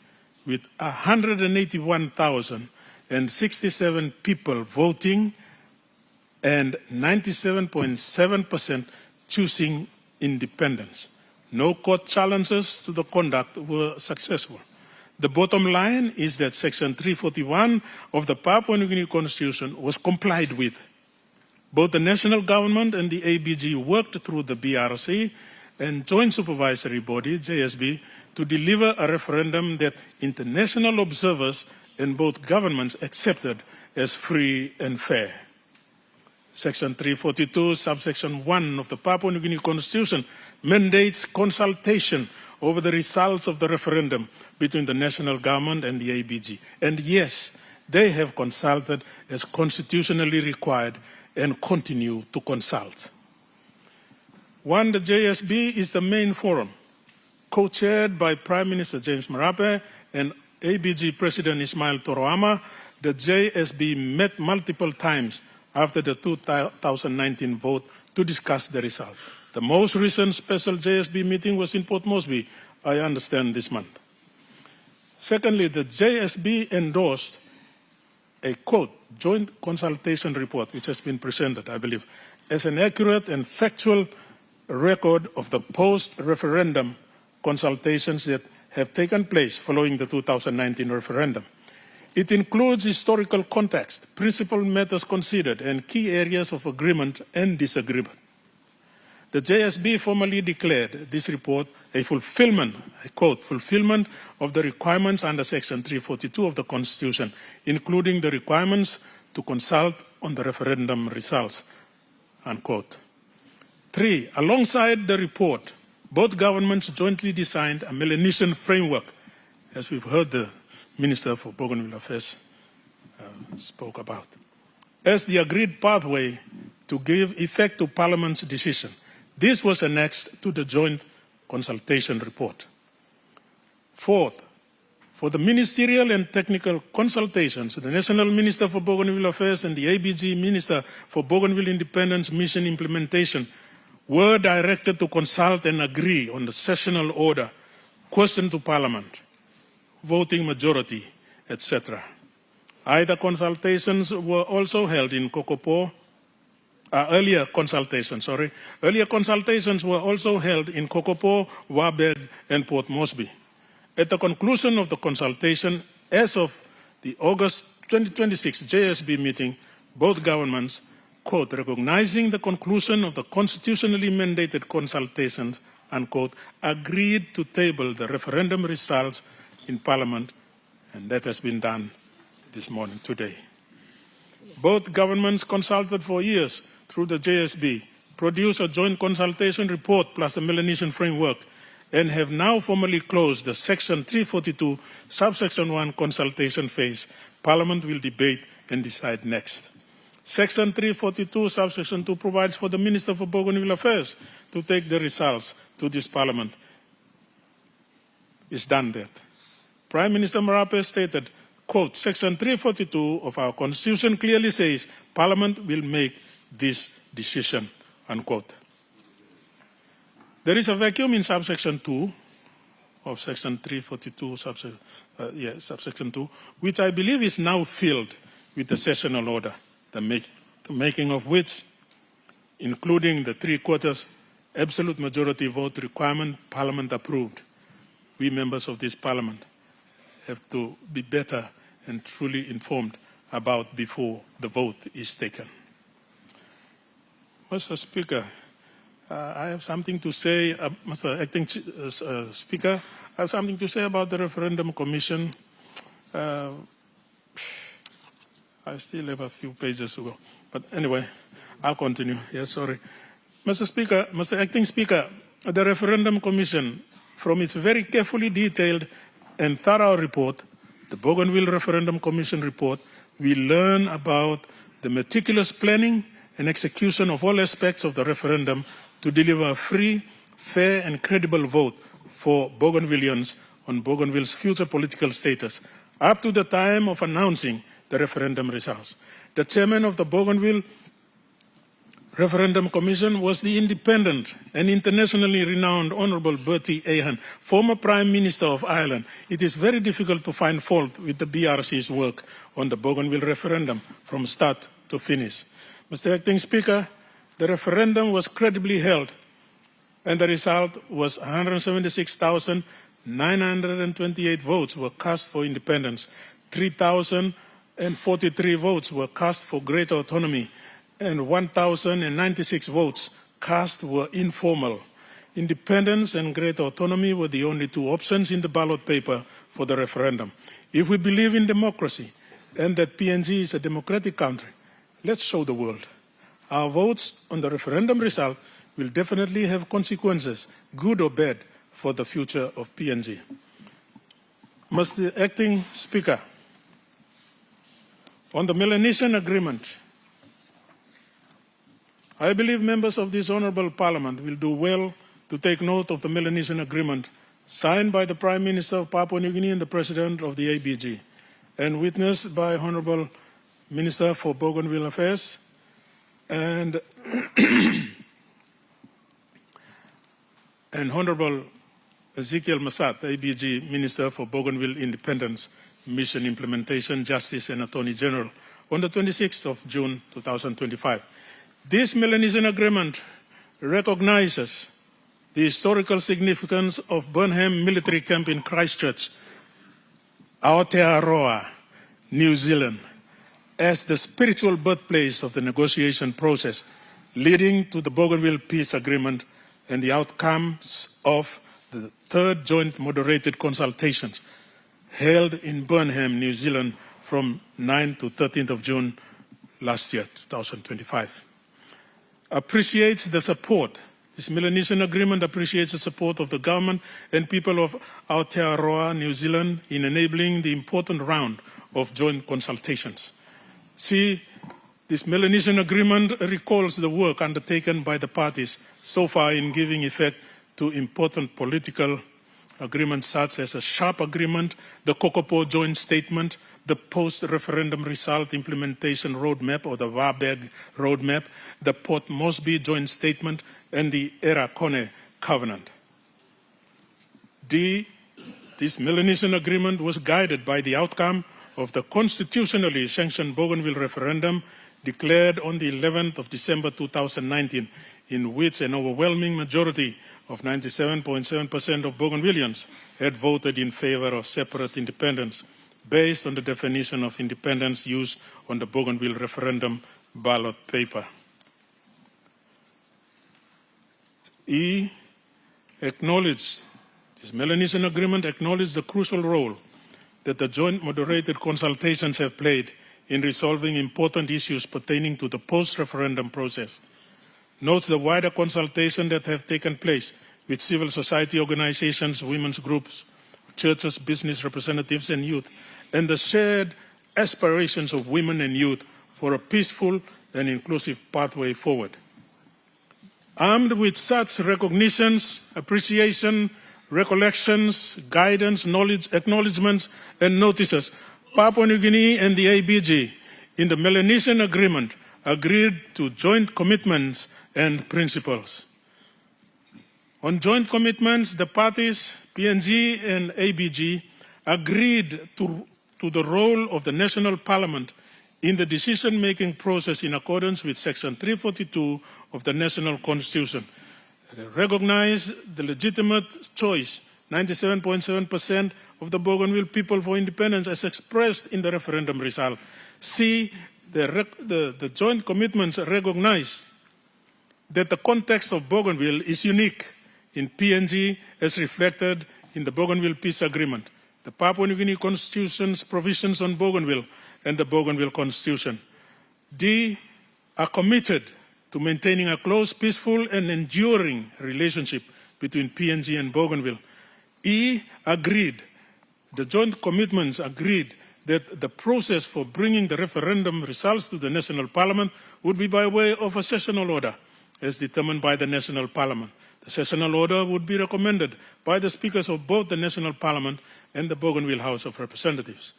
with 181,067 people voting and 97.7% choosing independence. No court challenges to the conduct were successful. The bottom line is that Section 341 of the Papua New Guinea Constitution was complied with. Both the national government and the ABG worked through the BRC and Joint Supervisory Body, JSB, to deliver a referendum that international observers and both governments accepted as free and fair. Section 342, subsection 1 of the Papua New Guinea Constitution mandates consultation over the results of the referendum between the national government and the ABG. And yes, they have consulted as constitutionally required and continue to consult. One, the JSB is the main forum, co-chaired by Prime Minister James Marape and ABG President Ismail Toroama. The JSB met multiple times after the 2019 vote to discuss the result. The most recent special JSB meeting was in Port Moresby, I understand, this month. Secondly, the JSB endorsed a, quote, joint consultation report, which has been presented, I believe, as an accurate and factual record of the post-referendum consultations that have taken place following the 2019 referendum. It includes historical context, principal matters considered, and key areas of agreement and disagreement. The JSB formally declared this report a fulfillment, I quote, fulfillment of the requirements under Section 342 of the Constitution, including the requirements to consult on the referendum results, unquote. 3, alongside the report, both governments jointly designed a Melanesian framework, as we've heard the Minister for Bougainville Affairs spoke about, as the agreed pathway to give effect to Parliament's decision. This was annexed to the joint consultation report. 4th, for the ministerial and technical consultations, the National Minister for Bougainville Affairs and the ABG Minister for Bougainville Independence Mission Implementation were directed to consult and agree on the sessional order, question to Parliament, voting majority, etc. Either consultations were also held in Kokopo. Earlier consultations were also held in Kokopo, Warburg, and Port Moresby. At the conclusion of the consultation, as of the August 2026 JSB meeting, both governments, quote, recognizing the conclusion of the constitutionally mandated consultations, unquote, agreed to table the referendum results in Parliament, and that has been done this morning, today. Both governments consulted for years through the JSB, produced a joint consultation report plus a Melanesian framework, and have now formally closed the Section 342, subsection 1 consultation phase. Parliament will debate and decide next. Section 342, subsection 2 provides for the Minister for Bougainville Affairs to take the results to this Parliament. It's done that. Prime Minister Marape stated, quote, Section 342 of our Constitution clearly says Parliament will make this decision, unquote. There is a vacuum in subsection 2 of section 342, subsection 2, which I believe is now filled with the sessional order, the making of which, including the 3/4 absolute majority vote requirement, Parliament approved. We members of this Parliament have to be better and truly informed about before the vote is taken. Mr. Speaker, I have something to say, Mr. Acting Speaker, I have something to say about the Referendum Commission. I still have a few pages to go, but anyway, I'll continue. Yes, sorry. Mr. Speaker, Mr. Acting Speaker, the Referendum Commission, from its very carefully detailed and thorough report, the Bougainville Referendum Commission report, we learn about the meticulous planning and execution of all aspects of the referendum to deliver a free, fair and credible vote for Bougainvilleans on Bougainville's future political status, up to the time of announcing the referendum results. The chairman of the Bougainville Referendum Commission was the independent and internationally renowned Honorable Bertie Ahern, former Prime Minister of Ireland. It is very difficult to find fault with the BRC's work on the Bougainville referendum from start to finish. Mr. Acting Speaker, the referendum was credibly held and the result was 176,928 votes were cast for independence, 3,043 votes were cast for greater autonomy, and 1,096 votes cast were informal. Independence and greater autonomy were the only two options in the ballot paper for the referendum. If we believe in democracy and that PNG is a democratic country, let's show the world. Our votes on the referendum result will definitely have consequences, good or bad, for the future of PNG. Mr. Acting Speaker, on the Melanesian Agreement, I believe members of this Honourable Parliament will do well to take note of the Melanesian Agreement signed by the Prime Minister of Papua New Guinea and the President of the ABG, and witnessed by Honourable Minister for Bougainville Affairs and Honourable Ezekiel Massad, ABG Minister for Bougainville Independence, Mission Implementation, Justice and Attorney General, on the 26th of June 2025. This Melanesian Agreement recognizes the historical significance of Burnham Military Camp in Christchurch, Aotearoa, New Zealand, as the spiritual birthplace of the negotiation process leading to the Bougainville Peace Agreement and the outcomes of the third joint moderated consultations held in Burnham, New Zealand from 9 to 13th of June last year, 2025. Appreciates the support. This Melanesian Agreement appreciates the support of the government and people of Aotearoa, New Zealand in enabling the important round of joint consultations. See, this Melanesian Agreement recalls the work undertaken by the parties so far in giving effect to important political agreements such as a SHARP Agreement, the Kokopo Joint Statement, the Post-Referendum Result Implementation Roadmap or the WABEG Roadmap, the Port Moresby Joint Statement, and the Era Kone Covenant. This Melanesian Agreement was guided by the outcome of the constitutionally sanctioned Bougainville referendum declared on the 11th of December 2019, in which an overwhelming majority of 97.7% of Bougainvilleans had voted in favor of separate independence, based on the definition of independence used on the Bougainville referendum ballot paper. This Melanesian Agreement acknowledged the crucial role that the joint moderated consultations have played in resolving important issues pertaining to the post-referendum process. Notes the wider consultation that have taken place with civil society organizations, women's groups, churches, business representatives, and youth, and the shared aspirations of women and youth for a peaceful and inclusive pathway forward. Armed with such recognitions, appreciation, recollections, guidance, knowledge, acknowledgements, and notices, Papua New Guinea and the ABG, in the Melanesian Agreement, agreed to joint commitments and principles. On joint commitments, the parties, PNG and ABG, agreed to the role of the National Parliament in the decision-making process in accordance with Section 342 of the National Constitution. They recognize the legitimate choice, 97.7% of the Bougainville people for independence as expressed in the referendum result. C, the joint commitments recognize that the context of Bougainville is unique in PNG as reflected in the Bougainville Peace Agreement, the Papua New Guinea Constitution's provisions on Bougainville, and the Bougainville Constitution. D, are committed to maintaining a close, peaceful, and enduring relationship between PNG and Bougainville. E, agreed, the joint commitments agreed that the process for bringing the referendum results to the National Parliament would be by way of a sessional order, as determined by the National Parliament. The sessional order would be recommended by the speakers of both the National Parliament and the Bougainville House of Representatives.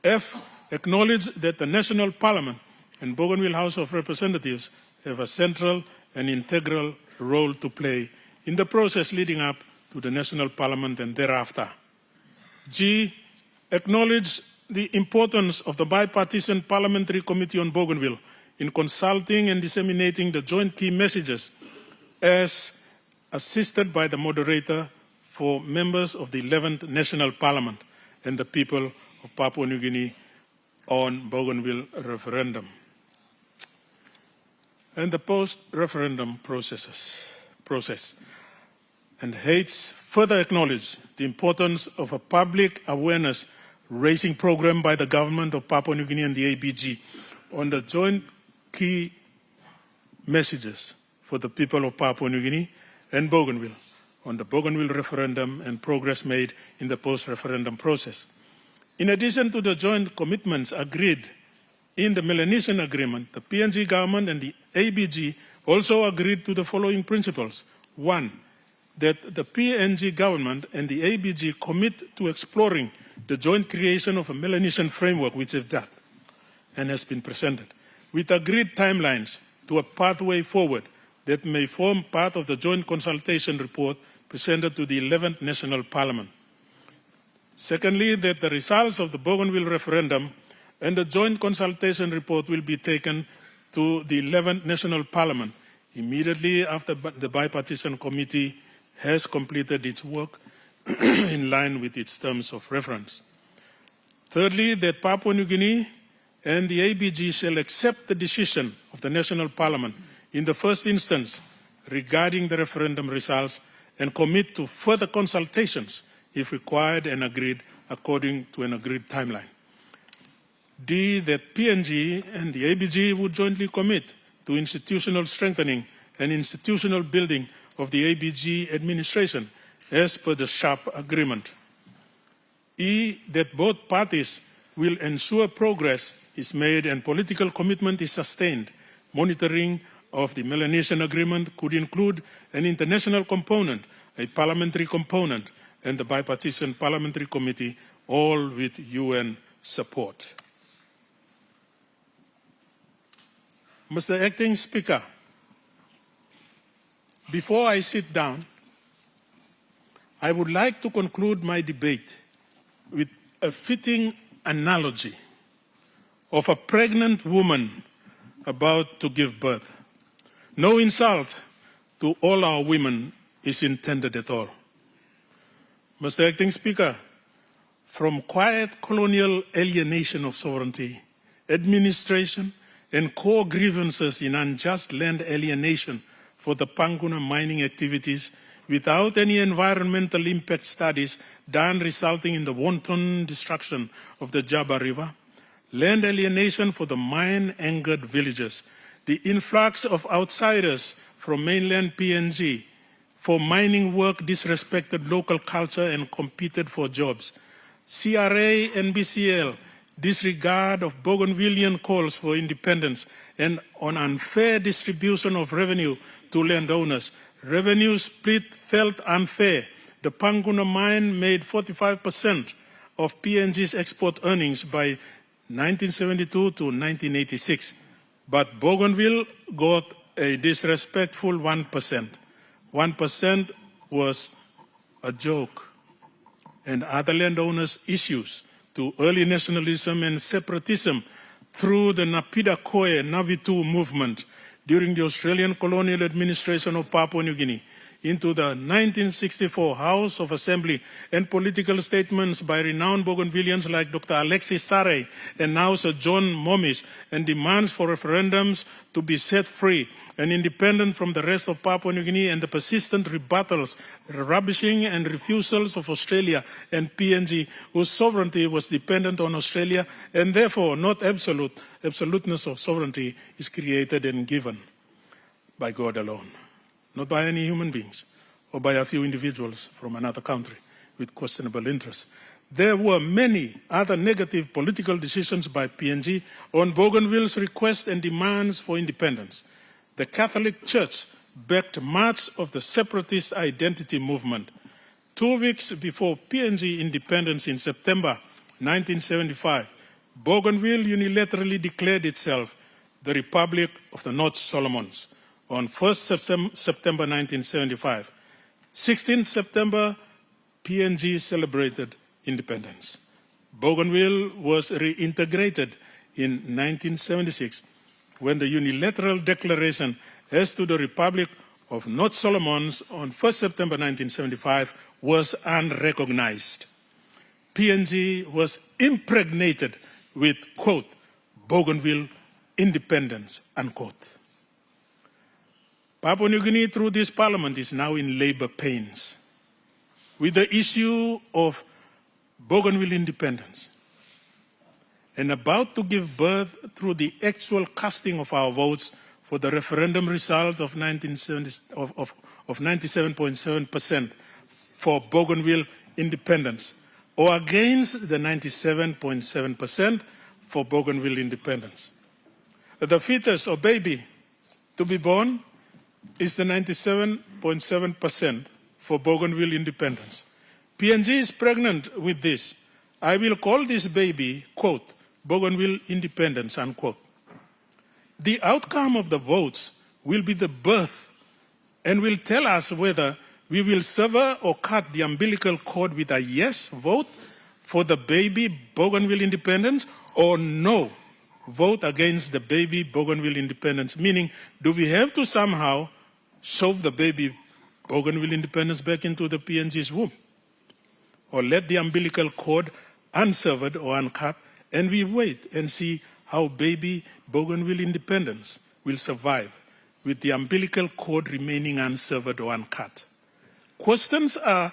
F, acknowledged that the National Parliament and Bougainville House of Representatives have a central and integral role to play in the process leading up to the National Parliament and thereafter. G, acknowledged the importance of the Bipartisan Parliamentary Committee on Bougainville in consulting and disseminating the joint key messages as assisted by the moderator for members of the 11th National Parliament and the people of Papua New Guinea on Bougainville referendum. And the post-referendum process. And Hates further acknowledged the importance of a public awareness raising program by the government of Papua New Guinea and the ABG on the joint key messages for the people of Papua New Guinea and Bougainville on the Bougainville referendum and progress made in the post-referendum process. In addition to the joint commitments agreed in the Melanesian Agreement, the PNG government and the ABG also agreed to the following principles. One, that the PNG government and the ABG commit to exploring the joint creation of a Melanesian framework, which they've done and has been presented, with agreed timelines to a pathway forward that may form part of the joint consultation report presented to the 11th National Parliament. Secondly, that the results of the Bougainville referendum and the joint consultation report will be taken to the 11th National Parliament immediately after the bipartisan committee has completed its work in line with its terms of reference. Thirdly, that Papua New Guinea and the ABG shall accept the decision of the National Parliament in the first instance regarding the referendum results and commit to further consultations if required and agreed according to an agreed timeline. D, that PNG and the ABG would jointly commit to institutional strengthening and institutional building of the ABG administration as per the SHARP agreement. E, that both parties will ensure progress is made and political commitment is sustained. Monitoring of the Melanesian Agreement could include an international component, a parliamentary component, and the Bipartisan Parliamentary Committee, all with UN support. Mr. Acting Speaker, before I sit down, I would like to conclude my debate with a fitting analogy of a pregnant woman about to give birth. No insult to all our women is intended at all. Mr. Acting Speaker, from quiet colonial alienation of sovereignty, administration, and core grievances in unjust land alienation for the Panguna mining activities without any environmental impact studies done resulting in the wanton destruction of the Jaba River, land alienation for the mine-angered villages, the influx of outsiders from mainland PNG for mining work disrespected local culture and competed for jobs, CRA and BCL disregard of Bougainvillean calls for independence and on unfair distribution of revenue to landowners. Revenue split felt unfair. The Panguna mine made 45% of PNG's export earnings by 1972 to 1986. But Bougainville got a disrespectful 1%. 1% was a joke, and other landowners' issues to early nationalism and separatism through the Napidakoe Navitu movement during the Australian colonial administration of Papua New Guinea, into the 1964 House of Assembly, and political statements by renowned Bougainvilleans like Dr. Alexis Sarre and now Sir John Momis, and demands for referendums to be set free and independent from the rest of Papua New Guinea, and the persistent rebuttals, rubbishing and refusals of Australia and PNG, whose sovereignty was dependent on Australia, and therefore not absolute. Absoluteness of sovereignty is created and given by God alone, not by any human beings or by a few individuals from another country with questionable interests. There were many other negative political decisions by PNG on Bougainville's request and demands for independence. The Catholic Church backed much of the separatist identity movement. 2 weeks before PNG independence in September 1975, Bougainville unilaterally declared itself the Republic of the North Solomons on 1st September 1975. 16th September, PNG celebrated independence. Bougainville was reintegrated in 1976 when the unilateral declaration as to the Republic of North Solomons on 1st September 1975 was unrecognized. PNG was impregnated with, quote, Bougainville independence, unquote. Papua New Guinea, through this parliament, is now in labor pains with the issue of Bougainville independence, and about to give birth through the actual casting of our votes for the referendum result of 97.7% for Bougainville independence, or against the 97.7% for Bougainville independence. The fetus or baby to be born is the 97.7% for Bougainville independence. PNG is pregnant with this. I will call this baby, quote, Bougainville independence, unquote. The outcome of the votes will be the birth and will tell us whether we will sever or cut the umbilical cord with a yes vote for the baby Bougainville independence, or no vote against the baby Bougainville independence, meaning do we have to somehow shove the baby Bougainville independence back into the PNG's womb, or let the umbilical cord unsevered or uncut, and we wait and see how baby Bougainville independence will survive with the umbilical cord remaining unsevered or uncut. Questions are,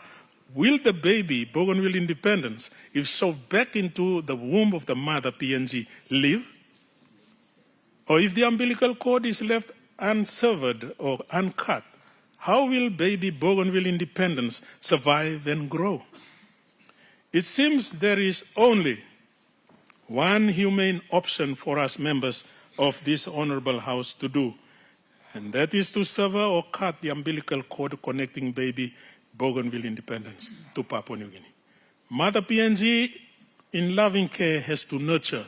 will the baby Bougainville independence, if shoved back into the womb of the mother PNG, live? Or if the umbilical cord is left unsevered or uncut, how will baby Bougainville independence survive and grow? It seems there is only one humane option for us members of this honorable house to do, and that is to sever or cut the umbilical cord connecting baby Bougainville independence to Papua New Guinea. Mother PNG, in loving care, has to nurture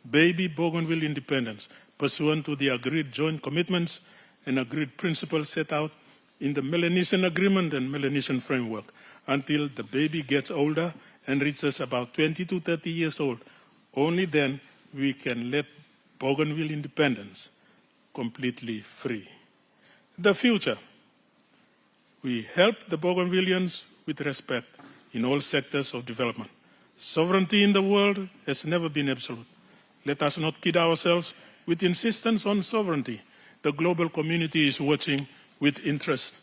baby Bougainville independence pursuant to the agreed joint commitments and agreed principles set out in the Melanesian Agreement and Melanesian Framework until the baby gets older and reaches about 20 to 30 years old. Only then we can let Bougainville independence completely free. The future. We help the Bougainvilleans with respect in all sectors of development. Sovereignty in the world has never been absolute. Let us not kid ourselves with insistence on sovereignty. The global community is watching with interest,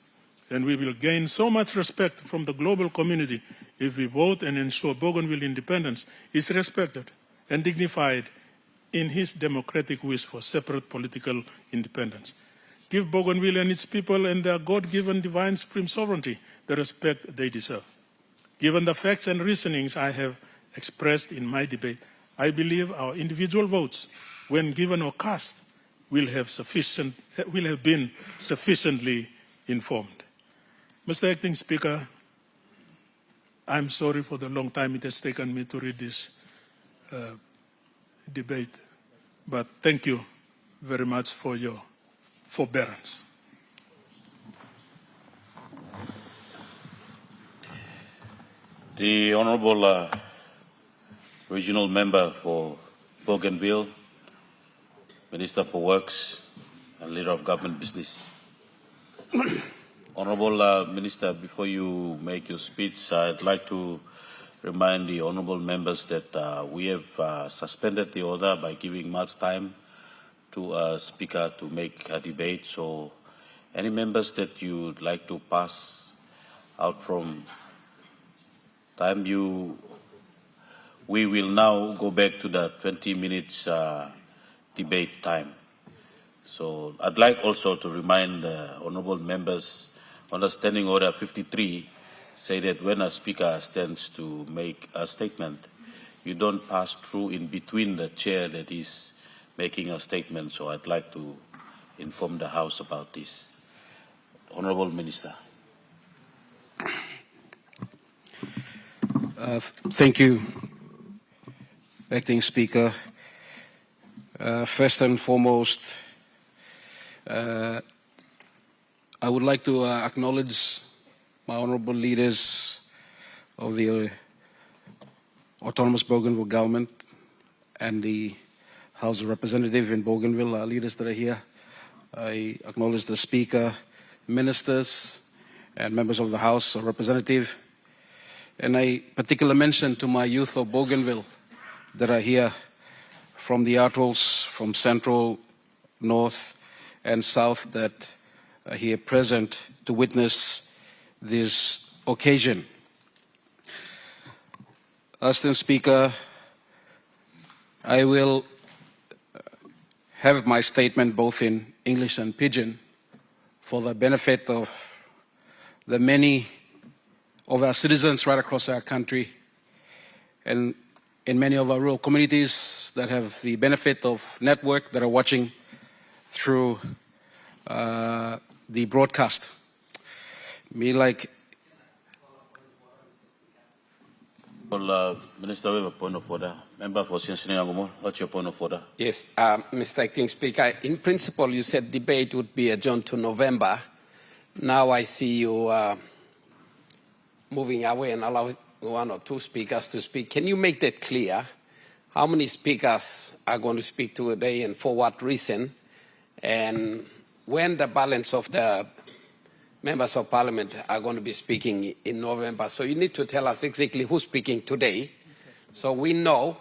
and we will gain so much respect from the global community if we vote and ensure Bougainville independence is respected and dignified in his democratic wish for separate political independence. Give Bougainville and its people and their God-given divine supreme sovereignty the respect they deserve. Given the facts and reasonings I have expressed in my debate, I believe our individual votes, when given or cast, will have been sufficiently informed. Mr. Acting Speaker, I'm sorry for the long time it has taken me to read this debate, but thank you very much for your forbearance. The Honourable Regional Member for Bougainville, Minister for Works and Leader of Government Business. Honourable Minister, before you make your speech, I'd like to remind the honourable members that we have suspended the order by giving much time to a speaker to make a debate. So any members that you'd like to pass out from time, we will now go back to the 20 minutes debate time. So I'd like also to remind honourable members, under Standing Order 53, say that when a speaker stands to make a statement, you don't pass through in between the chair that is making a statement. So I'd like to inform the House about this. Honourable Minister. Thank you, Acting Speaker. First and foremost, I would like to acknowledge my honourable leaders of the Autonomous Bougainville Government and the House of Representatives in Bougainville, our leaders that are here. I acknowledge the Speaker, ministers, and members of the House of Representatives. And I particularly mention to my youth of Bougainville that are here from the atolls, from Central, North, and South that are here present to witness this occasion. Assistant Speaker, I will have my statement both in English and Pidgin for the benefit of the many of our citizens right across our country and in many of our rural communities that have the benefit of network that are watching through the broadcast. Me like Minister, we have a point of order. Member for Cincinnati, what's your point of order? Yes, Mr. Acting Speaker, in principle you said debate would be adjourned to November. Now I see you moving away and allow one or two speakers to speak. Can you make that clear? How many speakers are going to speak today and for what reason? And when the balance of the members of parliament are going to be speaking in November. So you need to tell us exactly who's speaking today so we know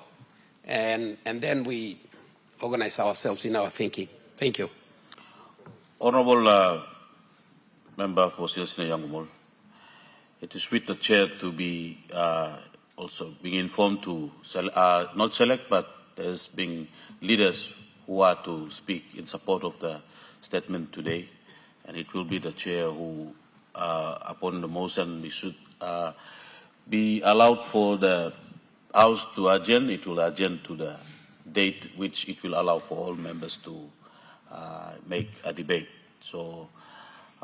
and then we organize ourselves in our thinking. Thank you. Honourable Member for Cincinnati Yangumul, it is with the chair to be also being informed to not select, but there's being leaders who are to speak in support of the statement today, and it will be the chair who, upon the motion, we should be allowed for the House to adjourn. It will adjourn to the date which it will allow for all members to make a debate. So.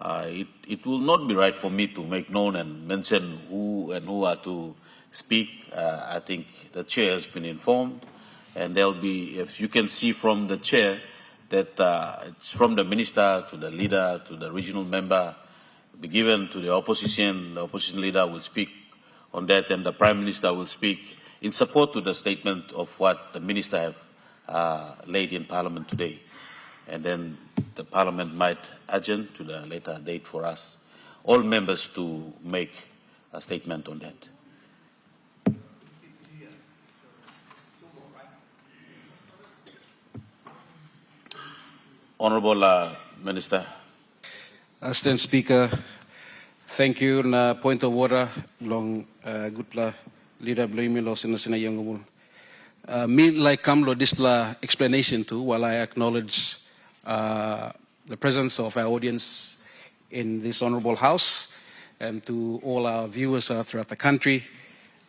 It will not be right for me to make known and mention who are to speak. I think the chair has been informed, and there'll be, if you can see from the chair, that it's from the minister to the leader to the regional member, be given to the opposition. The opposition leader will speak on that, and the prime minister will speak in support to the statement of what the minister have laid in Parliament today. And then the Parliament might adjourn to the later date for us, all members, to make a statement on that. Honourable Minister. Assistant Speaker, thank you. Na point of order, long good leader Blamilo Sinasina Yangumul. Me like Kamlo Disla explanation too, while I acknowledge the presence of our audience in this honorable house and to all our viewers throughout the country.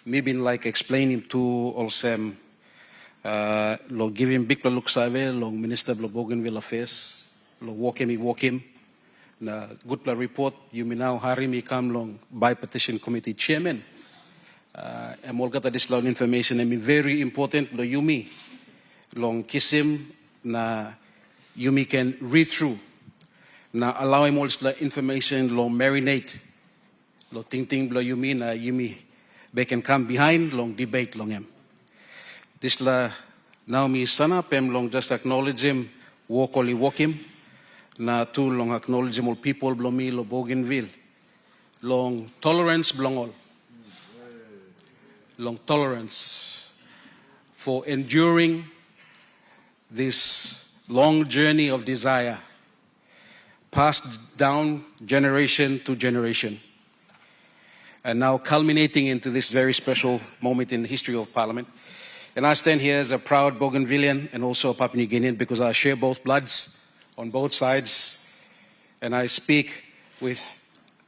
Maybe like explaining to all Sam, lo giving big look save, long Minister of Bougainville Affairs, lo walk him. Na good report, you may now hurry me come long by petition committee chairman. And all got this long information, I mean very important, lo yumi, long kisim na you can read through. Now allow him all the information long marinate. Lo ting blo yumi na yumi. They can come behind long debate long him. This la now mi sana pem long just acknowledge him, walk him. Na tu long acknowledge him all people blo mi lo Bougainville. Long tolerance blong all. Long tolerance for enduring this long journey of desire, passed down generation to generation, and now culminating into this very special moment in the history of Parliament. And I stand here as a proud Bougainvillean and also a Papua New Guinean because I share both bloods on both sides, and I speak with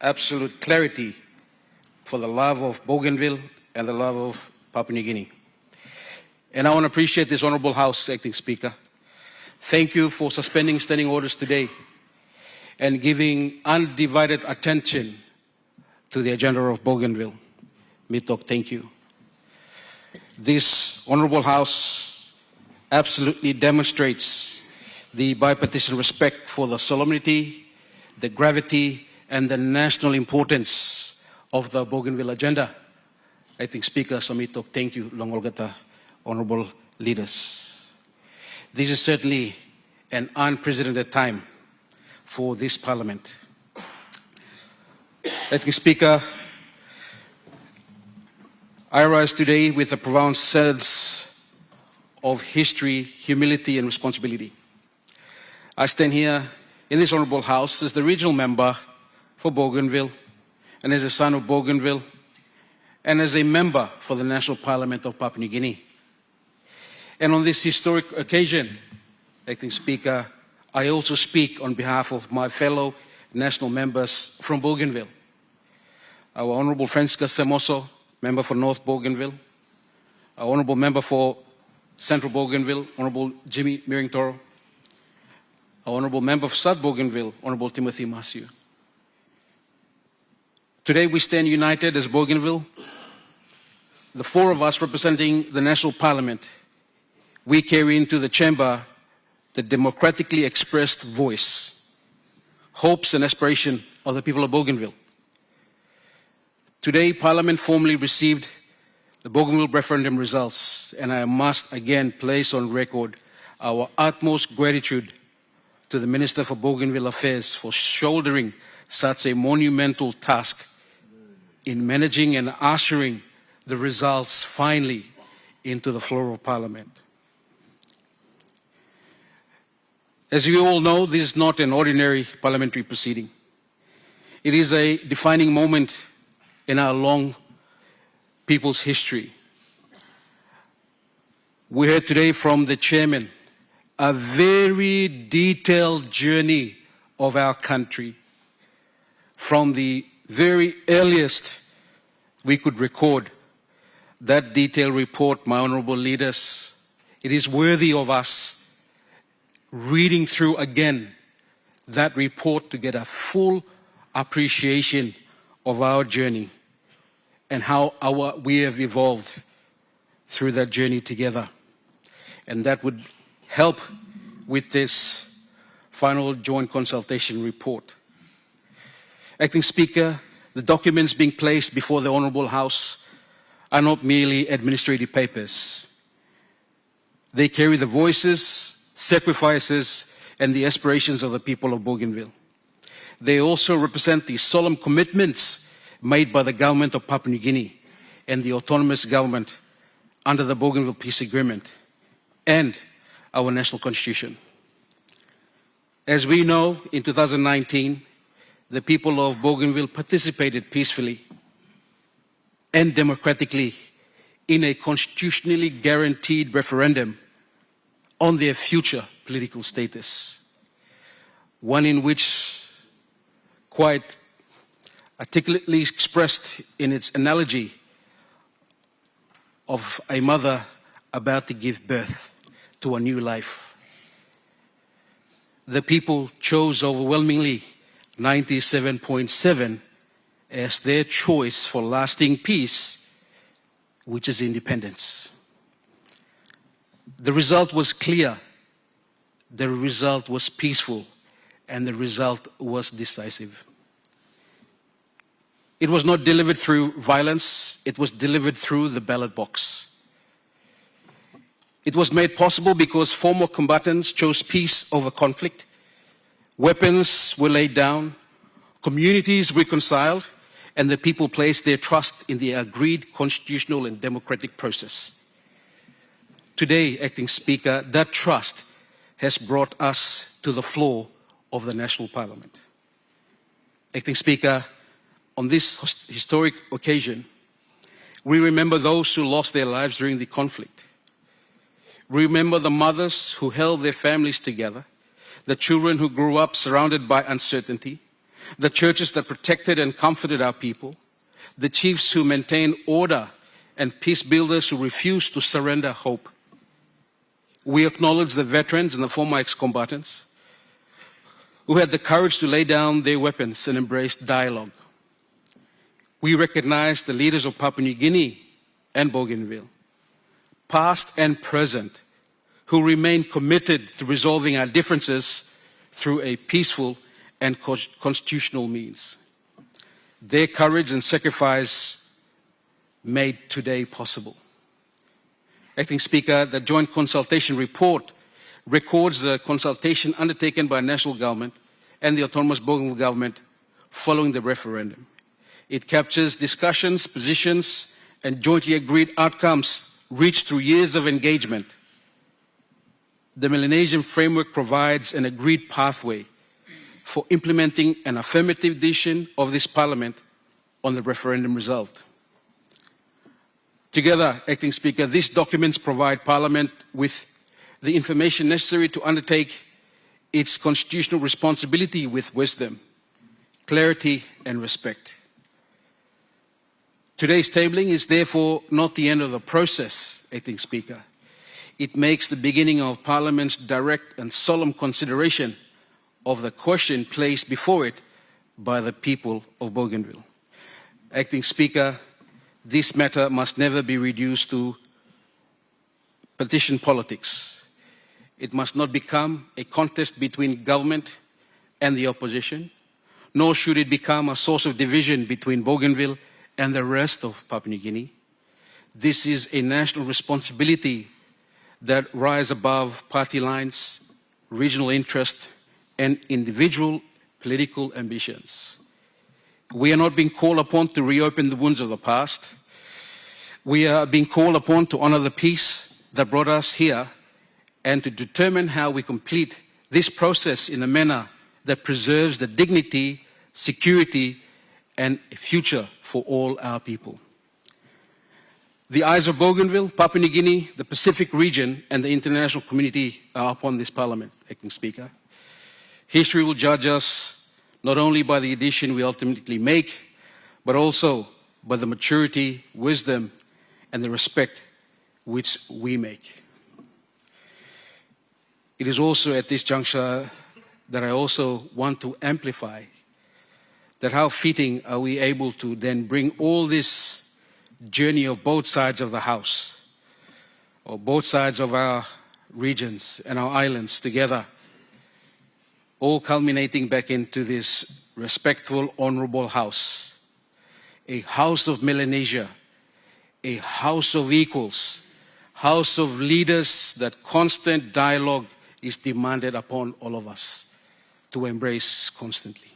absolute clarity for the love of Bougainville and the love of Papua New Guinea. And I want to appreciate this Honourable House, Acting Speaker. Thank you for suspending standing orders today and giving undivided attention to the agenda of Bougainville. Mitok, thank you. This Honourable House absolutely demonstrates the bipartisan respect for the solemnity, the gravity, and the national importance of the Bougainville agenda. Acting Speaker Somitok, thank you, Longolgata, honourable leaders. This is certainly an unprecedented time for this Parliament. Acting Speaker, I rise today with a profound sense of history, humility and responsibility. I stand here in this Honourable House as the regional member for Bougainville and as a son of Bougainville and as a member for the National Parliament of Papua New Guinea. And on this historic occasion, Acting Speaker, I also speak on behalf of my fellow national members from Bougainville. Our Honourable Francisca Semoso, member for North Bougainville, our Honourable member for Central Bougainville, Honourable Jimmy Miringtoro, our Honourable member for South Bougainville, Honourable Timothy Masiu. Today we stand united as Bougainville, the four of us representing the National Parliament. We carry into the chamber the democratically expressed voice, hopes and aspiration of the people of Bougainville. Today, Parliament formally received the Bougainville referendum results, and I must again place on record our utmost gratitude to the Minister for Bougainville Affairs for shouldering such a monumental task in managing and ushering the results finally into the floor of Parliament. As you all know, this is not an ordinary parliamentary proceeding. It is a defining moment in our long people's history. We heard today from the chairman a very detailed journey of our country from the very earliest we could record. That detailed report, my honourable leaders, it is worthy of us reading through again that report to get a full appreciation of our journey and how we have evolved through that journey together. And that would help with this final joint consultation report. Acting Speaker, the documents being placed before the Honourable House are not merely administrative papers. They carry the voices, sacrifices, and the aspirations of the people of Bougainville. They also represent the solemn commitments made by the government of Papua New Guinea and the autonomous government under the Bougainville Peace Agreement and our national constitution. As we know, in 2019, the people of Bougainville participated peacefully and democratically in a constitutionally guaranteed referendum on their future political status, one in which, quite articulately expressed in its analogy of a mother about to give birth to a new life. The people chose overwhelmingly 97.7 as their choice for lasting peace, which is independence. The result was clear. the result was peaceful, and the result was decisive. It was not delivered through violence, it was delivered through the ballot box. It was made possible because former combatants chose peace over conflict, weapons were laid down, communities reconciled, and the people placed their trust in the agreed constitutional and democratic process. Today, Acting Speaker, that trust has brought us to the floor of the National Parliament. Acting Speaker, on this historic occasion, we remember those who lost their lives during the conflict. We remember the mothers who held their families together, the children who grew up surrounded by uncertainty, the churches that protected and comforted our people, the chiefs who maintained order, and peace builders who refused to surrender hope. We acknowledge the veterans and the former ex-combatants who had the courage to lay down their weapons and embrace dialogue. We recognize the leaders of Papua New Guinea and Bougainville, past and present, who remain committed to resolving our differences through a peaceful and constitutional means. Their courage and sacrifice made today possible. Acting Speaker, the Joint Consultation Report records the consultation undertaken by National Government and the Autonomous Bougainville Government following the referendum. It captures discussions, positions, and jointly agreed outcomes reached through years of engagement. The Melanesian Framework provides an agreed pathway for implementing an affirmative decision of this Parliament on the referendum result. Together, Acting Speaker, these documents provide Parliament with the information necessary to undertake its constitutional responsibility with wisdom, clarity, and respect. Today's tabling is therefore not the end of the process, Acting Speaker. It makes the beginning of Parliament's direct and solemn consideration of the question placed before it by the people of Bougainville. Acting Speaker, this matter must never be reduced to partisan politics. It must not become a contest between government and the opposition, nor should it become a source of division between Bougainville and the rest of Papua New Guinea. This is a national responsibility that rises above party lines, regional interest, and individual political ambitions. We are not being called upon to reopen the wounds of the past. We are being called upon to honor the peace that brought us here and to determine how we complete this process in a manner that preserves the dignity, security, and a future for all our people. The eyes of Bougainville, Papua New Guinea, the Pacific region, and the international community are upon this Parliament, Acting Speaker. History will judge us not only by the decision we ultimately make, but also by the maturity, wisdom, and the respect which we make. It is also at this juncture that I also want to amplify that how fitting are we able to then bring all this journey of both sides of the house, or both sides of our regions and our islands together, all culminating back into this respectful, honorable house, a house of Melanesia, a house of equals, house of leaders that constant dialogue is demanded upon all of us to embrace constantly.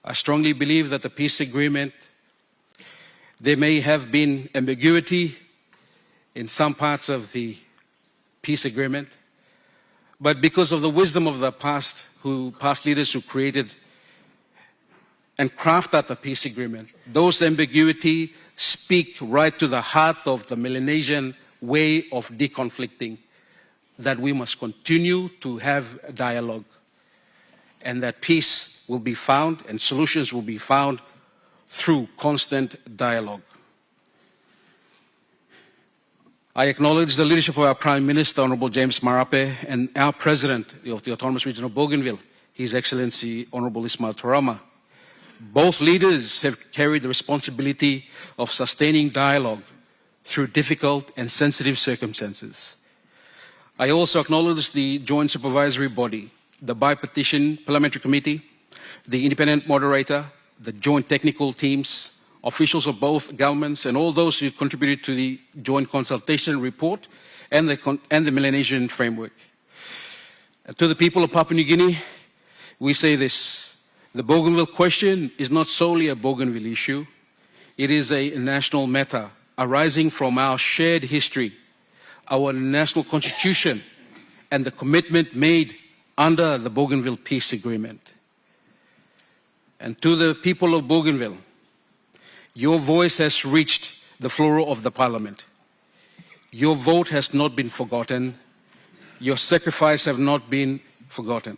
I strongly believe that the peace agreement, there may have been ambiguity in some parts of the peace agreement, but because of the wisdom of the past leaders who created and crafted the peace agreement, those ambiguity speak right to the heart of the Melanesian way of deconflicting, that we must continue to have a dialogue and that peace will be found and solutions will be found through constant dialogue. I acknowledge the leadership of our Prime Minister, Honorable James Marape, and our President of the Autonomous Region of Bougainville, His Excellency Honorable Ismail Turama. Both leaders have carried the responsibility of sustaining dialogue through difficult and sensitive circumstances. I also acknowledge the Joint Supervisory Body, the Bipartisan Parliamentary Committee, the Independent Moderator, the Joint Technical Teams, officials of both governments, and all those who contributed to the Joint Consultation Report and the Melanesian Framework. To the people of Papua New Guinea, we say this: the Bougainville question is not solely a Bougainville issue. It is a national matter arising from our shared history, our national constitution, and the commitment made under the Bougainville Peace Agreement. And to the people of Bougainville, your voice has reached the floor of the Parliament. Your vote has not been forgotten. Your sacrifice have not been forgotten.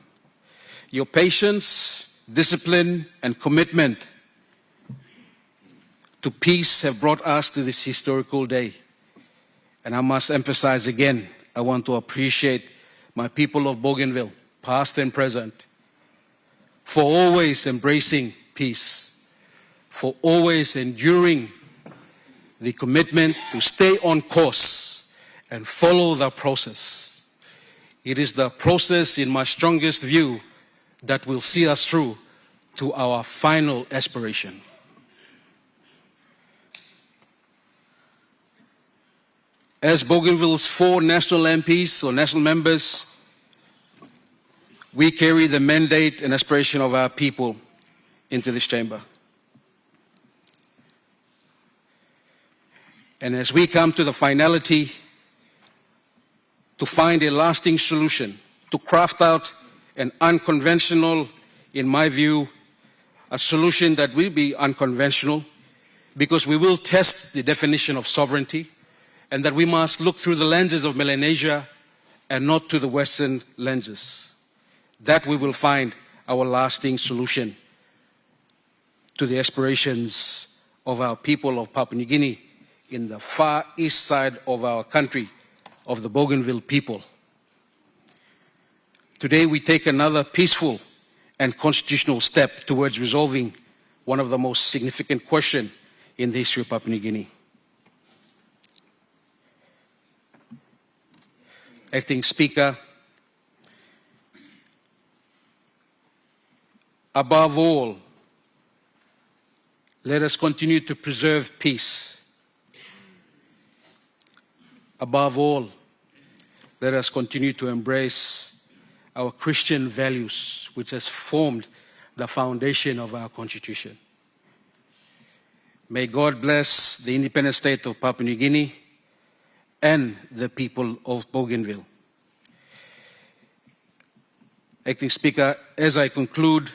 Your patience, discipline, and commitment to peace have brought us to this historical day. And I must emphasize again, I want to appreciate my people of Bougainville, past and present, for always embracing peace, for always enduring the commitment to stay on course and follow the process. It is the process, in my strongest view, that will see us through to our final aspiration. As Bougainville's 4 national MPs or national members, we carry the mandate and aspiration of our people into this chamber. And as we come to the finality to find a lasting solution, to craft out an unconventional, in my view, a solution that will be unconventional, because we will test the definition of sovereignty, and that we must look through the lenses of Melanesia and not to the Western lenses. That we will find our lasting solution to the aspirations of our people of Papua New Guinea in the far east side of our country, of the Bougainville people. Today we take another peaceful and constitutional step towards resolving one of the most significant questions in the history of Papua New Guinea. Acting Speaker, above all, let us continue to preserve peace. Above all, let us continue to embrace our Christian values, which has formed the foundation of our Constitution. May God bless the independent state of Papua New Guinea and the people of Bougainville. Acting Speaker, as I conclude,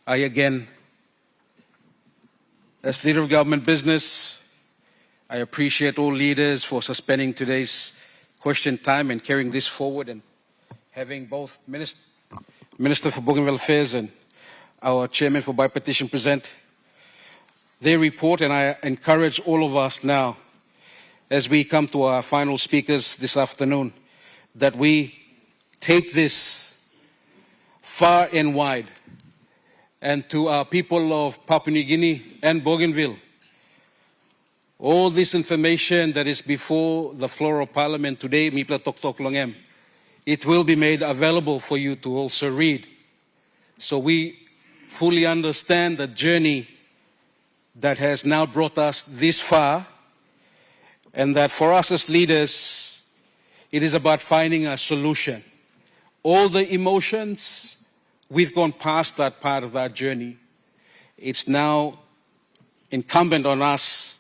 I again, as leader of government business, I appreciate all leaders for suspending today's question time and carrying this forward, and having both Minister for Bougainville Affairs and our Chairman for Bipartition present their report. And I encourage all of us now, as we come to our final speakers this afternoon, that we take this far and wide. And to our people of Papua New Guinea and Bougainville, all this information that is before the floor of Parliament today, Mipla Tok Tok Longem, it will be made available for you to also read. So we fully understand the journey that has now brought us this far, and that for us as leaders, it is about finding a solution. All the emotions, we've gone past that part of that journey. It's now incumbent on us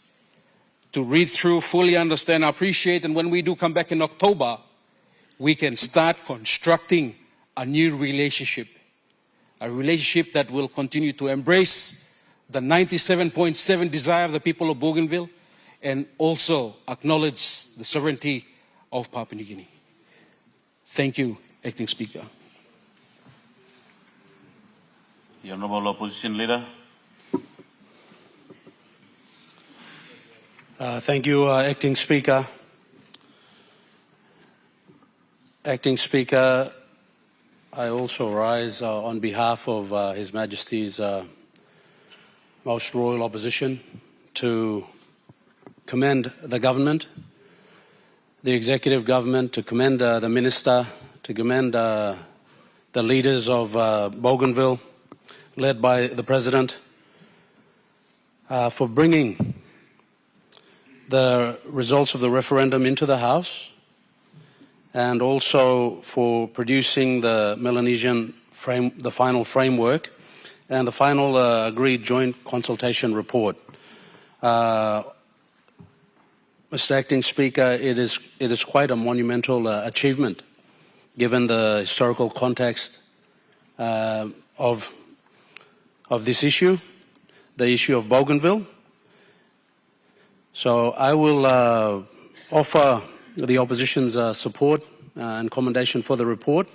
to read through, fully understand, appreciate, and when we do come back in October, we can start constructing a new relationship, a relationship that will continue to embrace the 97.7 desire of the people of Bougainville and also acknowledge the sovereignty of Papua New Guinea. Thank you, Acting Speaker. The Honourable Opposition Leader. Thank you, Acting Speaker. Acting Speaker, I also rise on behalf of His Majesty's Most Royal Opposition to commend the government, the executive government, to commend the minister, to commend the leaders of Bougainville, led by the president, for bringing the results of the referendum into the House, and also for producing the Melanesian the final framework and the final agreed joint consultation report. Mr. Acting Speaker, it is quite a monumental achievement, given the historical context of this issue, the issue of Bougainville. So I will offer the opposition's support and commendation for the report,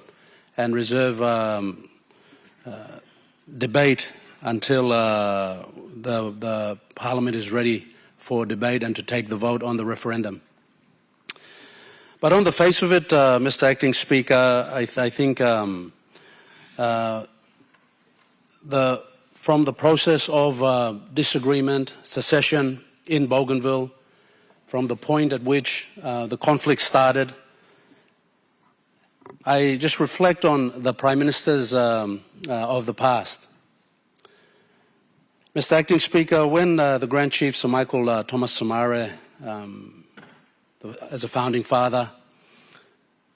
and reserve debate until the Parliament is ready for debate and to take the vote on the referendum. But on the face of it, Mr. Acting Speaker, I think from the process of disagreement, secession in Bougainville, from the point at which the conflict started, I just reflect on the Prime Ministers of the past. Mr. Acting Speaker, when the Grand Chief Sir Michael Thomas Somare, as a founding father,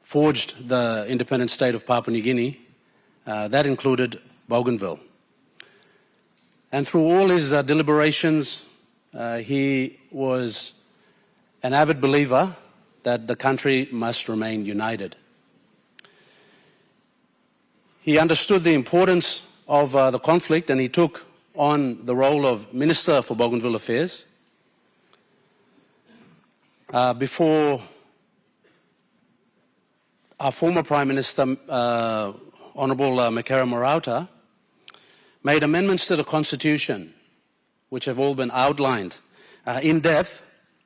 forged the independent state of Papua New Guinea, that included Bougainville. And through all his deliberations, he was an avid believer that the country must remain united. He understood the importance of the conflict, and he took on the role of Minister for Bougainville Affairs before our former Prime Minister, Honourable Mekere Marauta, made amendments to the Constitution, which have all been outlined in depth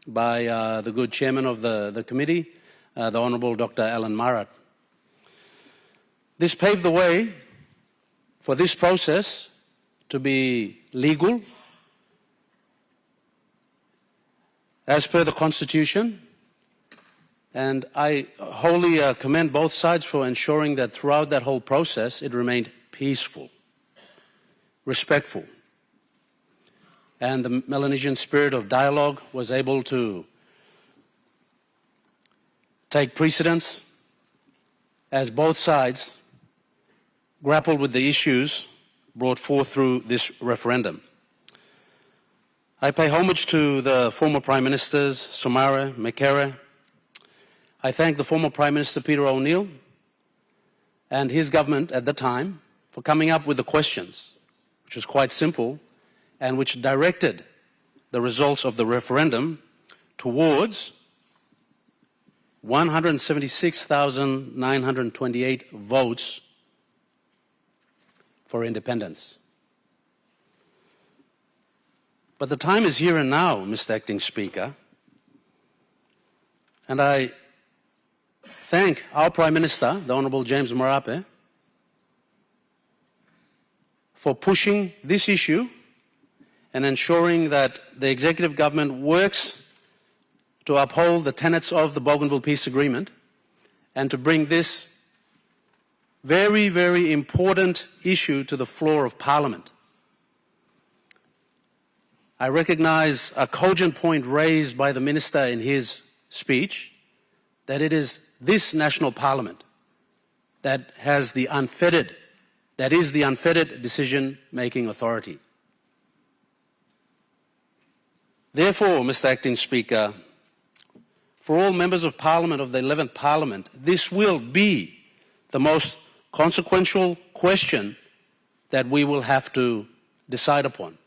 by the good chairman of the committee, the Honourable Dr. Alan Marat. This paved the way for this process to be legal as per the Constitution, and I wholly commend both sides for ensuring that throughout that whole process it remained peaceful, respectful, and the Melanesian spirit of dialogue was able to take precedence as both sides grappled with the issues brought forth through this referendum. I pay homage to the former Prime Ministers, Somare, Mekere. I thank the former Prime Minister Peter O'Neill and his government at the time for coming up with the questions, which was quite simple, and which directed the results of the referendum towards 176,928 votes for independence. But the time is here and now, Mr. Acting Speaker, and I thank our Prime Minister, the Honourable James Marape, for pushing this issue and ensuring that the executive government works to uphold the tenets of the Bougainville Peace Agreement and to bring this very, very important issue to the floor of Parliament. I recognise a cogent point raised by the Minister in his speech, that it is this national Parliament that is the unfettered decision-making authority. Therefore, Mr. Acting Speaker, for all members of Parliament of the 11th Parliament, this will be the most consequential question that we will have to decide upon,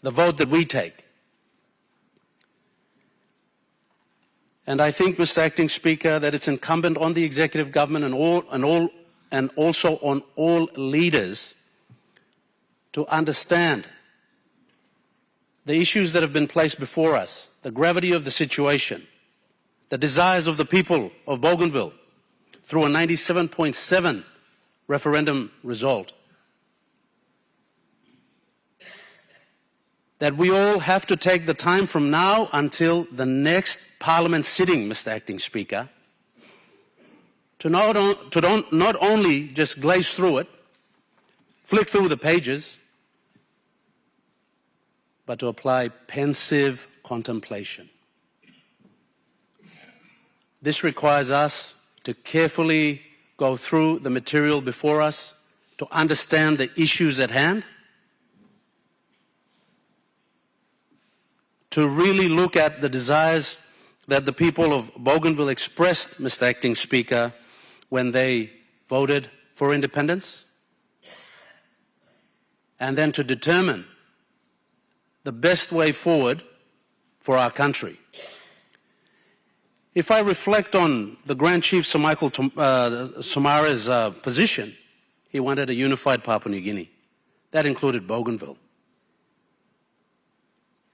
the vote that we take. And I think, Mr. Acting Speaker, that it's incumbent on the executive government and also on all leaders to understand the issues that have been placed before us, the gravity of the situation, the desires of the people of Bougainville through a 97.7 referendum result. that we all have to take the time from now until the next Parliament sitting, Mr. Acting Speaker, to not only just glaze through it, flick through the pages, but to apply pensive contemplation. This requires us to carefully go through the material before us, to understand the issues at hand, to really look at the desires that the people of Bougainville expressed, Mr. Acting Speaker, when they voted for independence, and then to determine the best way forward for our country. If I reflect on the Grand Chief Sir Michael Somara's position, he wanted a unified Papua New Guinea. That included Bougainville.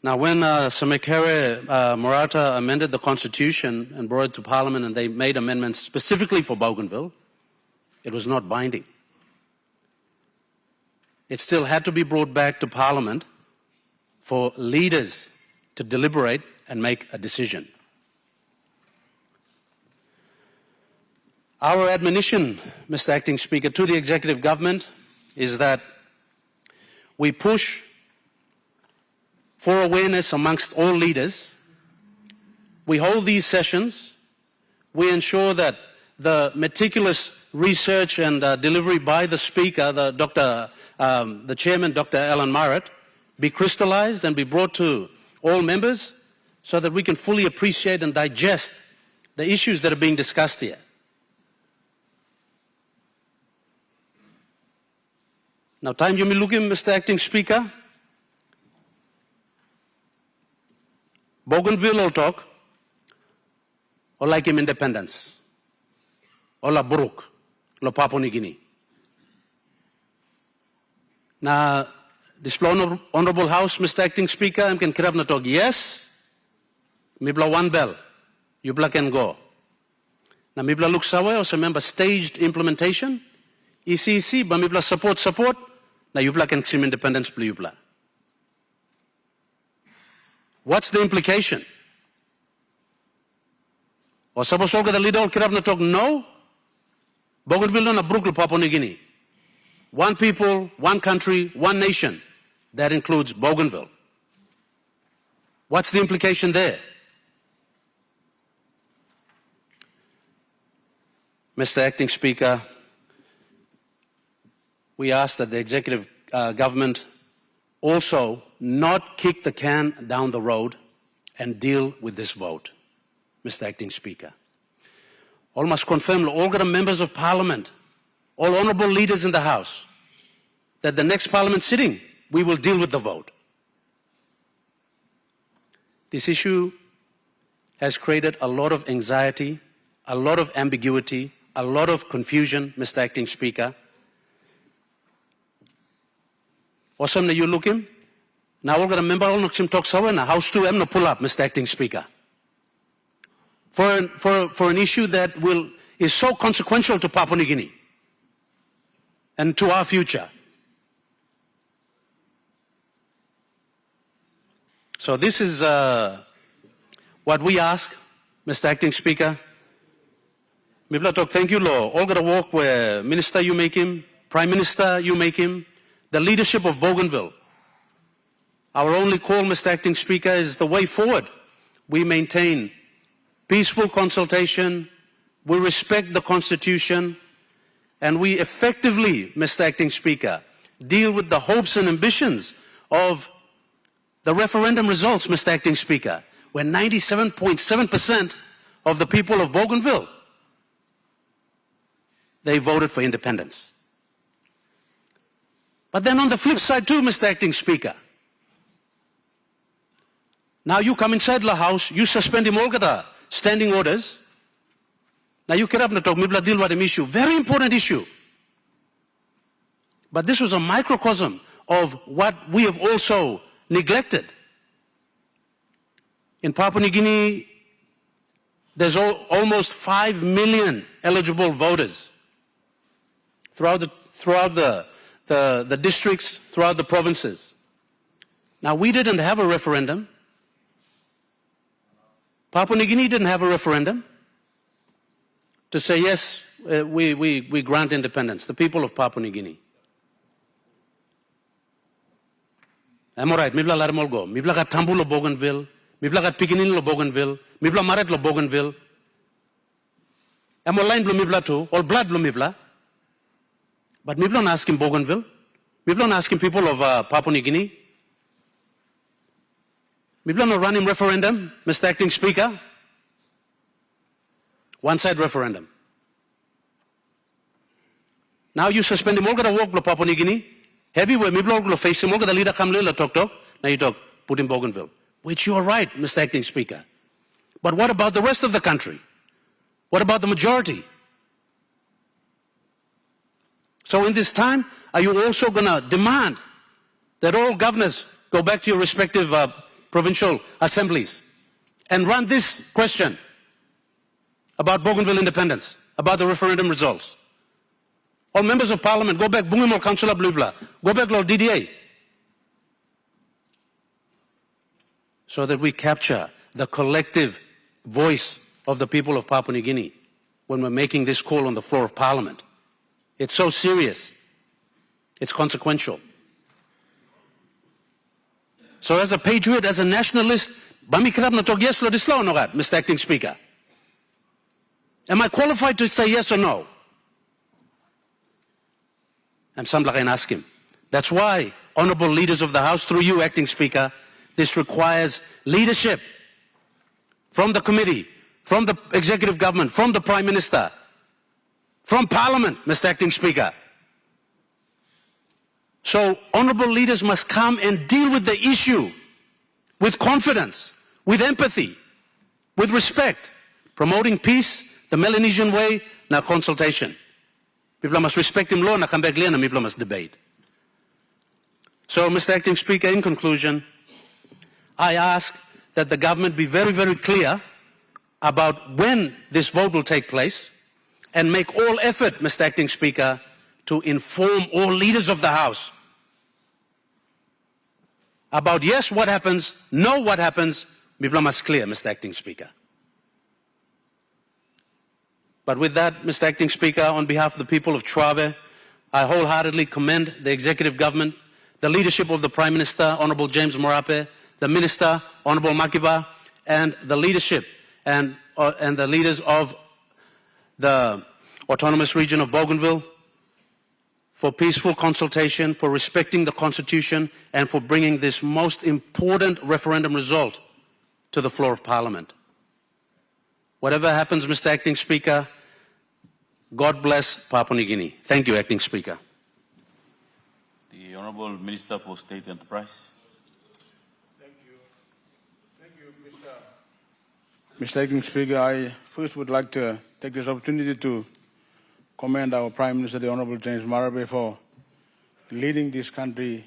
Now, when Sir Mekere Murata amended the Constitution and brought it to Parliament and they made amendments specifically for Bougainville, it was not binding. It still had to be brought back to Parliament for leaders to deliberate and make a decision. Our admonition, Mr. Acting Speaker, to the Executive Government is that we push for awareness amongst all leaders. We hold these sessions. We ensure that the meticulous research and delivery by the Speaker, the Chairman, Dr. Alan Murray, be crystallized and be brought to all members so that we can fully appreciate and digest the issues that are being discussed here. Now, time you may look in, Mr. Acting Speaker. Bougainville will talk, or like him independence, or la Buruk, lo Papua New Guinea. Now, this Honourable House, Mr. Acting Speaker, I can kirab na talk yes, mibla one bell, you bla can go. Now, mibla look sawa, or member staged implementation, ECC, but mibla support, now you bla can sim independence, blue bla. What's the implication? Or suppose all the leader kirab na talk no, Bougainville na Brooklyn, Papua New Guinea. One people, one country, one nation. That includes Bougainville. What's the implication there? Mr. Acting Speaker, we ask that the Executive Government also not kick the can down the road and deal with this vote, Mr. Acting Speaker. All must confirm, all the members of Parliament, all honourable leaders in the House, that the next Parliament sitting, we will deal with the vote. This issue has created a lot of anxiety, a lot of ambiguity, a lot of confusion, Mr. Acting Speaker. Awesome na you look him. Now we're going to remember all Noxim talk sawa na House 2M no pull up, Mr. Acting Speaker. For an issue that is so consequential to Papua New Guinea and to our future. So this is what we ask, Mr. Acting Speaker. Mibla talk, thank you, Law. All got to walk where Minister you make him, Prime Minister you make him, the leadership of Bougainville. Our only call, Mr. Acting Speaker, is the way forward. We maintain peaceful consultation, we respect the Constitution, and we effectively, Mr. Acting Speaker, deal with the hopes and ambitions of the referendum results, Mr. Acting Speaker, where 97.7% of the people of Bougainville, they voted for independence. But then on the flip side too, Mr. Acting Speaker, now you come inside the House, you suspend him all the standing orders. Now you get up and talk, mibla deal with an issue, very important issue. But this was a microcosm of what we have also neglected. In Papua New Guinea, there's almost 5 million eligible voters throughout the districts, throughout the provinces. Now, we didn't have a referendum. Papua New Guinea didn't have a referendum to say, yes, we grant independence, the people of Papua New Guinea. Am I right? Mibla Larmolgo, Mibla kat Tambu lo Bougainville, Mibla kat Piginin lo Bougainville, Mibla Maret lo Bougainville. Am I line blo Mibla too, all blood blo Mibla. But Mibla not asking Bougainville. Mibla not asking people of Papua New Guinea. Mibla not running referendum, Mr. Acting Speaker. One-side referendum. Now you suspend him all gonna walk lo Papua New Guinea. Heavyweight, Mibla all gonna face him all gonna leader come lila talk. Now you talk, put in Bougainville. Which you are right, Mr. Acting Speaker. But what about the rest of the country? What about the majority? So in this time, are you also gonna demand that all governors go back to your respective provincial assemblies and run this question about Bougainville independence, about the referendum results? All members of parliament, go back, Bungimol Councillor Blubla, go back to DDA. So that we capture the collective voice of the people of Papua New Guinea when we're making this call on the floor of parliament. It's so serious. It's consequential. So as a patriot, as a nationalist, Mr. Acting Speaker. Am I qualified to say yes or no? And some like I ask him. That's why, honorable leaders of the House, through you, Acting Speaker, this requires leadership from the committee, from the executive government, from the Prime Minister, from Parliament, Mr. Acting Speaker. So honorable leaders must come and deal with the issue with confidence, with empathy, with respect, promoting peace, the Melanesian way, now consultation. People must respect him law, na come back later, and people must debate. So, Mr. Acting Speaker, in conclusion, I ask that the government be very, very clear about when this vote will take place and make all effort, Mr. Acting Speaker, to inform all leaders of the House about yes, what happens, no, what happens. People must clear, Mr. Acting Speaker. But with that, Mr. Acting Speaker, on behalf of the people of Trave, I wholeheartedly commend the executive government, the leadership of the Prime Minister, Honourable James Marape, the Minister, Honourable Makiba, and the leadership and the leaders of the Autonomous Region of Bougainville for peaceful consultation, for respecting the Constitution, and for bringing this most important referendum result to the floor of Parliament. Whatever happens, Mr. Acting Speaker, God bless Papua New Guinea. Thank you, Acting Speaker. The Honourable Minister for State Enterprise. Thank you, Mr. Acting Speaker. I first would like to take this opportunity to commend our Prime Minister, the Honourable James Marape, for leading this country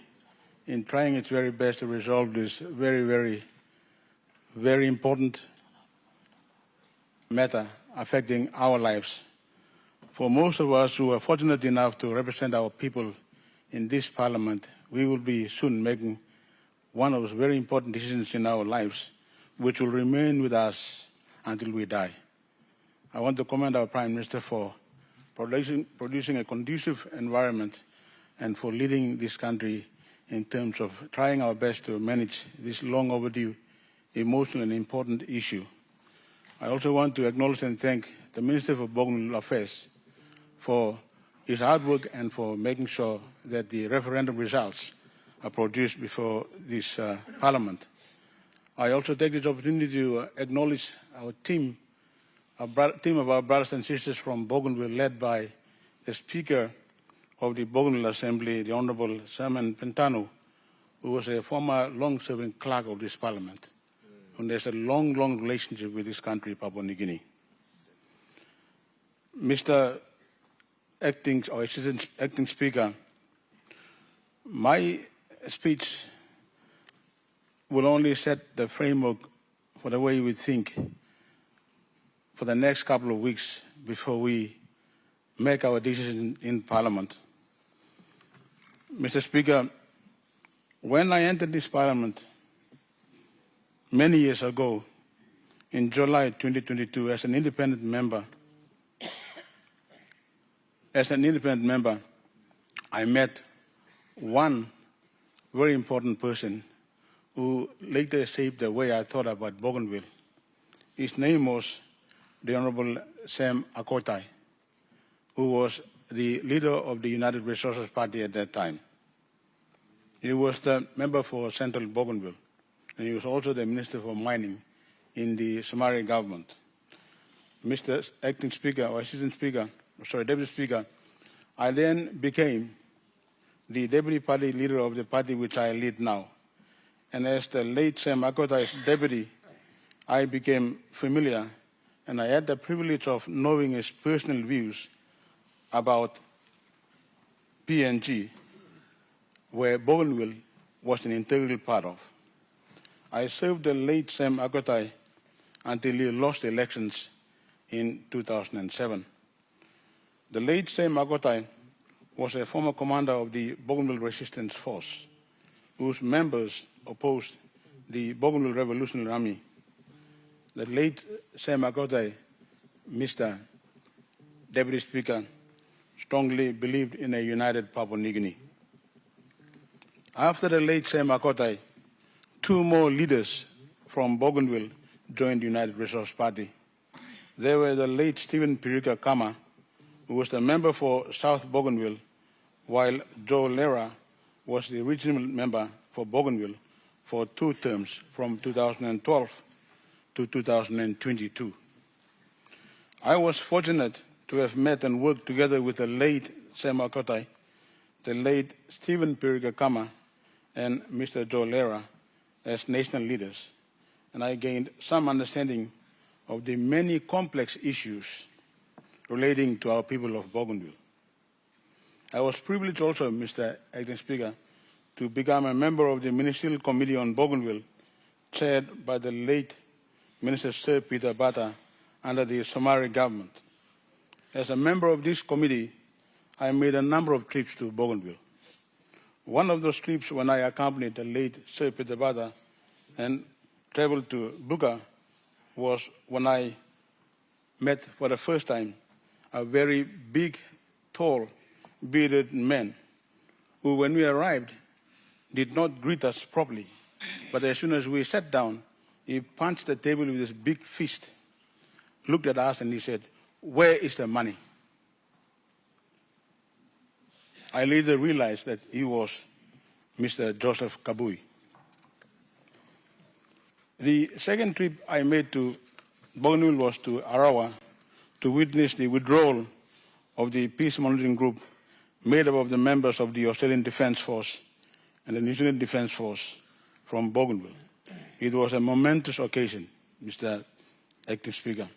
in trying its very best to resolve this very, very, very important matter affecting our lives. For most of us who are fortunate enough to represent our people in this Parliament, we will be soon making one of those very important decisions in our lives, which will remain with us until we die. I want to commend our Prime Minister for producing a conducive environment and for leading this country in terms of trying our best to manage this long overdue, emotional and important issue. I also want to acknowledge and thank the Minister for Bougainville Affairs for his hard work and for making sure that the referendum results are produced before this Parliament. I also take this opportunity to acknowledge our team of our brothers and sisters from Bougainville, led by the Speaker of the Bougainville Assembly, the Honourable Simon Pentano, who was a former long-serving clerk of this Parliament. And there's a long, long relationship with this country, Papua New Guinea. Mr. Acting or Assistant Acting Speaker, my speech will only set the framework for the way we think for the next couple of weeks before we make our decision in Parliament. Mr. Speaker, When I entered this parliament many years ago, in July 2022, as an independent member, I met one very important person who later shaped the way I thought about Bougainville. His name was the Honorable Sam Akotai, who was the leader of the United Resources Party at that time. He was the member for Central Bougainville, and he was also the Minister for Mining in the Somali government. Mr. Acting Speaker, or Assistant Speaker, Deputy Speaker, I then became the Deputy Party Leader of the party which I lead now. And as the late Sam Akotai's deputy, I became familiar, and I had the privilege of knowing his personal views about PNG, where Bougainville was an integral part of. I served the late Sam Akotai until he lost the elections in 2007. The late Sam Akotai was a former commander of the Bougainville Resistance Force, whose members opposed the Bougainville Revolutionary Army. The late Sam Akotai, Mr. Deputy Speaker, strongly believed in a united Papua New Guinea. After the late Sam Akotai, two more leaders from Bougainville joined the United Resource Party. They were the late Stephen Pirika Kama, who was the member for South Bougainville, while Joe Lera was the regional member for Bougainville for 2 terms from 2012 to 2022. I was fortunate to have met and worked together with the late Sam Akotai, the late Stephen Pirika Kama, and Mr. Joe Lera as national leaders, and I gained some understanding of the many complex issues relating to our people of Bougainville. I was privileged also, Mr. Acting Speaker, to become a member of the Ministerial Committee on Bougainville, chaired by the late Minister Sir Peter Bata under the Somali government. As a member of this committee, I made a number of trips to Bougainville. One of those trips when I accompanied the late Sir Peter Bata and traveled to Buka was when I met for the first time a very big, tall, bearded man who, when we arrived, did not greet us properly. But as soon as we sat down, he punched the table with his big fist, looked at us and he said, "Where is the money?" I later realized that he was Mr. Joseph Kabui. The second trip I made to Bougainville was to Arawa to witness the withdrawal of the peace monitoring group made up of the members of the Australian Defence Force and the New Zealand Defence Force from Bougainville. It was a momentous occasion, Mr. Acting Speaker.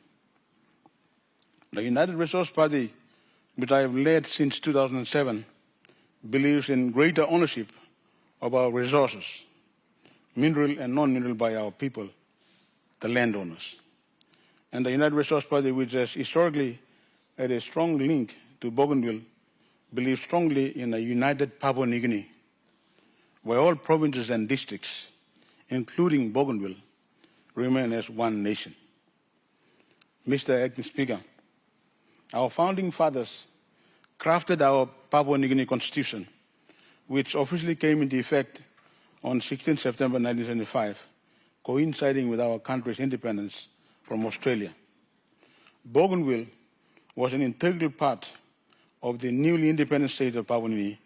The United Resource Party, which I have led since 2007, believes in greater ownership of our resources, mineral and non-mineral, by our people, the landowners. And the United Resource Party, which has historically had a strong link to Bougainville, believes strongly in a united Papua New Guinea, where all provinces and districts, including Bougainville, remain as one nation. Mr. Acting Speaker, our founding fathers crafted our Papua New Guinea Constitution, which officially came into effect on 16 September 1975, coinciding with our country's independence from Australia. Bougainville was an integral part of the newly independent state of Papua New Guinea,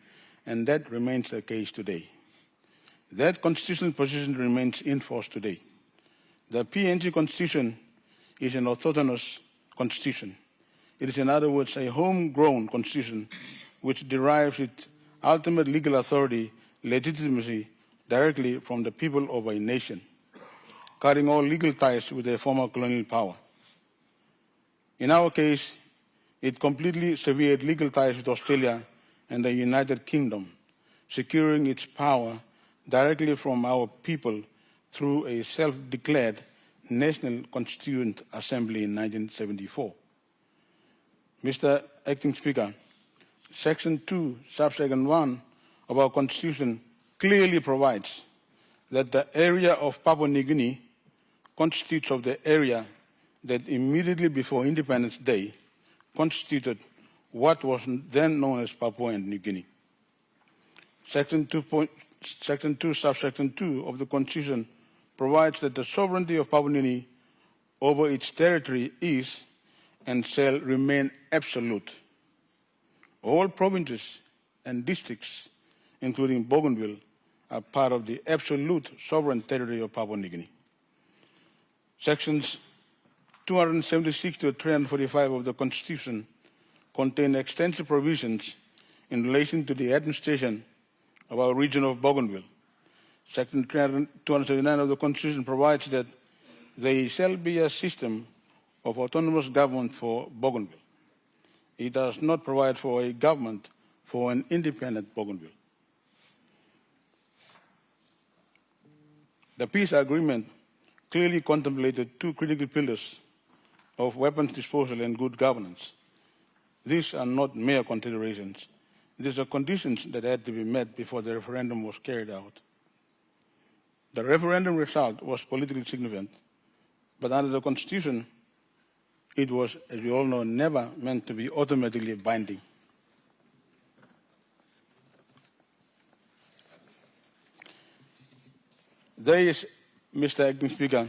and that remains the case today. That constitutional position remains in force today. The PNG Constitution is an autonomous constitution. It is, in other words, a homegrown constitution which derives its ultimate legal authority, legitimacy, directly from the people of a nation, cutting all legal ties with a former colonial power. In our case, it completely severed legal ties with Australia and the United Kingdom, securing its power directly from our people through a self-declared National Constituent Assembly in 1974. Mr. Acting Speaker, Section 2, Subsection 1 of our Constitution clearly provides that the area of Papua New Guinea constitutes of the area that immediately before Independence Day constituted what was then known as Papua New Guinea. Section 2, subsection 2 of the Constitution provides that the sovereignty of Papua New Guinea over its territory is and shall remain absolute. All provinces and districts, including Bougainville, are part of the absolute sovereign territory of Papua New Guinea. Sections 276 to 345 of the Constitution contain extensive provisions in relation to the administration of our region of Bougainville. Section 279 of the Constitution provides that there shall be a system of autonomous government for Bougainville. It does not provide for a government for an independent Bougainville. The peace agreement clearly contemplated two critical pillars of weapons disposal and good governance. These are not mere considerations. These are conditions that had to be met before the referendum was carried out. The referendum result was politically significant, but under the Constitution, it was, as we all know, never meant to be automatically binding. There is, Mr. Acting Speaker,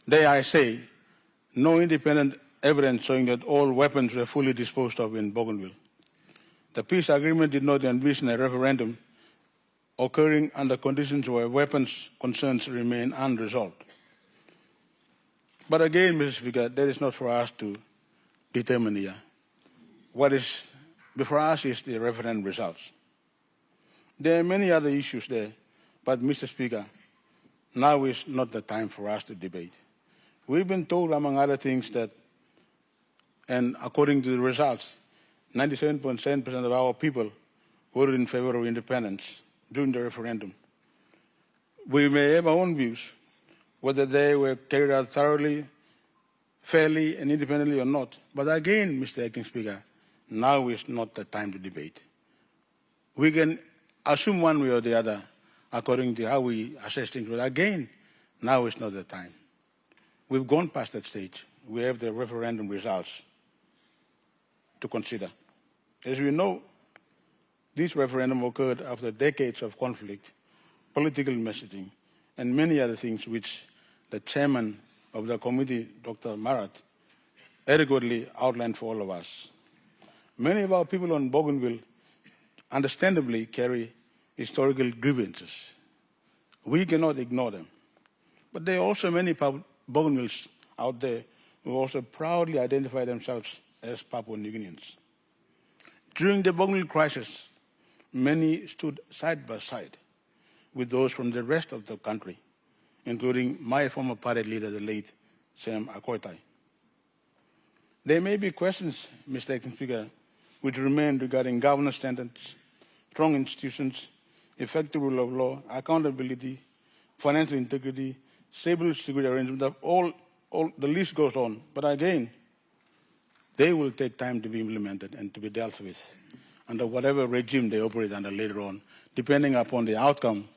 there I say, no independent evidence showing that all weapons were fully disposed of in Bougainville. The peace agreement did not envision a referendum occurring under conditions where weapons concerns remain unresolved. But again, Mr. Speaker, that is not for us to determine here. What is before us is the referendum results. There are many other issues there, but Mr. Speaker, now is not the time for us to debate. We've been told, among other things, that, and according to the results, 97.7% of our people voted in favor of independence during the referendum. We may have our own views, whether they were carried out thoroughly, fairly, and independently or not. But again, Mr. Acting Speaker, now is not the time to debate. We can assume one way or the other according to how we assess things, but again, now is not the time. We've gone past that stage. We have the referendum results to consider. As we know, this referendum occurred after decades of conflict, political messaging, and many other things which the chairman of the committee, Dr. Marat, adequately outlined for all of us. Many of our people on Bougainville understandably carry historical grievances. We cannot ignore them. But there are also many Bougainvilles out there who also proudly identify themselves as Papua New Guineans. During the Bougainville crisis, many stood side by side with those from the rest of the country, including my former party leader, the late Sam Akoitai. There may be questions, Mr. Acting Speaker, which remain regarding governance standards, strong institutions, effective rule of law, accountability, financial integrity, stable security arrangements, all the list goes on. But again, they will take time to be implemented and to be dealt with under whatever regime they operate under later on, depending upon the outcome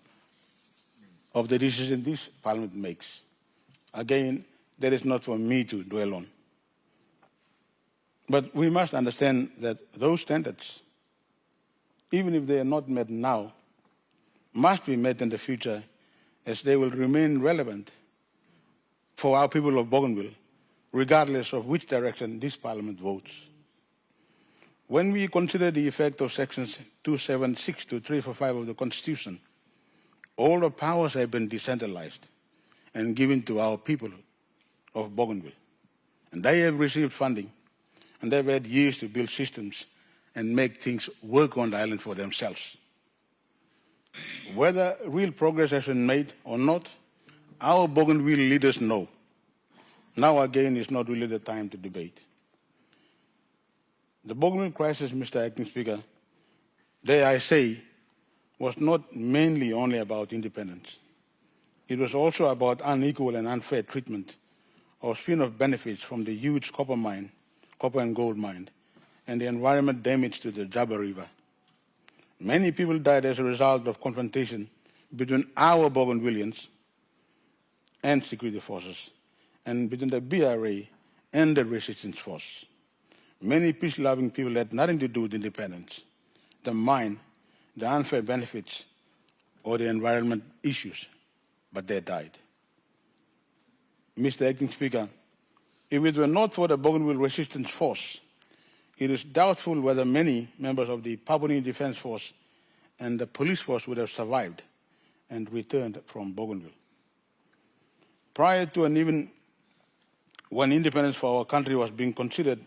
of the decision this Parliament makes. Again, that is not for me to dwell on. But we must understand that those standards, even if they are not met now, must be met in the future, as they will remain relevant for our people of Bougainville, regardless of which direction this Parliament votes. When we consider the effect of sections 276 to 345 of the Constitution, all the powers have been decentralized and given to our people of Bougainville. And they have received funding, and they've had years to build systems and make things work on the island for themselves. Whether real progress has been made or not, our Bougainville leaders know. Now again is not really the time to debate. The Bougainville crisis, Mr. Acting Speaker, dare I say, was not mainly only about independence. It was also about unequal and unfair treatment of spin-off benefits from the huge copper and gold mine, and the environment damage to the Jaba River. Many people died as a result of confrontation between our Bougainvilleans and security forces, and between the BRA and the resistance force. Many peace-loving people had nothing to do with independence, the mine, the unfair benefits, or the environment issues, but they died. Mr. Acting Speaker, if it were not for the Bougainville Resistance Force, it is doubtful whether many members of the Papua New Defense Force and the police force would have survived and returned from Bougainville. Prior to and even when independence for our country was being considered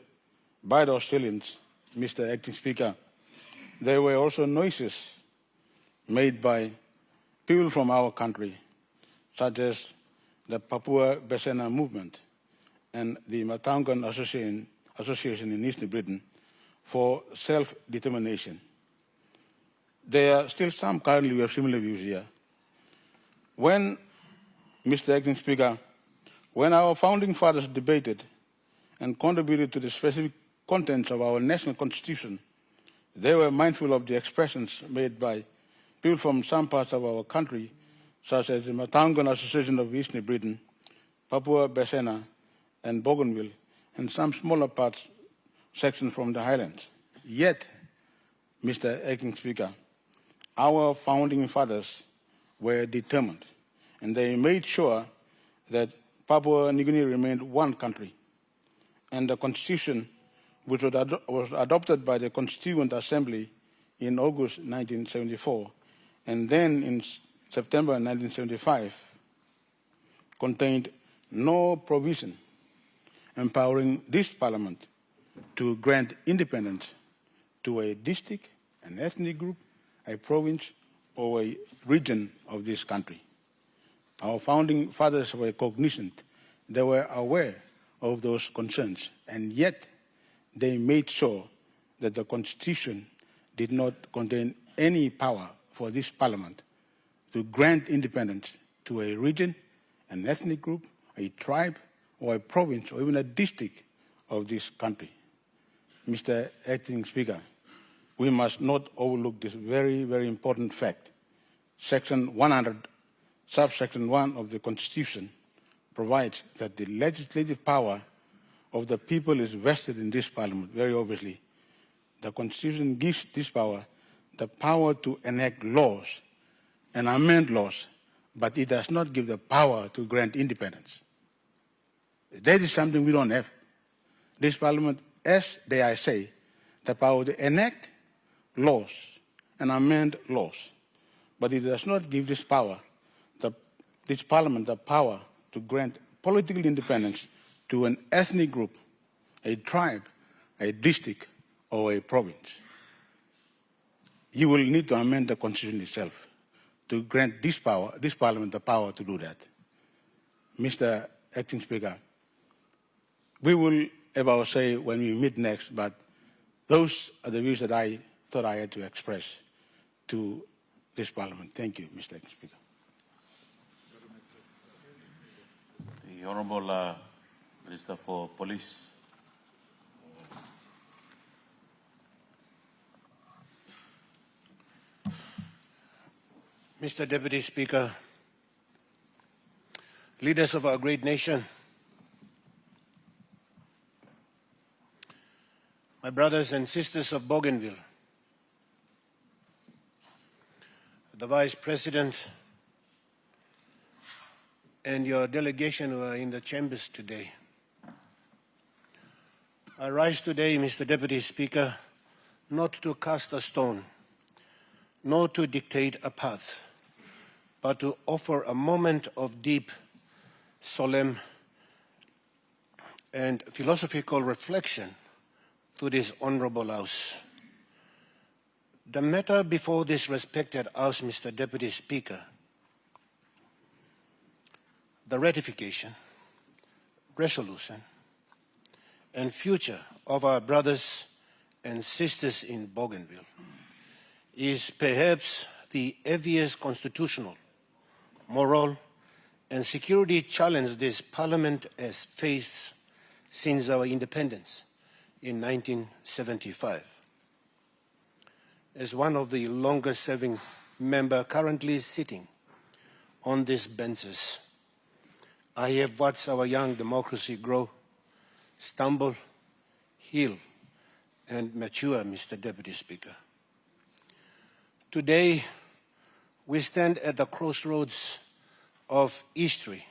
by the Australians, Mr. Acting Speaker, there were also noises made by people from our country, such as the Papua Besena movement and the Matangan Association in Eastern Britain for self-determination. There are still some currently who have similar views here. When, Mr. Acting Speaker, when our founding fathers debated and contributed to the specific contents of our national constitution, they were mindful of the expressions made by people from some parts of our country, such as the Matangan Association of Eastern Britain, Papua Besena, and Bougainville, and some smaller sections from the highlands. Yet, Mr. Acting Speaker, our founding fathers were determined, and they made sure that Papua New Guinea remained one country. And the Constitution, which was adopted by the Constituent Assembly in August 1974, and then in September 1975, contained no provision empowering this Parliament to grant independence to a district, an ethnic group, a province, or a region of this country. Our founding fathers were cognizant, they were aware of those concerns, and yet they made sure that the Constitution did not contain any power for this Parliament to grant independence to a region, an ethnic group, a tribe, or a province, or even a district of this country. Mr. Acting Speaker, we must not overlook this very, very important fact. Section 100, subsection 1 of the Constitution provides that the legislative power of the people is vested in this Parliament, very obviously. The Constitution gives this power the power to enact laws and amend laws, but it does not give the power to grant independence. That is something we don't have. This Parliament, as dare I say, the power to enact laws and amend laws, but it does not give this Parliament the power to grant political independence to an ethnic group, a tribe, a district, or a province. You will need to amend the Constitution itself to grant this Parliament the power to do that. Mr. Acting Speaker, we will have our say when we meet next, but those are the views that I thought I had to express to this Parliament. Thank you, Mr. Acting Speaker. The Honourable Minister for Police. Mr. Deputy Speaker, leaders of our great nation, my brothers and sisters of Bougainville, the Vice President and your delegation who are in the chambers today. I rise today, Mr. Deputy Speaker, not to cast a stone, nor to dictate a path, but to offer a moment of deep, solemn, and philosophical reflection to this honorable House. The matter before this respected House, Mr. Deputy Speaker, the ratification, resolution, and future of our brothers and sisters in Bougainville is perhaps the heaviest constitutional, moral, and security challenge this Parliament has faced since our independence in 1975. as one of the longest-serving members currently sitting on these benches, I have watched our young democracy grow, stumble, heal, and mature, Mr. Deputy Speaker. Today, we stand at the crossroads of history.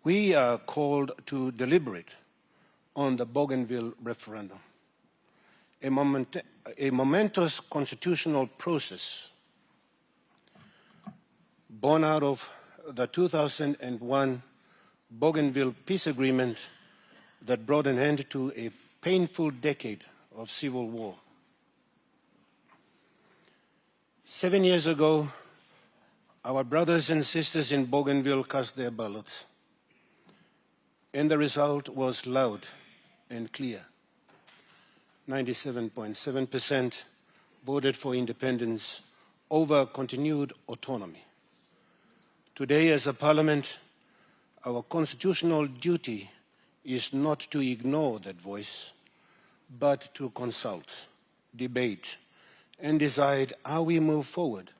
We are called to deliberate on the Bougainville referendum, a momentous constitutional process born out of the 2001 Bougainville peace agreement that brought an end to a painful decade of civil war. 7 years ago, our brothers and sisters in Bougainville cast their ballots, and the result was loud and clear. 97.7% voted for independence over continued autonomy. Today, as a parliament, our constitutional duty is not to ignore that voice, but to consult, debate, and decide how we move forward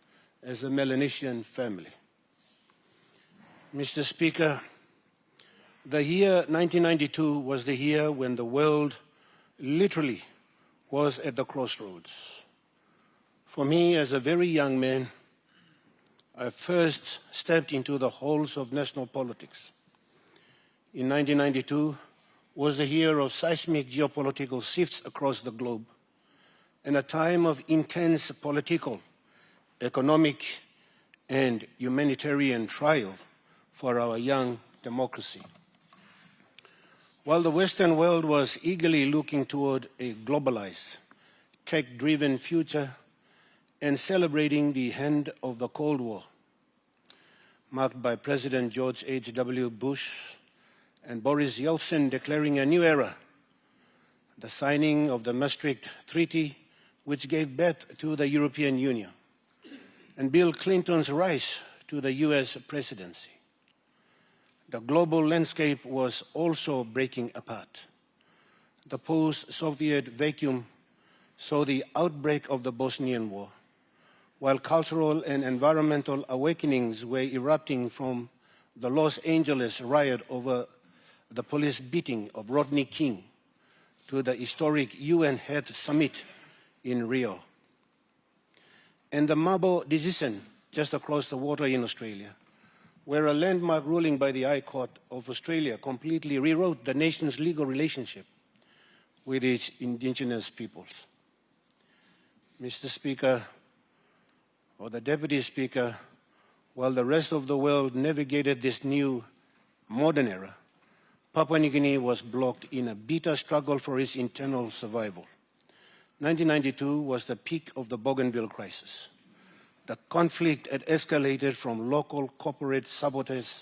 as a Melanesian family. Mr. Speaker, the year 1992 was the year when the world literally was at the crossroads. For me, as a very young man, I first stepped into the halls of national politics. In 1992 was a year of seismic geopolitical shifts across the globe and a time of intense political, economic, and humanitarian trial for our young democracy. While the Western world was eagerly looking toward a globalized, tech-driven future and celebrating the end of the Cold War, marked by President George H.W. Bush and Boris Yeltsin declaring a new era, the signing of the Maastricht Treaty, which gave birth to the European Union, and Bill Clinton's rise to the US presidency. The global landscape was also breaking apart. The post-Soviet vacuum saw the outbreak of the Bosnian War, while cultural and environmental awakenings were erupting from the Los Angeles riot over the police beating of Rodney King to the historic UN Health Summit in Rio, and the Mabo decision just across the water in Australia, where a landmark ruling by the High Court of Australia completely rewrote the nation's legal relationship with its indigenous peoples. Mr. Speaker, or the Deputy Speaker, while the rest of the world navigated this new modern era, Papua New Guinea was blocked in a bitter struggle for its internal survival. 1992 was the peak of the Bougainville crisis. The conflict had escalated from local corporate sabotage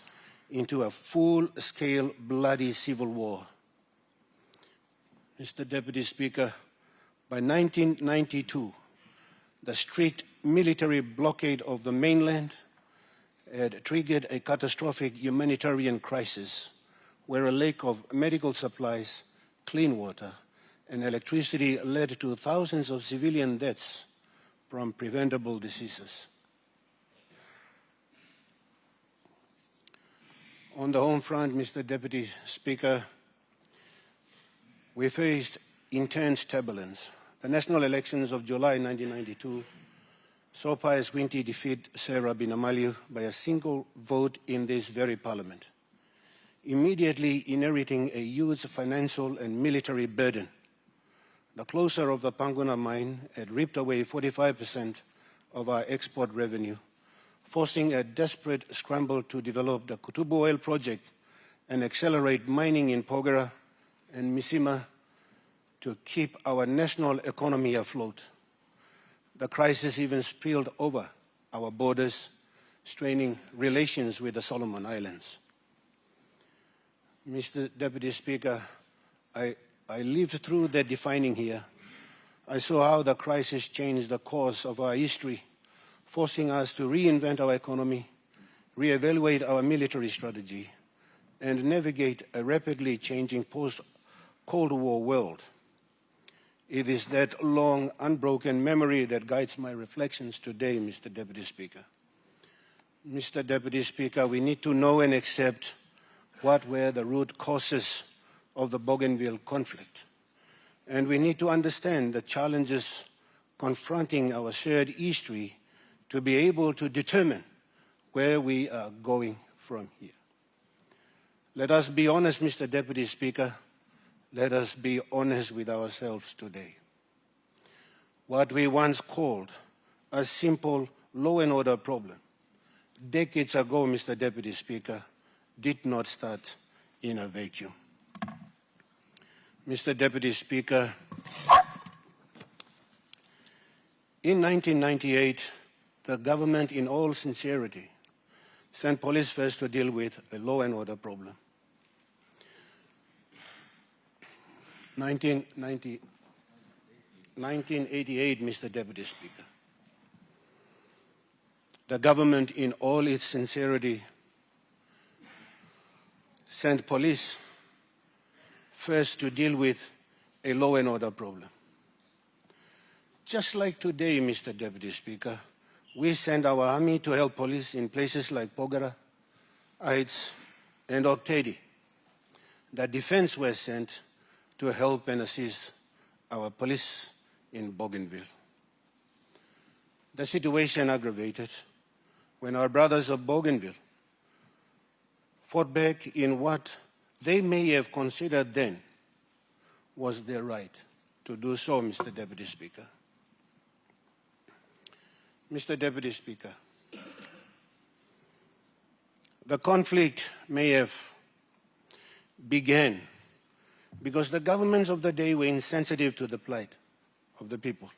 into a full-scale bloody civil war. Mr. Deputy Speaker, by 1992, the strict military blockade of the mainland had triggered a catastrophic humanitarian crisis where a lack of medical supplies, clean water, and electricity led to thousands of civilian deaths from preventable diseases. On the home front, Mr. Deputy Speaker, we faced intense turbulence. The national elections of July 1992 saw Pius Quinty defeat Sarah Binamaliu by a single vote in this very parliament, immediately inheriting a huge financial and military burden. The closure of the Panguna mine had ripped away 45% of our export revenue, forcing a desperate scramble to develop the Kutubu oil project and accelerate mining in Porgera and Misima to keep our national economy afloat. The crisis even spilled over our borders, straining relations with the Solomon Islands. Mr. Deputy Speaker, I lived through that defining year. I saw how the crisis changed the course of our history, forcing us to reinvent our economy, reevaluate our military strategy, and navigate a rapidly changing post-Cold War world. It is that long, unbroken memory that guides my reflections today, Mr. Deputy Speaker. Mr. Deputy Speaker, we need to know and accept what were the root causes of the Bougainville conflict. And we need to understand the challenges confronting our shared history to be able to determine where we are going from here. Let us be honest, Mr. Deputy Speaker. Let us be honest with ourselves today. What we once called a simple law and order problem decades ago, Mr. Deputy Speaker, did not start in a vacuum. Mr. Deputy Speaker, in 1998, the government, in all sincerity, sent police first to deal with a law and order problem. 1988, Mr. Deputy Speaker. The government, in all its sincerity, sent police first to deal with a law and order problem. Just like today, Mr. Deputy Speaker, we send our army to help police in places like Pogara, Heights, and Oktedi. The defense was sent to help and assist our police in Bougainville. The situation aggravated when our brothers of Bougainville fought back in what they may have considered then was their right to do so, Mr. Deputy Speaker. Mr. Deputy Speaker, the conflict may have begun because the governments of the day were insensitive to the plight of the people.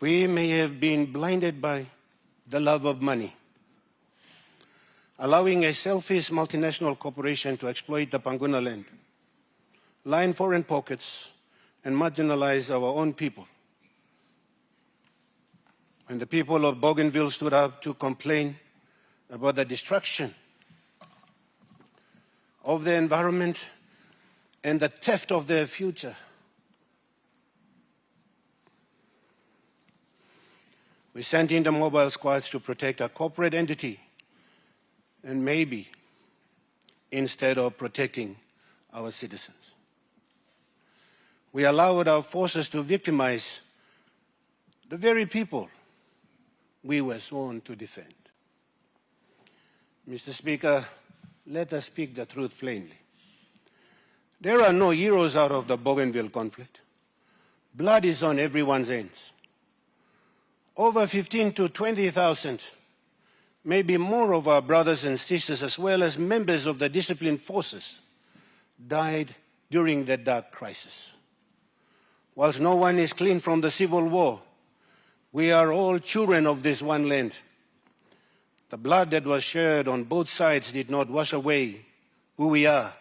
We may have been blinded by the love of money, allowing a selfish multinational corporation to exploit the Panguna land, line foreign pockets, and marginalize our own people. When the people of Bougainville stood up to complain about the destruction of the environment and the theft of their future, we sent in the mobile squads to protect a corporate entity, and maybe instead of protecting our citizens, we allowed our forces to victimize the very people we were sworn to defend. Mr. Speaker, let us speak the truth plainly. There are no heroes out of the Bougainville conflict. Blood is on everyone's hands. Over 15 to 20,000, maybe more of our brothers and sisters, as well as members of the disciplined forces, died during the dark crisis. Whilst no one is clean from the civil war, we are all children of this one land. The blood that was shed on both sides did not wash away who we are.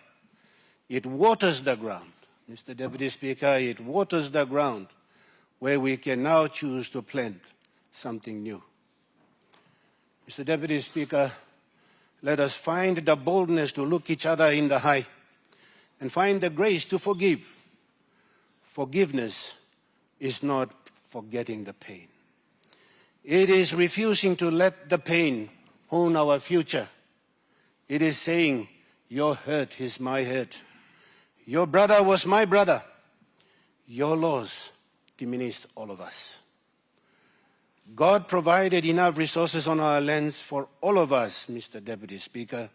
It waters the ground. Mr. Deputy Speaker, it waters the ground where we can now choose to plant something new. Mr. Deputy Speaker, let us find the boldness to look each other in the eye and find the grace to forgive. Forgiveness is not forgetting the pain. It is refusing to let the pain own our future. It is saying, your hurt is my hurt. Your brother was my brother. Your loss diminished all of us. God provided enough resources on our lands for all of us, Mr. Deputy Speaker,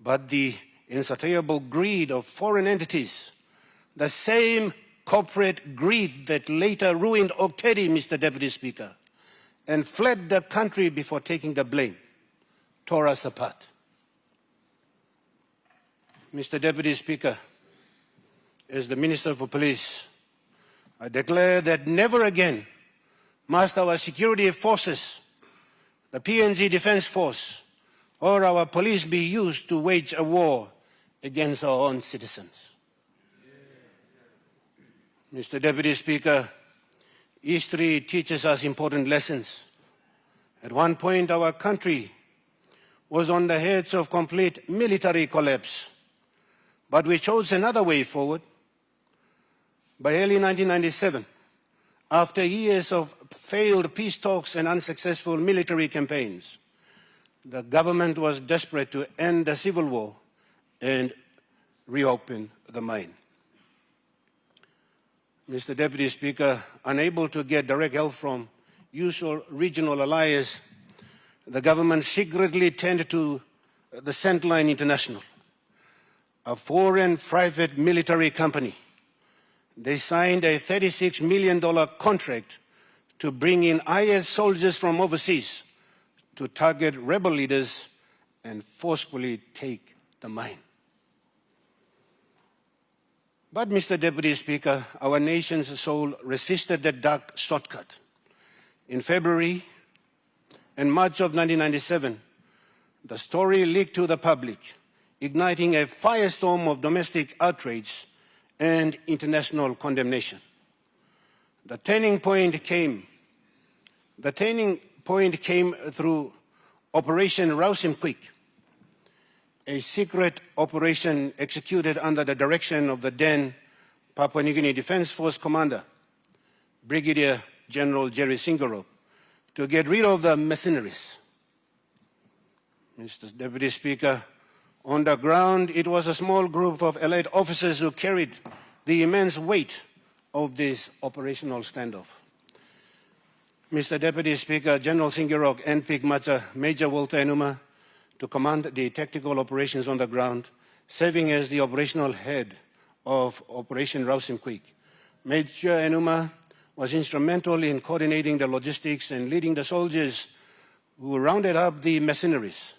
but the insatiable greed of foreign entities, the same corporate greed that later ruined Oktedi, Mr. Deputy Speaker, and fled the country before taking the blame, tore us apart. Mr. Deputy Speaker, as the Minister for Police, I declare that never again must our security forces, the PNG Defence Force, or our police be used to wage a war against our own citizens. Mr. Deputy Speaker, history teaches us important lessons. At one point, our country was on the edge of complete military collapse. But we chose another way forward. By early 1997, after years of failed peace talks and unsuccessful military campaigns, the government was desperate to end the civil war and reopen the mine. Mr. Deputy Speaker, unable to get direct help from usual regional allies, the government secretly turned to the Centline International, a foreign private military company. They signed a $36 million contract to bring in IS soldiers from overseas to target rebel leaders and forcefully take the mine. But, Mr. Deputy Speaker, our nation's soul resisted the dark shortcut. In February and March of 1997, the story leaked to the public, igniting a firestorm of domestic outrage and international condemnation. The turning point came through Operation Rouse Him Quick, a secret operation executed under the direction of the then Papua New Guinea Defence Force Commander, Brigadier General Jerry Singarok, to get rid of the mercenaries. Mr. Deputy Speaker, on the ground, it was a small group of elite officers who carried the immense weight of this operational standoff. Mr. Deputy Speaker, General Singarok handpicked Major Walter Enuma to command the tactical operations on the ground, serving as the operational head of Operation Rouse Him Quick. Major Enuma was instrumental in coordinating the logistics and leading the soldiers who rounded up the mercenaries.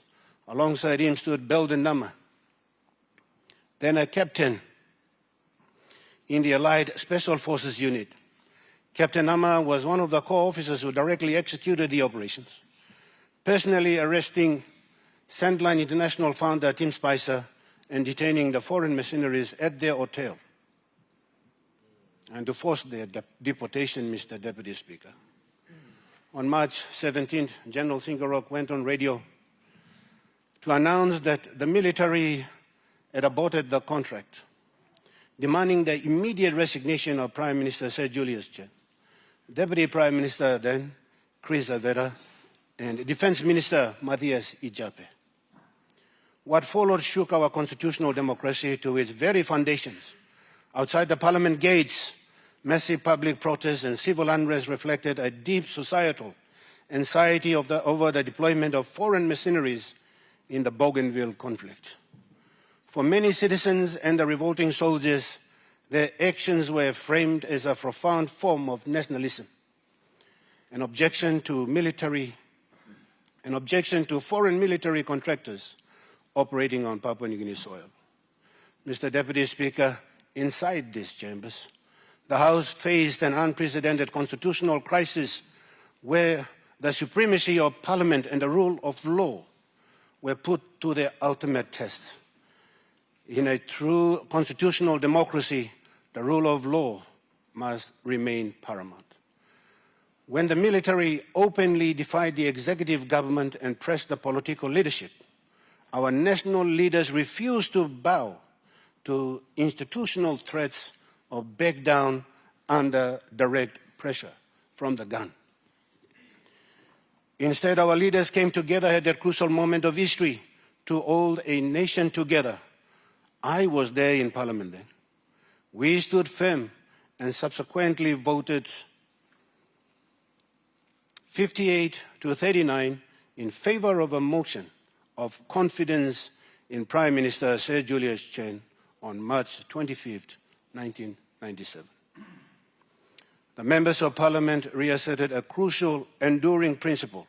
Alongside him stood Belden Nama, then a captain in the Allied Special Forces Unit. Captain Nama was one of the core officers who directly executed the operations, personally arresting Sandline International founder Tim Spicer and detaining the foreign mercenaries at their hotel and to force their deportation, Mr. Deputy Speaker. On March 17th, General Singarok went on radio to announce that the military had aborted the contract, demanding the immediate resignation of Prime Minister Sir Julius Chen, Deputy Prime Minister then, Chris Avera, and Defense Minister Matthias Ijape. What followed shook our constitutional democracy to its very foundations. Outside the parliament gates, massive public protests and civil unrest reflected a deep societal anxiety over the deployment of foreign mercenaries in the Bougainville conflict. For many citizens and the revolting soldiers, their actions were framed as a profound form of nationalism, an objection to foreign military contractors operating on Papua New Guinea soil. Mr. Deputy Speaker, inside these chambers, the House faced an unprecedented constitutional crisis where the supremacy of Parliament and the rule of law were put to their ultimate test. In a true constitutional democracy, the rule of law must remain paramount. When the military openly defied the executive government and pressed the political leadership, our national leaders refused to bow to institutional threats or back down under direct pressure from the gun. Instead, our leaders came together at that crucial moment of history to hold a nation together. I was there in Parliament then. We stood firm and subsequently voted 58-39 in favor of a motion of confidence in Prime Minister Sir Julius Chen on March 25th, 1997. The members of Parliament reasserted a crucial, enduring principle.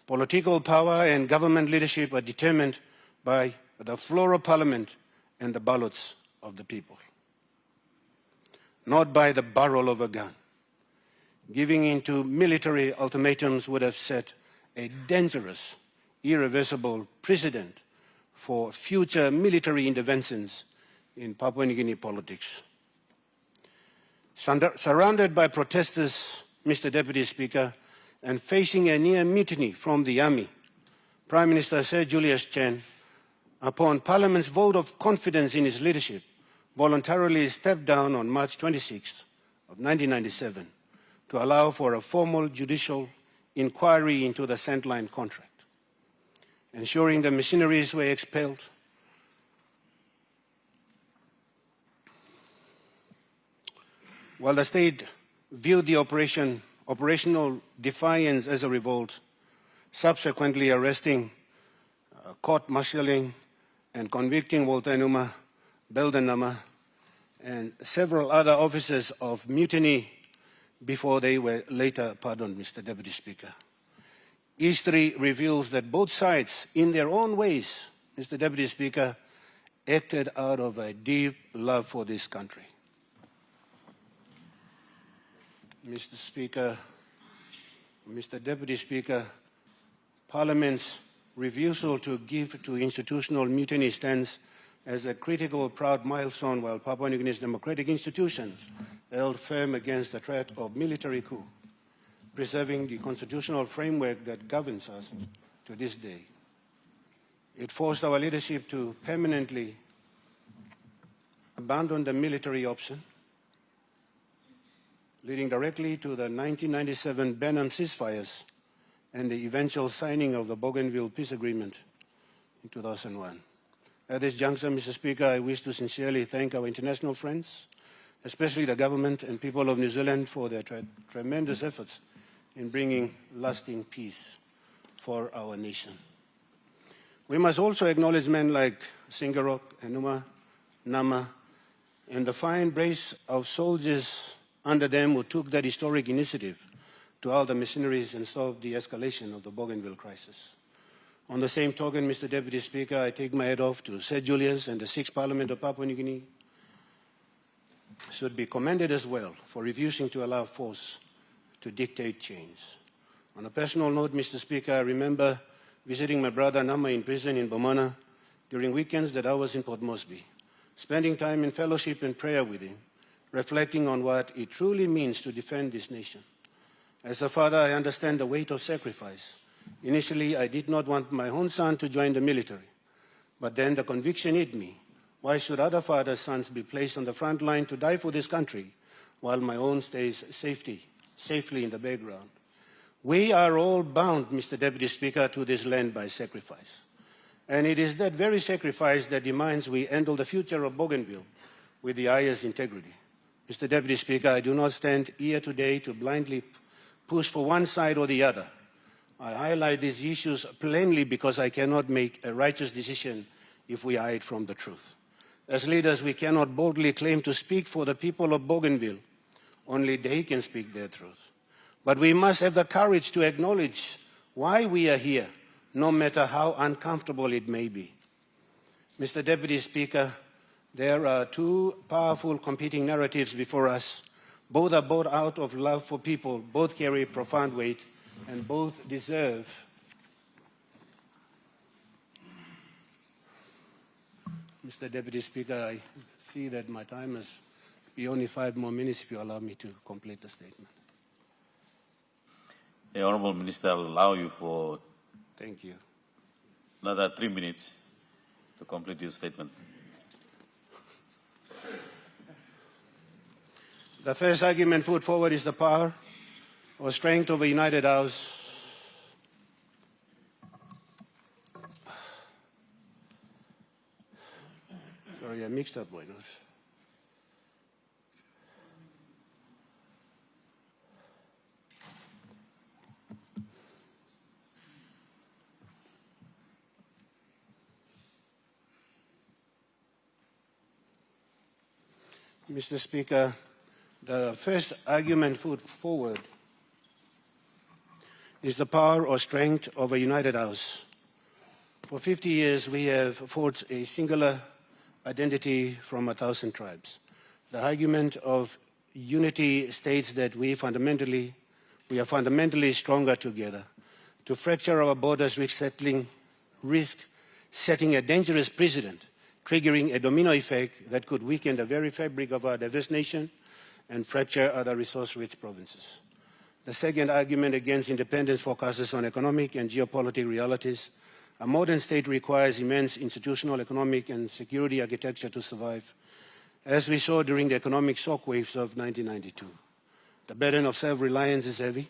Political power and government leadership are determined by the floor of Parliament and the ballots of the people, not by the barrel of a gun. Giving in to military ultimatums would have set a dangerous, irreversible precedent for future military interventions in Papua New Guinea politics. Surrounded by protesters, Mr. Deputy Speaker, and facing a near mutiny from the army, Prime Minister Sir Julius Chen upon Parliament's vote of confidence in his leadership, voluntarily stepped down on March 26th of 1997 to allow for a formal judicial inquiry into the Centline contract, ensuring the missionaries were expelled, while the state viewed the operational defiance as a revolt, subsequently arresting, court-martialing, and convicting Walter Numa, Belden Nama, and several other officers of mutiny before they were later pardoned, Mr. Deputy Speaker. History reveals that both sides, in their own ways, Mr. Deputy Speaker, acted out of a deep love for this country. Mr. Speaker, Mr. Deputy Speaker, Parliament's refusal to give to institutional mutiny stands as a critical, proud milestone while Papua New Guinea's democratic institutions held firm against the threat of military coup, preserving the constitutional framework that governs us to this day. It forced our leadership to permanently abandon the military option, leading directly to the 1997 ban on ceasefires and the eventual signing of the Bougainville Peace Agreement in 2001. At this juncture, Mr. Speaker, I wish to sincerely thank our international friends, especially the government and people of New Zealand, for their tremendous efforts in bringing lasting peace for our nation. We must also acknowledge men like Singarok, Enuma, Nama, and the fine brace of soldiers under them who took that historic initiative to halt the missionaries and stop the escalation of the Bougainville crisis. On the same token, Mr. Deputy Speaker, I take my hat off to Sir Julius and the 6th Parliament of Papua New Guinea. Should be commended as well for refusing to allow force to dictate change. On a personal note, Mr. Speaker, I remember visiting my brother Nama in prison in Bomana during weekends that I was in Port Moresby, spending time in fellowship and prayer with him, reflecting on what it truly means to defend this nation. As a father, I understand the weight of sacrifice. Initially, I did not want my own son to join the military, but then the conviction hit me. Why should other fathers' sons be placed on the front line to die for this country while my own stays safely in the background? We are all bound, Mr. Deputy Speaker, to this land by sacrifice. And it is that very sacrifice that demands we handle the future of Bougainville with the highest integrity. Mr. Deputy Speaker, I do not stand here today to blindly push for one side or the other. I highlight these issues plainly because I cannot make a righteous decision if we hide from the truth. As leaders, we cannot boldly claim to speak for the people of Bougainville. Only they can speak their truth. But we must have the courage to acknowledge why we are here, no matter how uncomfortable it may be. Mr. Deputy Speaker, there are two powerful competing narratives before us. Both are brought out of love for people, both carry profound weight, and both deserve Mr. Deputy Speaker, I see that my time is only 5 more minutes if you allow me to complete the statement. The Honourable Minister will allow you for Thank you. another 3 minutes to complete your statement. The first argument put forward is the power or strength of a united house. Sorry, I mixed up Buenos. Mr. Speaker, the first argument put forward is the power or strength of a united house. For 50 years, we have fought a singular identity from 1,000 tribes. The argument of unity states that we are fundamentally stronger together. To fracture our borders risk setting a dangerous precedent, triggering a domino effect that could weaken the very fabric of our diverse nation and fracture other resource-rich provinces. The second argument against independence focuses on economic and geopolitical realities A modern state requires immense institutional, economic, and security architecture to survive, as we saw during the economic shockwaves of 1992. The burden of self-reliance is heavy.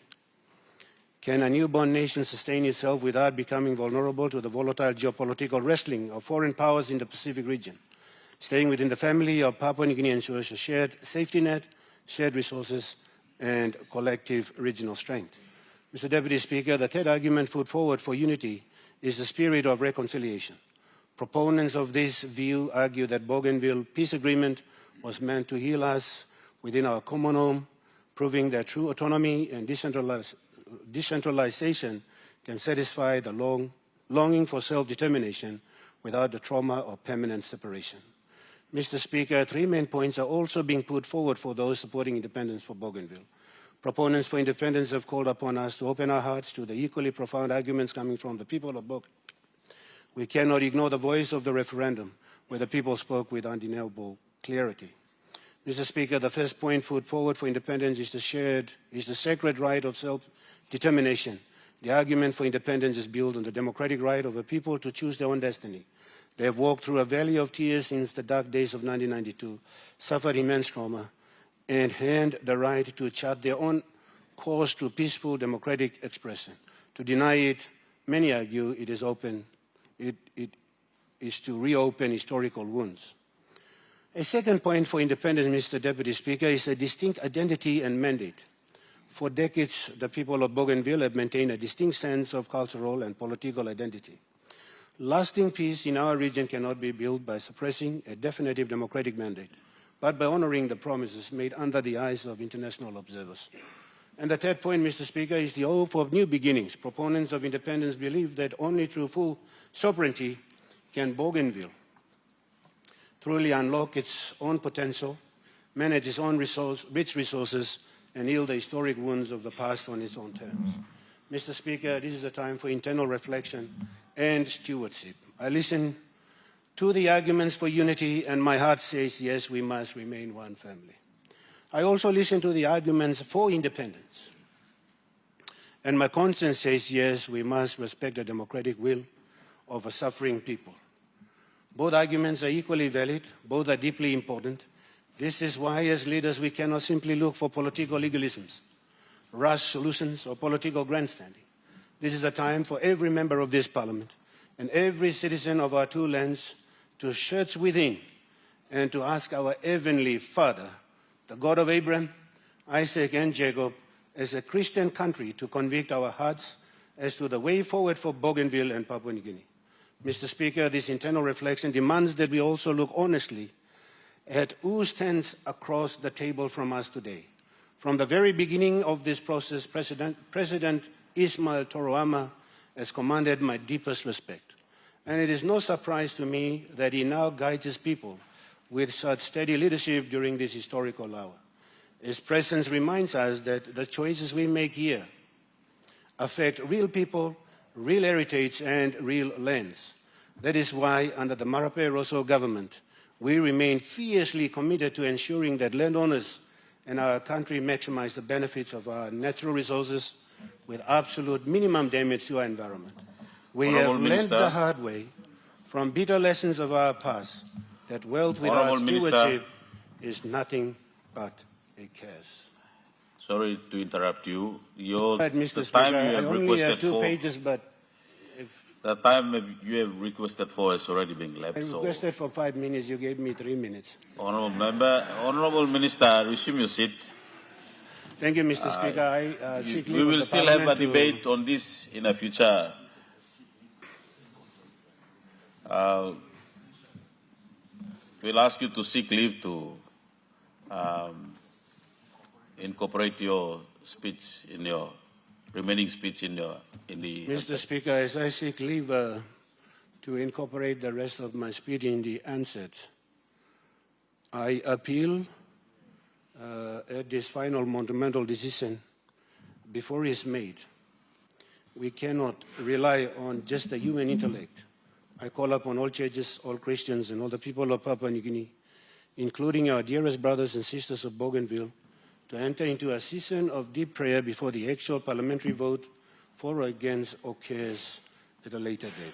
Can a newborn nation sustain itself without becoming vulnerable to the volatile geopolitical wrestling of foreign powers in the Pacific region? Staying within the family of Papua New Guinea ensures a shared safety net, shared resources, and collective regional strength. Mr. Deputy Speaker, the third argument put forward for unity is the spirit of reconciliation. Proponents of this view argue that Bougainville peace agreement was meant to heal us within our common home, proving that true autonomy and decentralization can satisfy the longing for self-determination without the trauma of permanent separation. Mr. Speaker, three main points are also being put forward for those supporting independence for Bougainville. Proponents for independence have called upon us to open our hearts to the equally profound arguments coming from the people of Bougainville. We cannot ignore the voice of the referendum, where the people spoke with undeniable clarity. Mr. Speaker, the first point put forward for independence is the sacred right of self-determination. The argument for independence is built on the democratic right of a people to choose their own destiny. They have walked through a valley of tears since the dark days of 1992, suffered immense trauma, and earned the right to chart their own course to peaceful democratic expression. To deny it, many argue it is to reopen historical wounds. A second point for independence, Mr. Deputy Speaker, is a distinct identity and mandate. For decades, the people of Bougainville have maintained a distinct sense of cultural and political identity. Lasting peace in our region cannot be built by suppressing a definitive democratic mandate, but by honoring the promises made under the eyes of international observers. And the third point, Mr. Speaker, is the hope of new beginnings. Proponents of independence believe that only through full sovereignty can Bougainville truly unlock its own potential, manage its own rich resources, and heal the historic wounds of the past on its own terms. Mr. Speaker, this is a time for internal reflection and stewardship. I listen to the arguments for unity, and my heart says, yes, we must remain one family. I also listen to the arguments for independence, and my conscience says, yes, we must respect the democratic will of a suffering people. Both arguments are equally valid, both are deeply important. This is why, as leaders, we cannot simply look for political legalisms, rush solutions, or political grandstanding. This is a time for every member of this parliament and every citizen of our two lands to search within and to ask our heavenly Father, the God of Abraham, Isaac, and Jacob, as a Christian country, to convict our hearts as to the way forward for Bougainville and Papua New Guinea. Mr. Speaker, this internal reflection demands that we also look honestly at who stands across the table from us today. From the very beginning of this process, President Ismail Toroama has commanded my deepest respect. And it is no surprise to me that he now guides his people with such steady leadership during this historical hour. His presence reminds us that the choices we make here affect real people, real heritage, and real lands. That is why, under the Marape Rosso government, we remain fiercely committed to ensuring that landowners and our country maximize the benefits of our natural resources with absolute minimum damage to our environment. We have learned the hard way from bitter lessons of our past that wealth without stewardship is nothing but a curse. Sorry to interrupt you. Mr. Speaker, I only have 2 pages, but the time you have requested for has already been left. I requested for 5 minutes. You gave me 3 minutes. Honourable Minister, resume your seat. Thank you, Mr. Speaker. We will still have a debate on this in the future. We'll ask you to seek leave to incorporate your speech in your remaining speech in the. Mr. Speaker, as I seek leave to incorporate the rest of my speech in the answer, I appeal at this final monumental decision before it is made. We cannot rely on just the human intellect. I call upon all churches, all Christians, and all the people of Papua New Guinea, including our dearest brothers and sisters of Bougainville, to enter into a season of deep prayer before the actual parliamentary vote for or against occurs at a later date.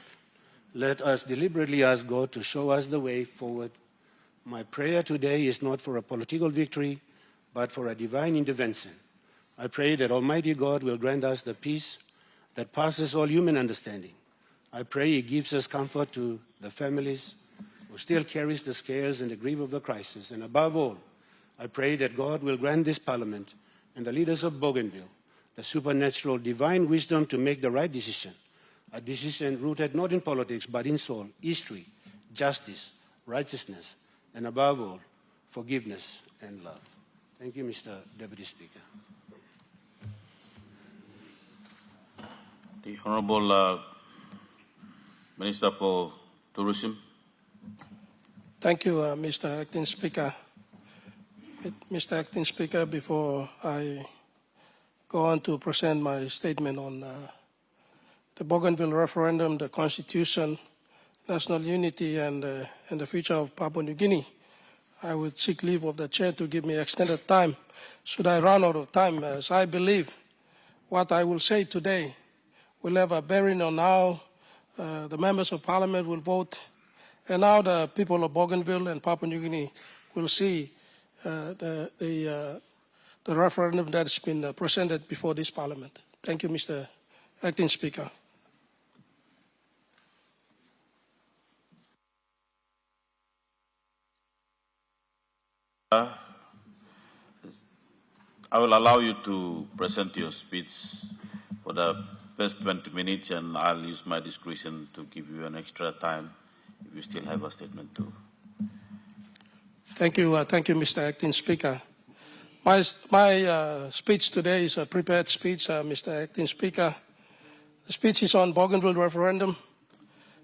Let us deliberately ask God to show us the way forward. My prayer today is not for a political victory, but for a divine intervention. I pray that Almighty God will grant us the peace that passes all human understanding. I pray He gives us comfort to the families who still carries the scares and the grief of the crisis. And above all, I pray that God will grant this Parliament and the leaders of Bougainville the supernatural divine wisdom to make the right decision, a decision rooted not in politics but in soul, history, justice, righteousness, and above all, forgiveness and love. Thank you, Mr. Deputy Speaker. The Honourable Minister for Tourism. Thank you, Mr. Acting Speaker. Mr. Acting Speaker, before I go on to present my statement on the Bougainville referendum, the Constitution, national unity, and the future of Papua New Guinea, I would seek leave of the Chair to give me extended time. Should I run out of time, as I believe what I will say today will have a bearing on how the members of Parliament will vote and how the people of Bougainville and Papua New Guinea will see the referendum that has been presented before this Parliament. Thank you, Mr. Acting Speaker. I will allow you to present your speech for the first 20 minutes, and I'll use my discretion to give you an extra time if you still have a statement to. Thank you, Mr. Acting Speaker. My speech today is a prepared speech, Mr. Acting Speaker. The speech is on Bougainville referendum,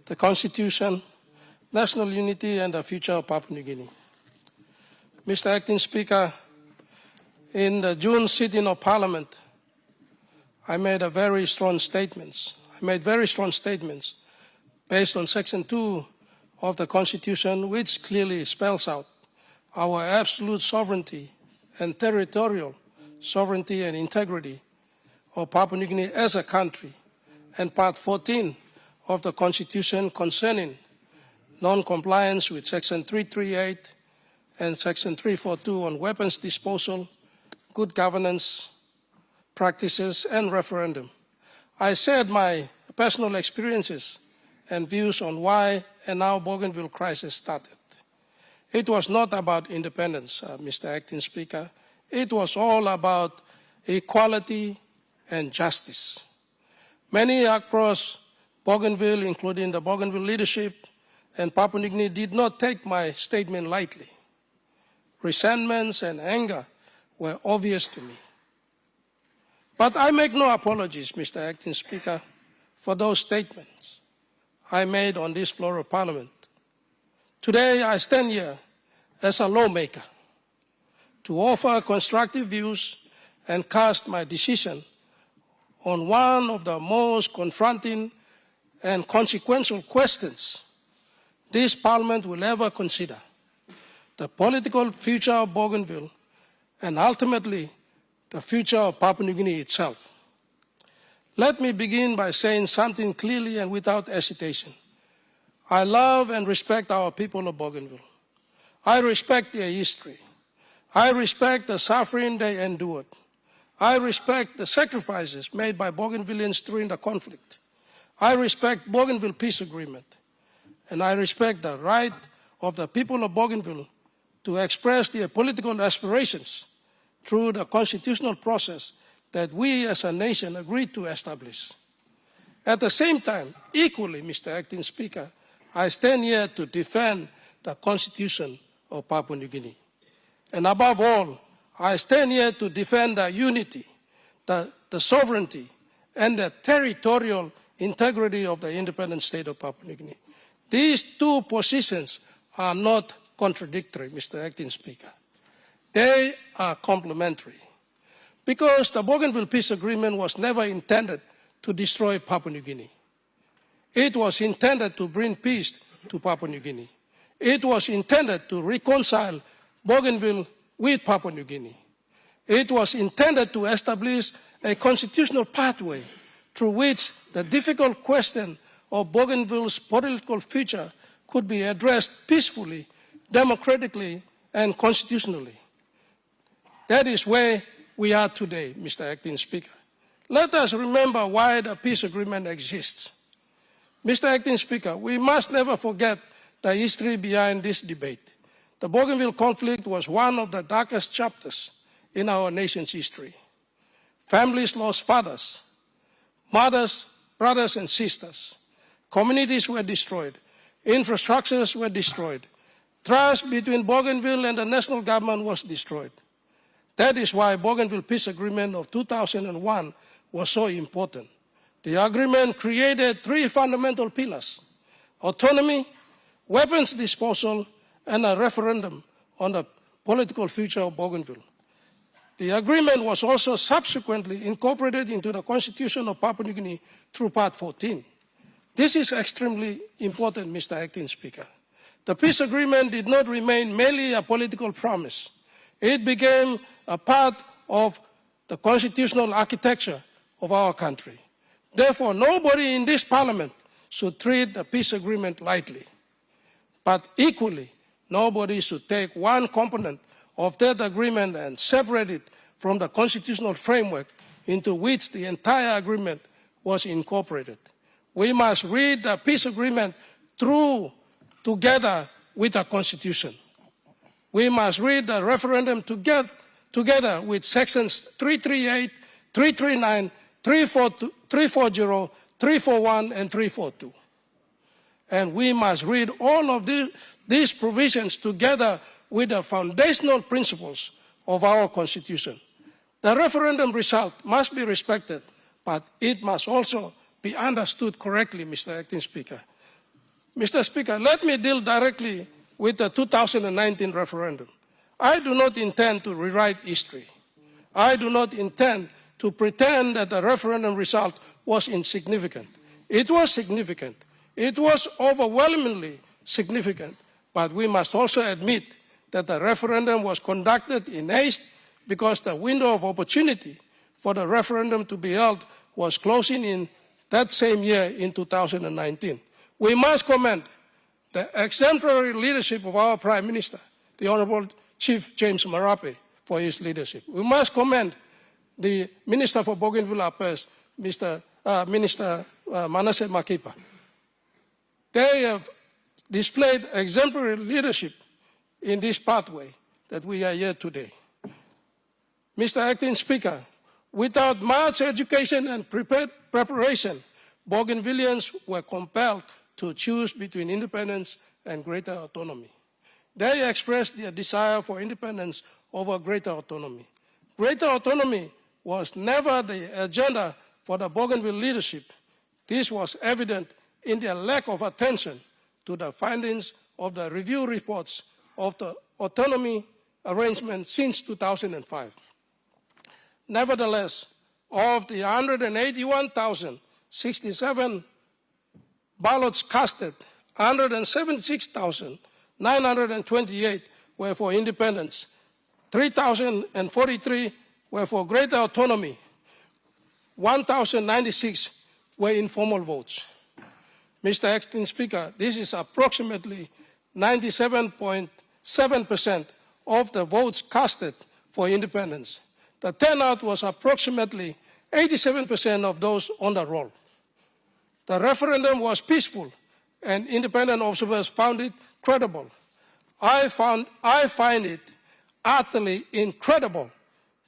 the Constitution, national unity, and the future of Papua New Guinea. Mr. Acting Speaker, in the June sitting of Parliament, I made very strong statements. Based on Section 2 of the Constitution, which clearly spells out our absolute sovereignty and territorial sovereignty and integrity of Papua New Guinea as a country, and Part 14 of the Constitution concerning non-compliance with Section 338 and Section 342 on weapons disposal, good governance practices, and referendum. I shared my personal experiences and views on why and how Bougainville crisis started. It was not about independence, Mr. Acting Speaker. It was all about equality and justice. Many across Bougainville, including the Bougainville leadership and Papua New Guinea, did not take my statement lightly. Resentments and anger were obvious to me. But I make no apologies, Mr. Acting Speaker, for those statements I made on this floor of Parliament. Today, I stand here as a lawmaker to offer constructive views and cast my decision on one of the most confronting and consequential questions this Parliament will ever consider: the political future of Bougainville and ultimately the future of Papua New Guinea itself. Let me begin by saying something clearly and without hesitation. I love and respect our people of Bougainville. I respect their history. I respect the suffering they endured. I respect the sacrifices made by Bougainvilleans during the conflict. I respect Bougainville Peace Agreement. And I respect the right of the people of Bougainville to express their political aspirations through the constitutional process that we as a nation agreed to establish. At the same time, equally, Mr. Acting Speaker, I stand here to defend the Constitution of Papua New Guinea. And above all, I stand here to defend the unity, the sovereignty, and the territorial integrity of the independent state of Papua New Guinea. These two positions are not contradictory, Mr. Acting Speaker. They are complementary. Because the Bougainville Peace Agreement was never intended to destroy Papua New Guinea. It was intended to bring peace to Papua New Guinea. It was intended to reconcile Bougainville with Papua New Guinea. It was intended to establish a constitutional pathway through which the difficult question of Bougainville's political future could be addressed peacefully, democratically, and constitutionally. That is where we are today, Mr. Acting Speaker. Let us remember why the peace agreement exists. Mr. Acting Speaker, we must never forget the history behind this debate. The Bougainville conflict was one of the darkest chapters in our nation's history. Families lost fathers, mothers, brothers, and sisters. Communities were destroyed. Infrastructures were destroyed. Trust between Bougainville and the national government was destroyed. That is why Bougainville Peace Agreement of 2001 was so important. The agreement created three fundamental pillars: autonomy, weapons disposal, and a referendum on the political future of Bougainville. The agreement was also subsequently incorporated into the Constitution of Papua New Guinea through Part 14. This is extremely important, Mr. Acting Speaker. The peace agreement did not remain merely a political promise. It became a part of the constitutional architecture of our country. Therefore, nobody in this parliament should treat the peace agreement lightly. But equally, nobody should take one component of that agreement and separate it from the constitutional framework into which the entire agreement was incorporated. We must read the peace agreement through together with the Constitution. We must read the referendum together with sections 338, 339, 340, 341, and 342. And we must read all of these provisions together with the foundational principles of our Constitution. The referendum result must be respected, but it must also be understood correctly, Mr. Acting Speaker. Mr. Speaker, let me deal directly with the 2019 referendum. I do not intend to rewrite history. I do not intend to pretend that the referendum result was insignificant. It was significant. It was overwhelmingly significant. But we must also admit that the referendum was conducted in haste because the window of opportunity for the referendum to be held was closing in that same year in 2019. We must commend the exemplary leadership of our Prime Minister, the Honorable Chief James Marape, for his leadership. We must commend the Minister for Bougainville Affairs, Minister Manasseh Makipa. They have displayed exemplary leadership in this pathway that we are here today. Mr. Acting Speaker, without much education and preparation, Bougainvilleans were compelled to choose between independence and greater autonomy. They expressed their desire for independence over greater autonomy. Greater autonomy was never the agenda for the Bougainville leadership. This was evident in their lack of attention to the findings of the review reports of the autonomy arrangement since 2005. Nevertheless, of the 181,067 ballots casted, 176,928 were for independence, 3,043 were for greater autonomy, 1,096 were informal votes. Mr. Acting Speaker, this is approximately 97.7% of the votes casted for independence. The turnout was approximately 87% of those on the roll. The referendum was peaceful, and independent observers found it credible. I find it utterly incredible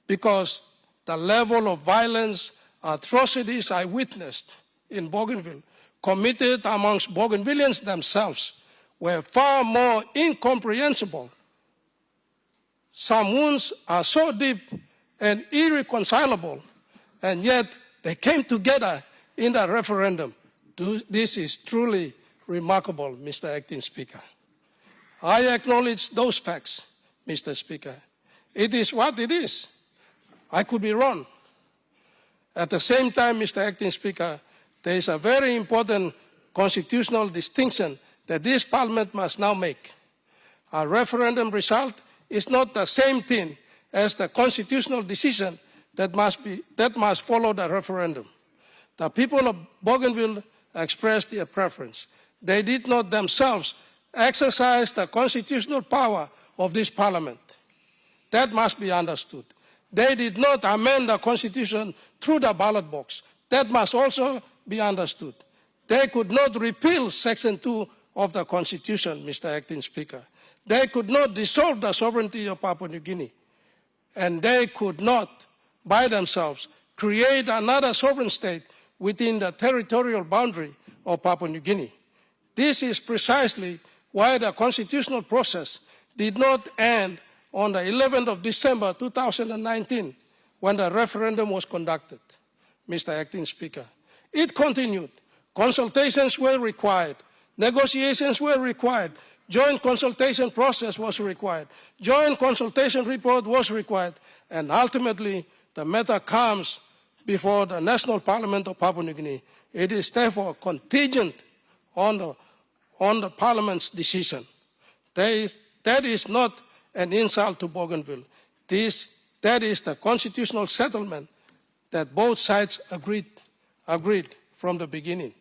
because the level of violence, atrocities I witnessed in Bougainville, committed amongst Bougainvilleans themselves, were far more incomprehensible. Some wounds are so deep and irreconcilable, and yet they came together in the referendum. This is truly remarkable, Mr. Acting Speaker. I acknowledge those facts, Mr. Speaker. It is what it is. I could be wrong. At the same time, Mr. Acting Speaker, there is a very important constitutional distinction that this Parliament must now make. A referendum result is not the same thing as the constitutional decision that must follow the referendum. The people of Bougainville express their preference. They did not themselves exercise the constitutional power of this parliament. That must be understood. They did not amend the Constitution through the ballot box. That must also be understood. They could not repeal Section 2 of the Constitution, Mr. Acting Speaker. They could not dissolve the sovereignty of Papua New Guinea. And they could not, by themselves, create another sovereign state within the territorial boundary of Papua New Guinea. This is precisely why the constitutional process did not end on the 11th of December 2019 when the referendum was conducted, Mr. Acting Speaker. It continued. Consultations were required. Negotiations were required. Joint consultation process was required. Joint consultation report was required. And ultimately, the matter comes before the National Parliament of Papua New Guinea. It is therefore contingent on the Parliament's decision. That is not an insult to Bougainville. That is the constitutional settlement that both sides agreed from the beginning.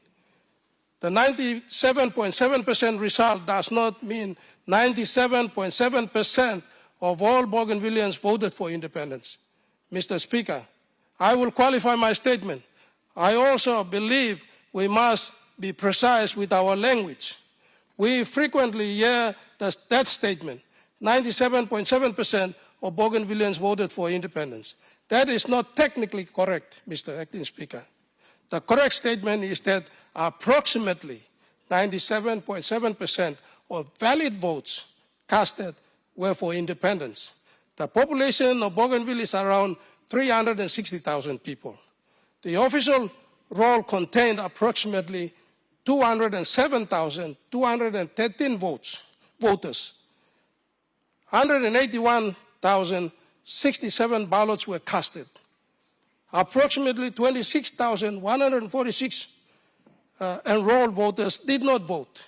The 97.7% result does not mean 97.7% of all Bougainvilleans voted for independence. Mr. Speaker, I will qualify my statement. I also believe we must be precise with our language. We frequently hear that statement, 97.7% of Bougainvilleans voted for independence. That is not technically correct, Mr. Acting Speaker. The correct statement is that approximately 97.7% of valid votes casted were for independence. The population of Bougainville is around 360,000 people. The official roll contained approximately 207,213 voters. 181,067 ballots were casted. Approximately 26,146 enrolled voters did not vote.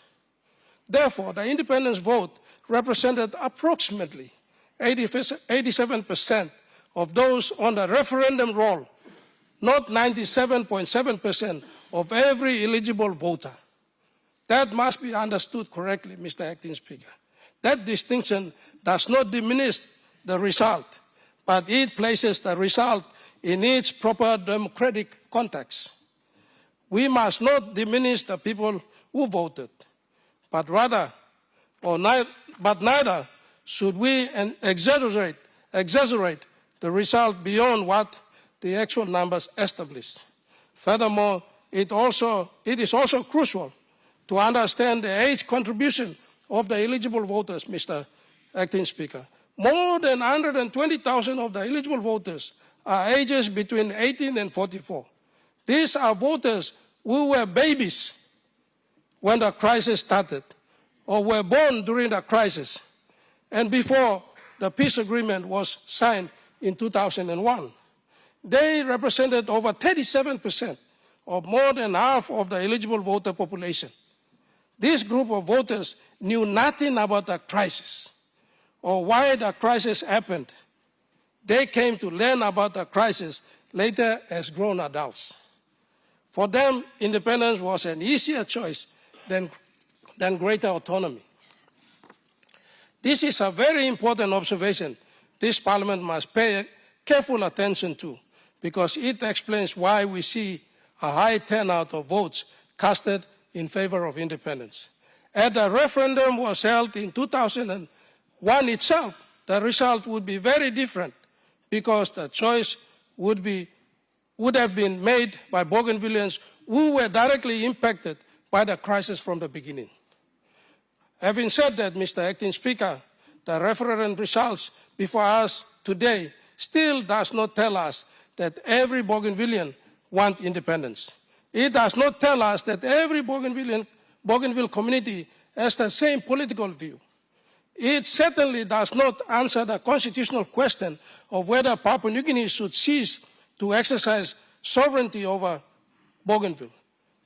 Therefore, the independence vote represented approximately 87% of those on the referendum roll, not 97.7% of every eligible voter. That must be understood correctly, Mr. Acting Speaker. That distinction does not diminish the result, but it places the result in its proper democratic context. We must not diminish the people who voted, but neither should we exaggerate the result beyond what the actual numbers establish. Furthermore, it is also crucial to understand the age contribution of the eligible voters, Mr. Acting Speaker. More than 120,000 of the eligible voters are ages between 18 and 44. These are voters who were babies when the crisis started, or were born during the crisis, and before the peace agreement was signed in 2001. They represented over 37% of more than half of the eligible voter population. This group of voters knew nothing about the crisis or why the crisis happened. They came to learn about the crisis later as grown adults. For them, independence was an easier choice than greater autonomy. This is a very important observation this Parliament must pay careful attention to, because it explains why we see a high turnout of votes casted in favor of independence. Had the referendum was held in 2001 itself, the result would be very different, because the choice would have been made by Bougainvilleans who were directly impacted by the crisis from the beginning. Having said that, Mr. Acting Speaker, the referendum results before us today still does not tell us that every Bougainvillean wants independence. It does not tell us that every Bougainville community has the same political view. It certainly does not answer the constitutional question of whether Papua New Guinea should cease to exercise sovereignty over Bougainville.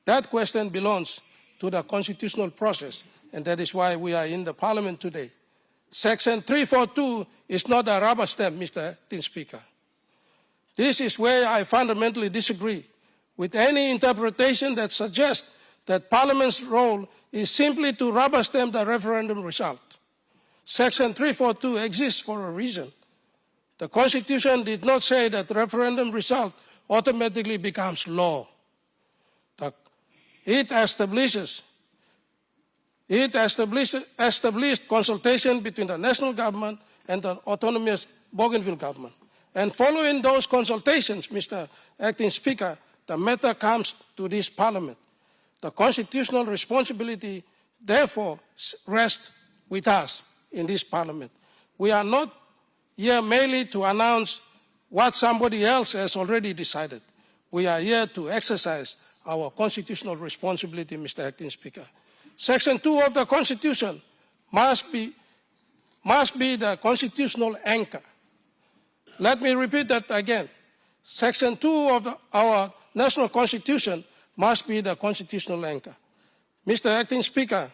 That question belongs to the constitutional process, and that is why we are in the Parliament today. Section 342 is not a rubber stamp, Mr. Acting Speaker. This is where I fundamentally disagree with any interpretation that suggests that Parliament's role is simply to rubber stamp the referendum result. Section 342 exists for a reason. The Constitution did not say that the referendum result automatically becomes law. It established consultation between the national government and the autonomous Bougainville government. And following those consultations, Mr. Acting Speaker, the matter comes to this Parliament. The constitutional responsibility, therefore, rests with us in this Parliament. We are not here merely to announce what somebody else has already decided. We are here to exercise our constitutional responsibility, Mr. Acting Speaker. Section 2 of the Constitution must be the constitutional anchor. Let me repeat that again. Section 2 of our national Constitution must be the constitutional anchor. Mr. Acting Speaker,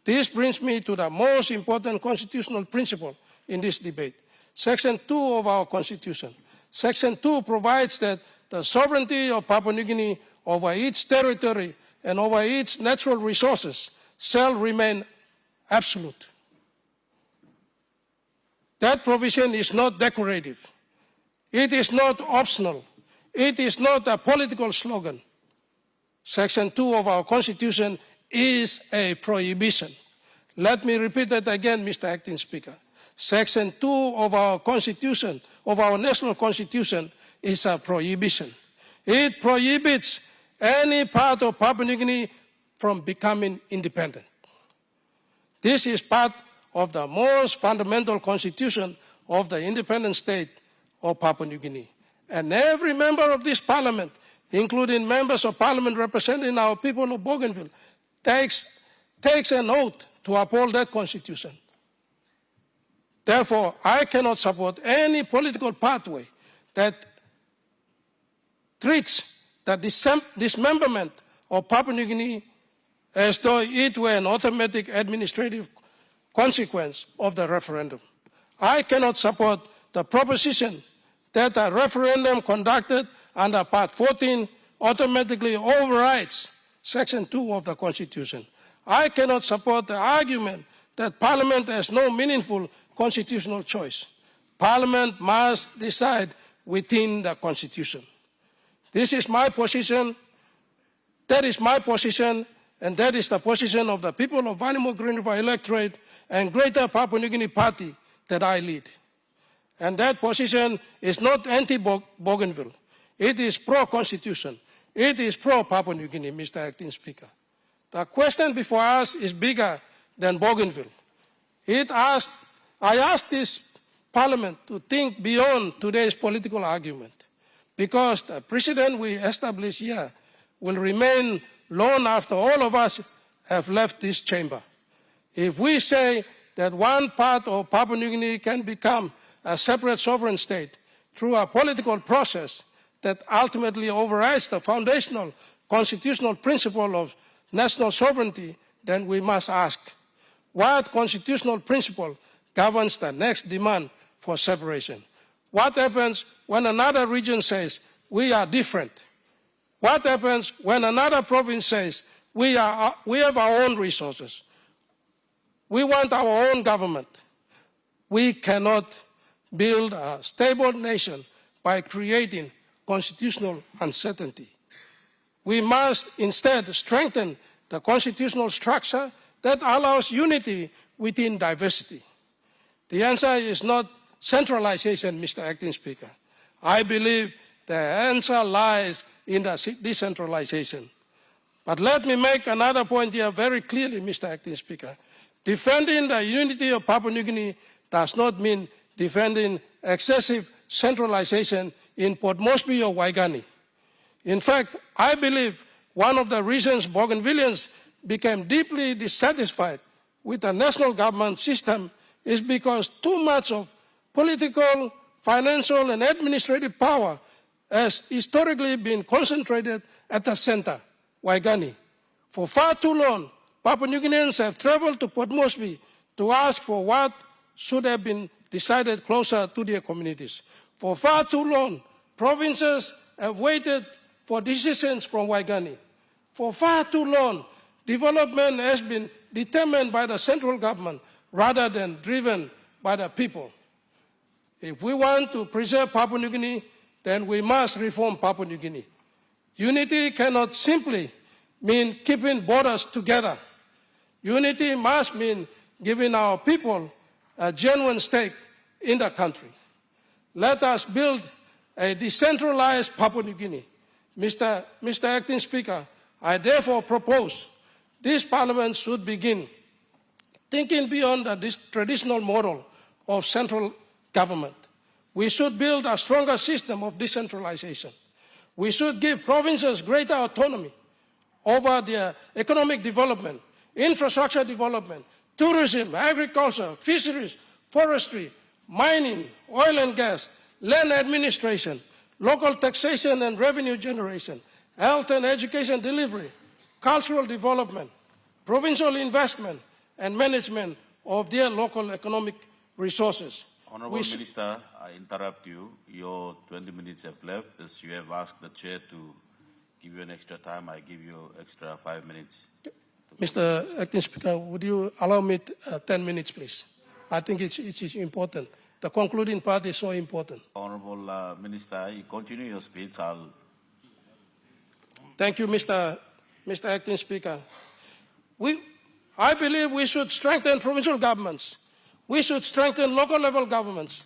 this brings me to the most important constitutional principle in this debate. Section 2 of our Constitution. Section 2 provides that the sovereignty of Papua New Guinea over its territory and over its natural resources shall remain absolute. That provision is not decorative. It is not optional. It is not a political slogan. Section 2 of our Constitution is a prohibition. Let me repeat that again, Mr. Acting Speaker. Section 2 of our Constitution, of our national Constitution, is a prohibition. It prohibits any part of Papua New Guinea from becoming independent. This is part of the most fundamental constitution of the independent state of Papua New Guinea. And every member of this Parliament, including members of Parliament representing our people of Bougainville, takes an oath to uphold that constitution. Therefore, I cannot support any political pathway that treats the dismemberment of Papua New Guinea as though it were an automatic administrative consequence of the referendum. I cannot support the proposition that a referendum conducted under Part 14 automatically overrides Section 2 of the Constitution. I cannot support the argument that Parliament has no meaningful constitutional choice. Parliament must decide within the Constitution. This is my position, that is my position, and that is the position of the people of Vanimo Green River electorate and Greater Papua New Guinea Party that I lead. And that position is not anti-Bougainville. It is pro-Constitution. It is pro-Papua New Guinea, Mr. Acting Speaker. The question before us is bigger than Bougainville. I asked this Parliament to think beyond today's political argument, because the precedent we establish here will remain long after all of us have left this chamber. If we say that one part of Papua New Guinea can become a separate sovereign state through a political process that ultimately overrides the foundational constitutional principle of national sovereignty, then we must ask, what constitutional principle governs the next demand for separation? What happens when another region says, we are different? What happens when another province says, we have our own resources? We want our own government. We cannot build a stable nation by creating constitutional uncertainty. We must instead strengthen the constitutional structure that allows unity within diversity. The answer is not centralization, Mr. Acting Speaker. I believe the answer lies in the decentralization. But let me make another point here very clearly, Mr. Acting Speaker. Defending the unity of Papua New Guinea does not mean defending excessive centralization in Port Moresby or Waigani. In fact, I believe one of the reasons Bougainvilleans became deeply dissatisfied with the national government system is because too much of political, financial, and administrative power has historically been concentrated at the center, Waigani. For far too long, Papua New Guineans have traveled to Port Moresby to ask for what should have been decided closer to their communities. For far too long, provinces have waited for decisions from Waigani. For far too long, development has been determined by the central government rather than driven by the people. If we want to preserve Papua New Guinea, then we must reform Papua New Guinea. Unity cannot simply mean keeping borders together. Unity must mean giving our people a genuine stake in the country. Let us build a decentralized Papua New Guinea. Mr. Acting Speaker, I therefore propose this Parliament should begin thinking beyond this traditional model of central government. We should build a stronger system of decentralization. We should give provinces greater autonomy over their economic development, infrastructure development, tourism, agriculture, fisheries, forestry, mining, oil and gas, land administration, local taxation and revenue generation, health and education delivery, cultural development, provincial investment, and management of their local economic resources. Honourable Minister, I interrupt you. Your 20 minutes have left. As you have asked the chair to give you an extra time, I give you extra 5 minutes. Mr. Acting Speaker, would you allow me 10 minutes, please? I think it's important. The concluding part is so important. Honourable Minister, you continue your speech. Thank you, Mr. Acting Speaker. I believe we should strengthen provincial governments. We should strengthen local level governments.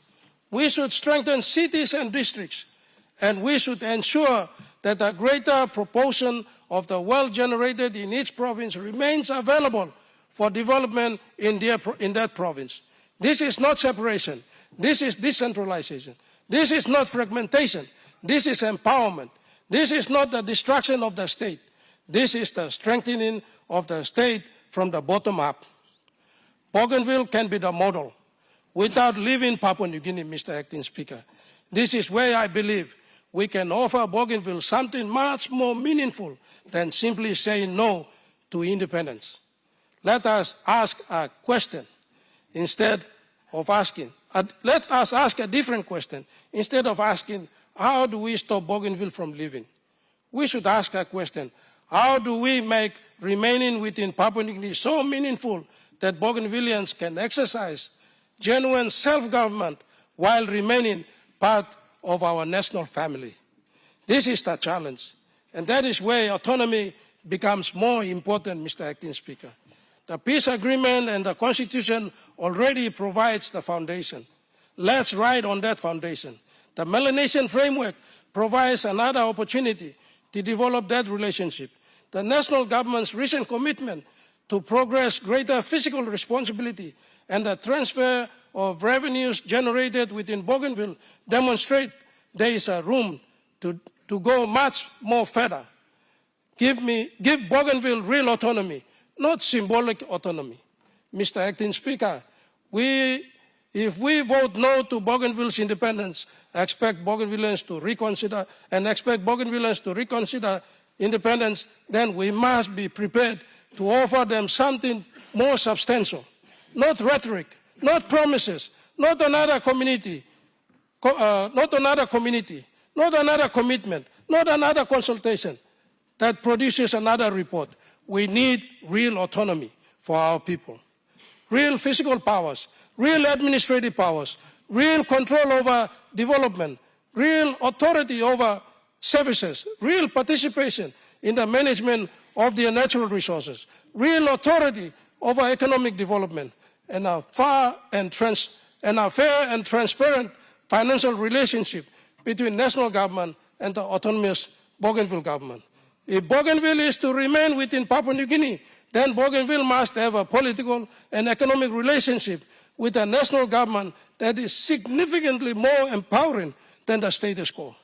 We should strengthen cities and districts. And we should ensure that a greater proportion of the wealth generated in each province remains available for development in that province. This is not separation. This is decentralization. This is not fragmentation. This is empowerment. This is not the destruction of the state. This is the strengthening of the state from the bottom up. Bougainville can be the model without leaving Papua New Guinea, Mr. Acting Speaker. This is where I believe we can offer Bougainville something much more meaningful than simply saying no to independence. Let us ask a question instead of asking. Let us ask a different question instead of asking, how do we stop Bougainville from leaving? We should ask a question, how do we make remaining within Papua New Guinea so meaningful that Bougainvilleans can exercise genuine self-government while remaining part of our national family? This is the challenge, and that is where autonomy becomes more important, Mr. Acting Speaker. The peace agreement and the Constitution already provides the foundation. Let's ride on that foundation. The Melanesian framework provides another opportunity to develop that relationship. The national government's recent commitment to progress greater fiscal responsibility and the transfer of revenues generated within Bougainville demonstrate there is a room to go much more further. Give Bougainville real autonomy, not symbolic autonomy. Mr. Acting Speaker, if we vote no to Bougainville's independence, expect Bougainvilleans to reconsider independence, then we must be prepared to offer them something more substantial, not rhetoric, not promises, not another community, not another commitment, not another consultation that produces another report. We need real autonomy for our people, real physical powers, real administrative powers, real control over development, real authority over services, real participation in the management of their natural resources, real authority over economic development, and a fair and transparent financial relationship between national government and the autonomous Bougainville government. If Bougainville is to remain within Papua New Guinea, then Bougainville must have a political and economic relationship with a national government that is significantly more empowering than the status quo.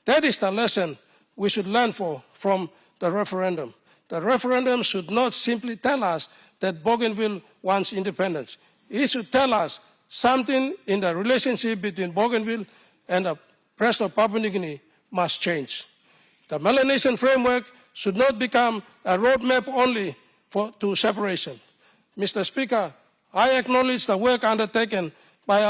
That is the lesson we should learn from the referendum. The referendum should not simply tell us that Bougainville wants independence. It should tell us something in the relationship between Bougainville and the rest of Papua New Guinea must change. The Melanesian framework should not become a roadmap only to separation. Mr. Speaker, I acknowledge the work undertaken by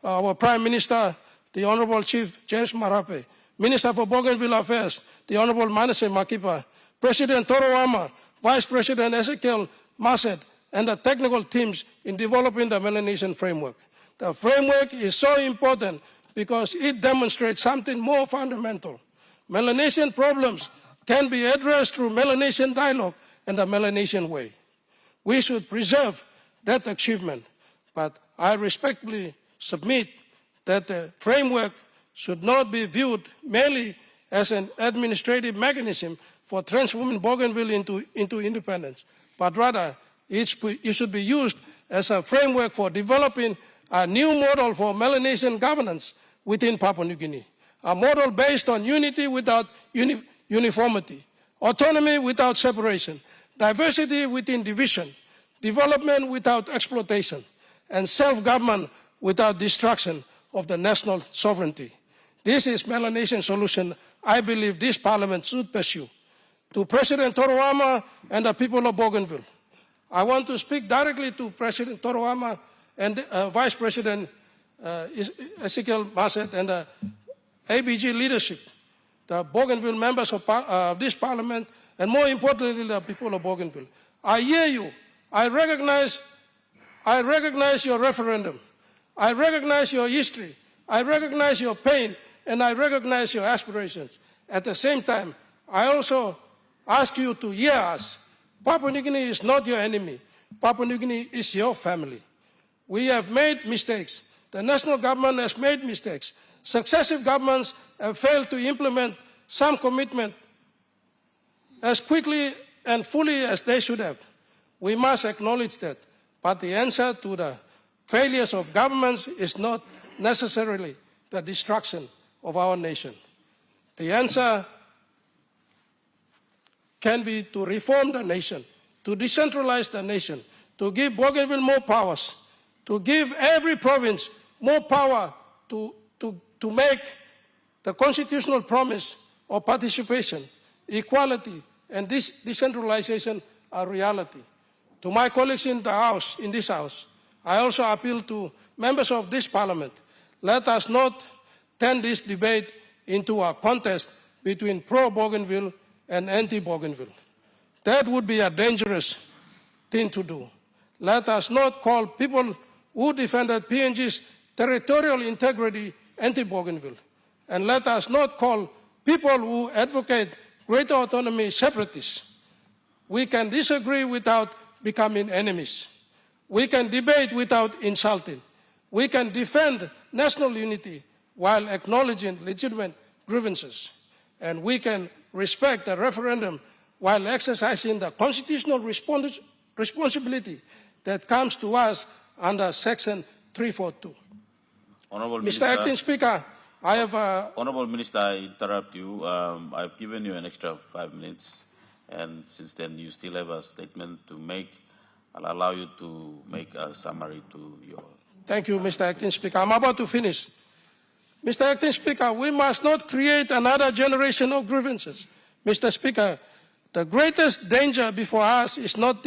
our Prime Minister, the Honourable Chief James Marape, Minister for Bougainville Affairs, the Honourable Manasseh Makipa, President Toro Ama, Vice President Ezekiel Maset, and the technical teams in developing the Melanesian framework. The framework is so important because it demonstrates something more fundamental. Melanesian problems can be addressed through Melanesian dialogue and the Melanesian way. We should preserve that achievement, but I respectfully submit that the framework should not be viewed merely as an administrative mechanism for transforming Bougainville into independence, but rather it should be used as a framework for developing a new model for Melanesian governance within Papua New Guinea, a model based on unity without uniformity, autonomy without separation, diversity within division, development without exploitation, and self-government without destruction of the national sovereignty. This is Melanesian solution I believe this parliament should pursue. To President Toroama and the people of Bougainville, I want to speak directly to President Toroama and Vice President Ezekiel Maset and the ABG leadership, the Bougainville members of this parliament, and more importantly, the people of Bougainville. I hear you. I recognize your referendum. I recognize your history. I recognize your pain, and I recognize your aspirations. At the same time, I also ask you to hear us. Papua New Guinea is not your enemy. Papua New Guinea is your family. We have made mistakes. The national government has made mistakes. Successive governments have failed to implement some commitment as quickly and fully as they should have. We must acknowledge that. But the answer to the failures of governments is not necessarily the destruction of our nation. The answer can be to reform the nation, to decentralize the nation, to give Bougainville more powers, to give every province more power to make the constitutional promise of participation, equality, and this decentralization a reality. To my colleagues in this House, I also appeal to members of this Parliament, let us not turn this debate into a contest between pro-Bougainville and anti-Bougainville. That would be a dangerous thing to do. Let us not call people who defended PNG's territorial integrity anti-Bougainville. And let us not call people who advocate greater autonomy separatists. We can disagree without becoming enemies. We can debate without insulting. We can defend national unity while acknowledging legitimate grievances. And we can respect the referendum while exercising the constitutional responsibility that comes to us under Section 342. Honorable Mr. Minister, Acting Speaker, I have... Honorable Minister, I interrupt you. I've given you an extra 5 minutes, and since then you still have a statement to make. I'll allow you to make a summary to your... Thank you, Mr. Acting Speaker. I'm about to finish. Mr. Acting Speaker, we must not create another generation of grievances. Mr. Speaker, the greatest danger before us is not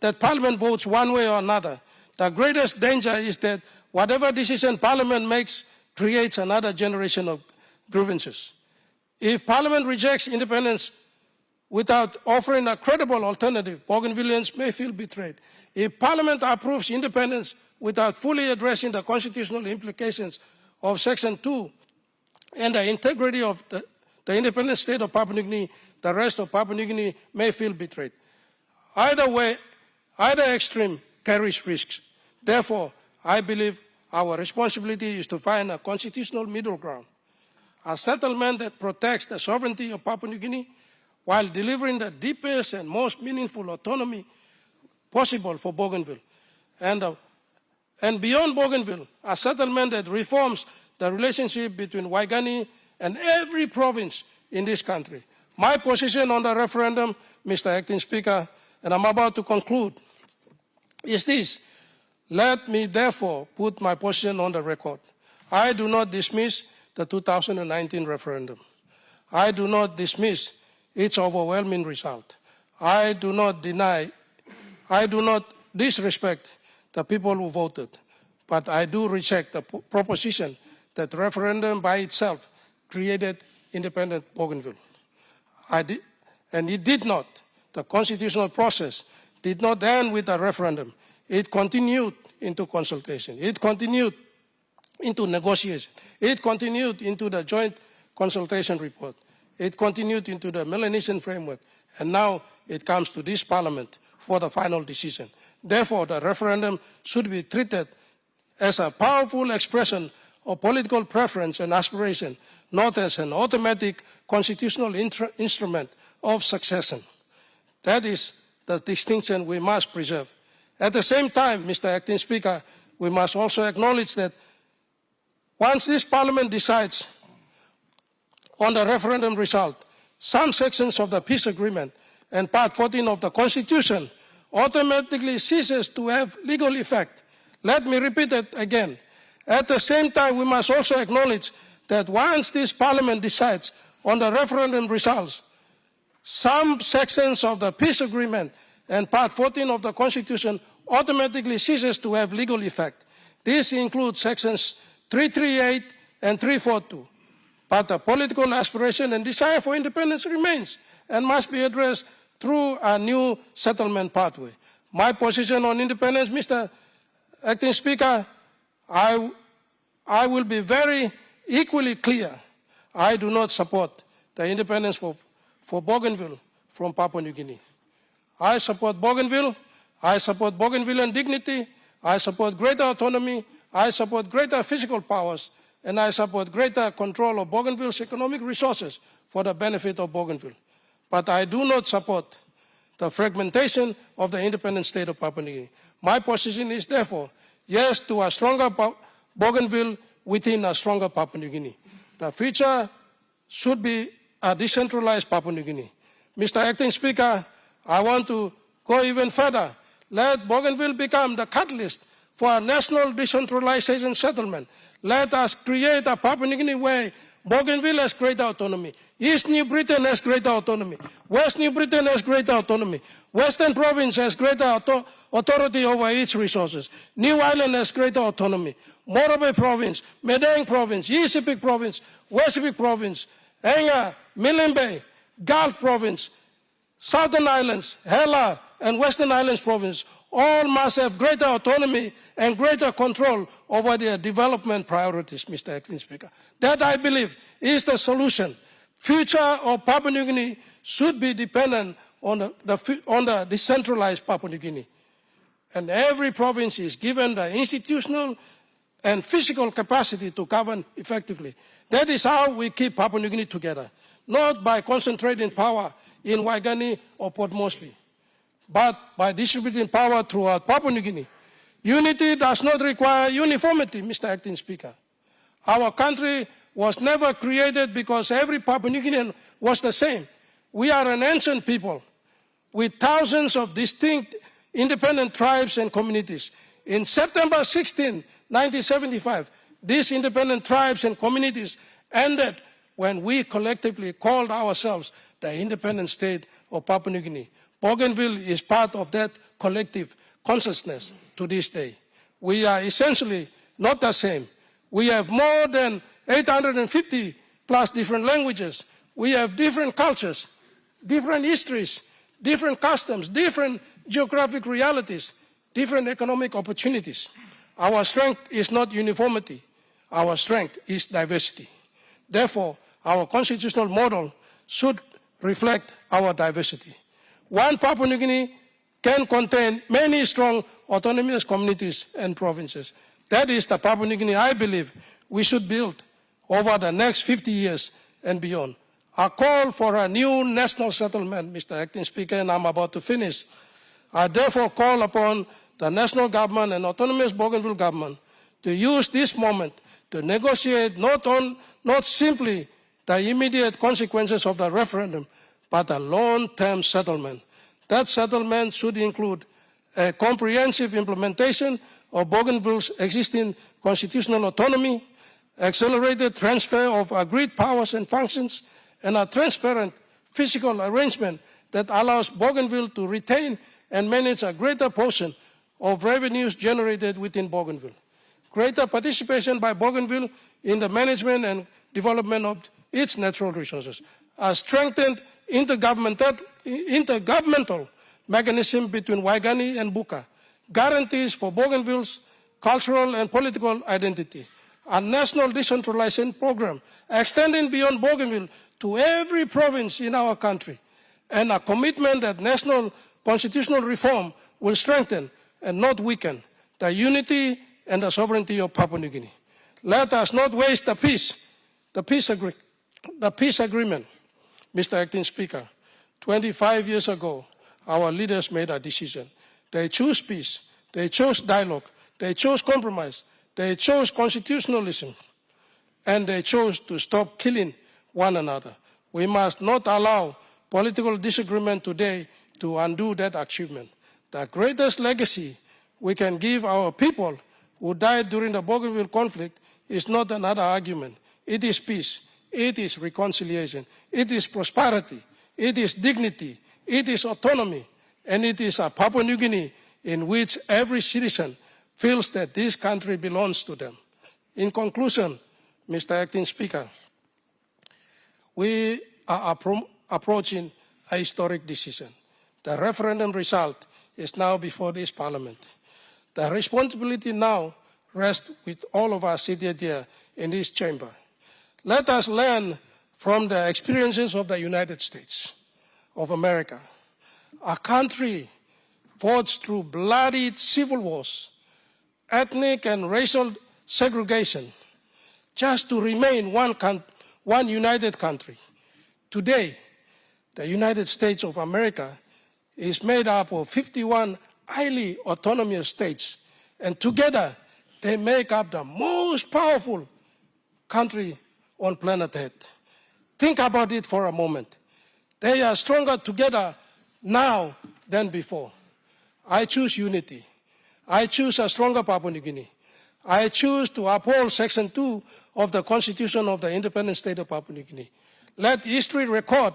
that Parliament votes one way or another. The greatest danger is that whatever decision Parliament makes creates another generation of grievances. If Parliament rejects independence without offering a credible alternative, Bougainvilleans may feel betrayed. If Parliament approves independence without fully addressing the constitutional implications of Section 2 and the integrity of the independent state of Papua New Guinea, the rest of Papua New Guinea may feel betrayed. Either way, either extreme carries risks. Therefore, I believe our responsibility is to find a constitutional middle ground, a settlement that protects the sovereignty of Papua New Guinea while delivering the deepest and most meaningful autonomy possible for Bougainville. And beyond Bougainville, a settlement that reforms the relationship between Waigani and every province in this country. My position on the referendum, Mr. Acting Speaker, and I'm about to conclude, is this. Let me therefore put my position on the record. I do not dismiss the 2019 referendum. I do not dismiss its overwhelming result. I do not disrespect the people who voted, but I do reject the proposition that the referendum by itself created independent Bougainville. And it did not. the constitutional process did not end with a referendum. It continued into consultation. It continued into negotiation. It continued into the joint consultation report. It continued into the Melanesian framework. And now it comes to this parliament for the final decision. Therefore, the referendum should be treated as a powerful expression of political preference and aspiration, not as an automatic constitutional instrument of succession. That is the distinction we must preserve. At the same time, Mr. Acting Speaker, we must also acknowledge that once this Parliament decides on the referendum result, some sections of the peace agreement and Part 14 of the Constitution automatically ceases to have legal effect. Let me repeat it again. At the same time, we must also acknowledge that once this Parliament decides on the referendum results, some sections of the peace agreement and Part 14 of the Constitution automatically ceases to have legal effect. This includes sections 338 and 342. But the political aspiration and desire for independence remains and must be addressed through a new settlement pathway. My position on independence, Mr. Acting Speaker, I will be very equally clear. I do not support the independence for Bougainville from Papua New Guinea. I support Bougainville. I support Bougainvillean dignity. I support greater autonomy. I support greater physical powers. And I support greater control of Bougainville's economic resources for the benefit of Bougainville. But I do not support the fragmentation of the independent state of Papua New Guinea. My position is therefore, yes to a stronger Bougainville within a stronger Papua New Guinea. The future should be a decentralized Papua New Guinea. Mr. Acting Speaker, I want to go even further. Let Bougainville become the catalyst for a national decentralization settlement. Let us create a Papua New Guinea where Bougainville has greater autonomy. East New Britain has greater autonomy. West New Britain has greater autonomy. Western Province has greater authority over its resources. New Ireland has greater autonomy. Morobe Province, Medang Province, East Sepik Province, West Sepik Province, Enga, Milembe, Gulf Province, Southern Islands, Hela, and Western Islands Province all must have greater autonomy and greater control over their development priorities, Mr. Acting Speaker. That, I believe, is the solution. Future of Papua New Guinea should be dependent on the decentralized Papua New Guinea. And every province is given the institutional and physical capacity to govern effectively. That is how we keep Papua New Guinea together, not by concentrating power in Waigani or Port Moresby, but by distributing power throughout Papua New Guinea. Unity does not require uniformity, Mr. Acting Speaker. Our country was never created because every Papua New Guinean was the same. We are an ancient people with thousands of distinct independent tribes and communities. In September 16, 1975, these independent tribes and communities ended when we collectively called ourselves the independent state of Papua New Guinea. Bougainville is part of that collective consciousness to this day. We are essentially not the same. We have more than 850 plus different languages. We have different cultures, different histories, different customs, different geographic realities, different economic opportunities. Our strength is not uniformity. Our strength is diversity. Therefore, our constitutional model should reflect our diversity. One Papua New Guinea can contain many strong autonomous communities and provinces. That is the Papua New Guinea I believe we should build over the next 50 years and beyond. A call for a new national settlement, Mr. Acting Speaker, and I'm about to finish. I therefore call upon the national government and autonomous Bougainville government to use this moment to negotiate not simply the immediate consequences of the referendum, but a long-term settlement. That settlement should include a comprehensive implementation of Bougainville's existing constitutional autonomy, accelerated transfer of agreed powers and functions, and a transparent physical arrangement that allows Bougainville to retain and manage a greater portion of revenues generated within Bougainville. Greater participation by Bougainville in the management and development of its natural resources. A strengthened intergovernmental intergovernmental mechanism between Waigani and Buka, guarantees for Bougainville's cultural and political identity, a national decentralization program extending beyond Bougainville to every province in our country, and a commitment that national constitutional reform will strengthen and not weaken the unity and the sovereignty of Papua New Guinea. Let us not waste the peace agreement. Mr. Acting Speaker, 25 years ago, our leaders made a decision. They chose peace, they chose dialogue, they chose compromise, they chose constitutionalism, and they chose to stop killing one another. We must not allow political disagreement today to undo that achievement. The greatest legacy we can give our people who died during the Bougainville conflict is not another argument. It is peace, it is reconciliation, it is prosperity, it is dignity, it is autonomy, and it is a Papua New Guinea in which every citizen feels that this country belongs to them. In conclusion, Mr. Acting Speaker, we are approaching a historic decision. The referendum result is now before this Parliament. The responsibility now rests with all of us seated here in this chamber. Let us learn from the experiences of the United States of America, a country fought through bloody civil wars, ethnic and racial segregation, just to remain one united country. Today, the United States of America is made up of 51 highly autonomous states, and together they make up the most powerful country on planet Earth. Think about it for a moment. They are stronger together now than before. I choose unity. I choose a stronger Papua New Guinea. I choose to uphold Section 2 of the Constitution of the Independent State of Papua New Guinea. Let history record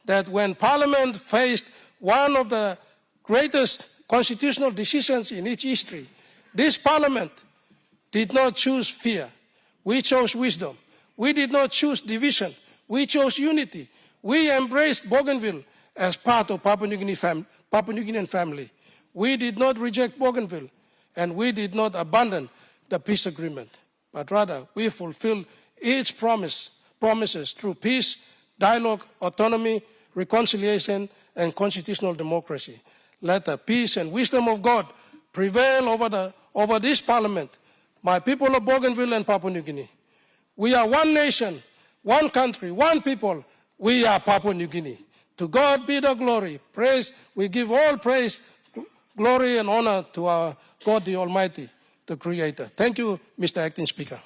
that when Parliament faced one of the greatest constitutional decisions in its history, this Parliament did not choose fear. We chose wisdom. We did not choose division. We chose unity. We embraced Bougainville as part of Papua New Guinean family. We did not reject Bougainville, and we did not abandon the peace agreement, but rather we fulfilled its promises through peace, dialogue, autonomy, reconciliation, and constitutional democracy. Let the peace and wisdom of God prevail over this Parliament, my people of Bougainville and Papua New Guinea. We are one nation, one country, one people. We are Papua New Guinea. To God be the glory. Praise, we give all praise, glory, and honor to our God the Almighty, the Creator. Thank you, Mr. Acting Speaker.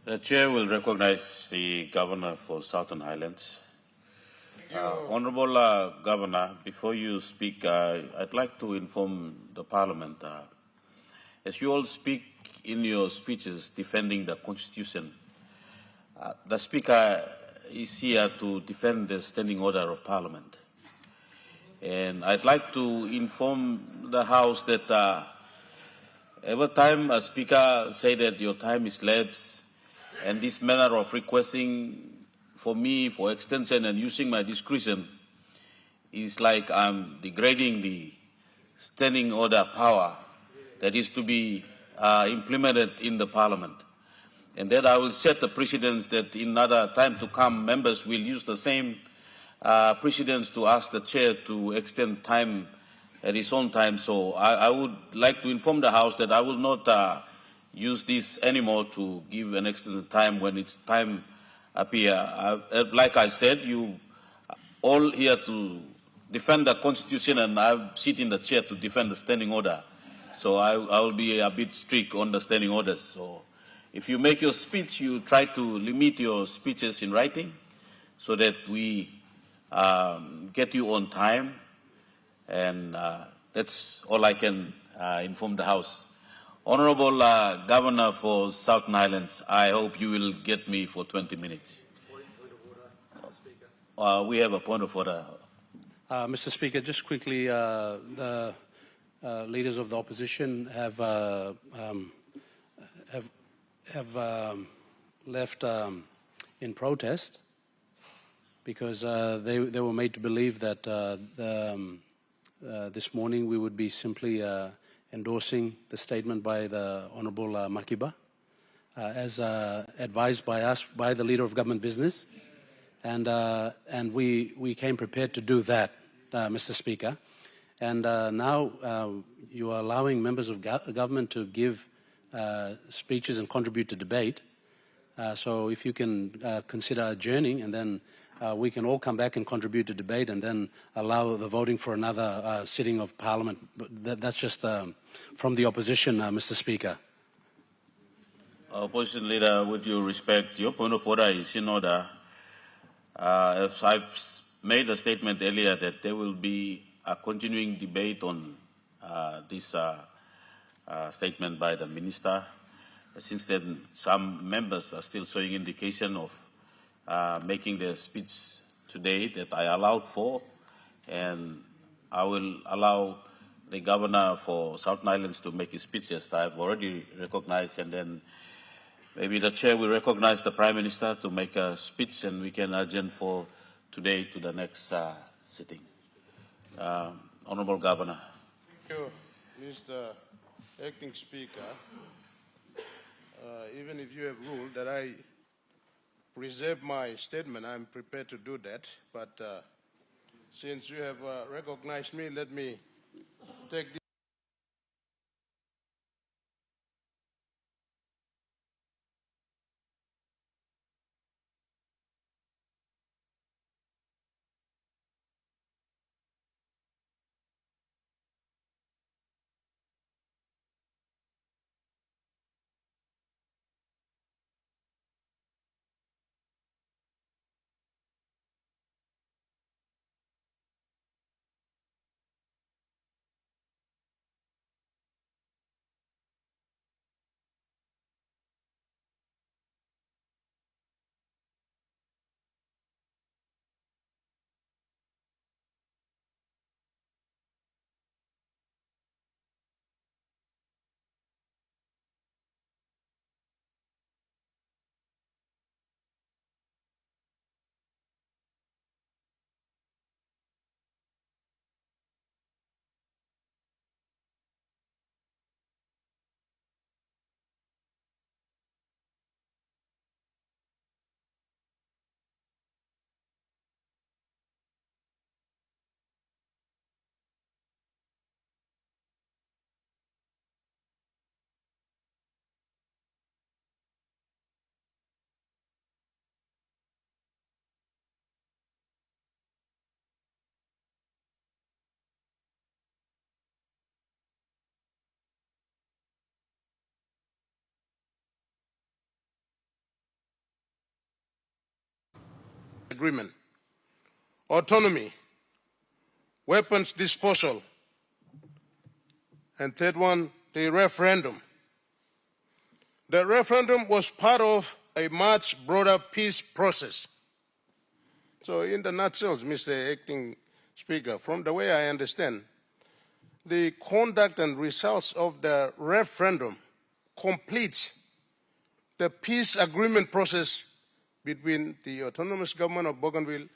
The Chair will recognize the Governor for Southern Highlands. Honorable Governor, before you speak, I'd like to inform the Parliament, as you all speak in your speeches defending the Constitution, the Speaker is here to defend the standing order of Parliament. And I'd like to inform the House that every time a Speaker says that your time is lapsed, and this manner of requesting for me for extension and using my discretion is like I'm degrading the standing order power that is to be implemented in the Parliament. And that I will set the precedence that in another time to come, members will use the same precedence to ask the Chair to extend time at his own time. So I would like to inform the House that I will not use this anymore to give an extended time when it's time appear. Like I said, you all here to defend the Constitution, and I sit in the chair to defend the standing order. So I will be a bit strict on the standing orders. So if you make your speech, you try to limit your speeches in writing so that we get you on time. And that's all I can inform the House. Honorable Governor for Southern Highlands, I hope you will get me for 20 minutes. We have a point of order. Mr. Speaker, just quickly, the leaders of the opposition have left in protest. because they were made to believe that this morning we would be simply endorsing the statement by the Honourable Makiba, as advised by us, by the Leader of Government Business, and we came prepared to do that, Mr. Speaker. And now you are allowing members of government to give speeches and contribute to debate. So if you can consider adjourning, and then we can all come back and contribute to debate, and then allow the voting for another sitting of Parliament. But that's just from the opposition, Mr. Speaker. Opposition Leader, with due respect, your point of order is in order. As I've made a statement earlier that there will be a continuing debate on this statement by the Minister. Since then, some members are still showing indication of making their speech today that I allowed for, and I will allow the Governor for Southern Islands to make his speech, as I've already recognized, and then maybe the Chair will recognize the Prime Minister to make a speech, and we can adjourn for today to the next sitting. Honourable Governor. Thank you, Mr. Acting Speaker. Even if you have ruled that I preserve my statement, I'm prepared to do that. But since you have recognized me, let me take this. Agreement, autonomy, weapons disposal, and third one, the referendum. The referendum was part of a much broader peace process. So in the nutshell, Mr. Acting Speaker, from the way I understand, the conduct and results of the referendum completes the peace agreement process between the autonomous government of Bougainville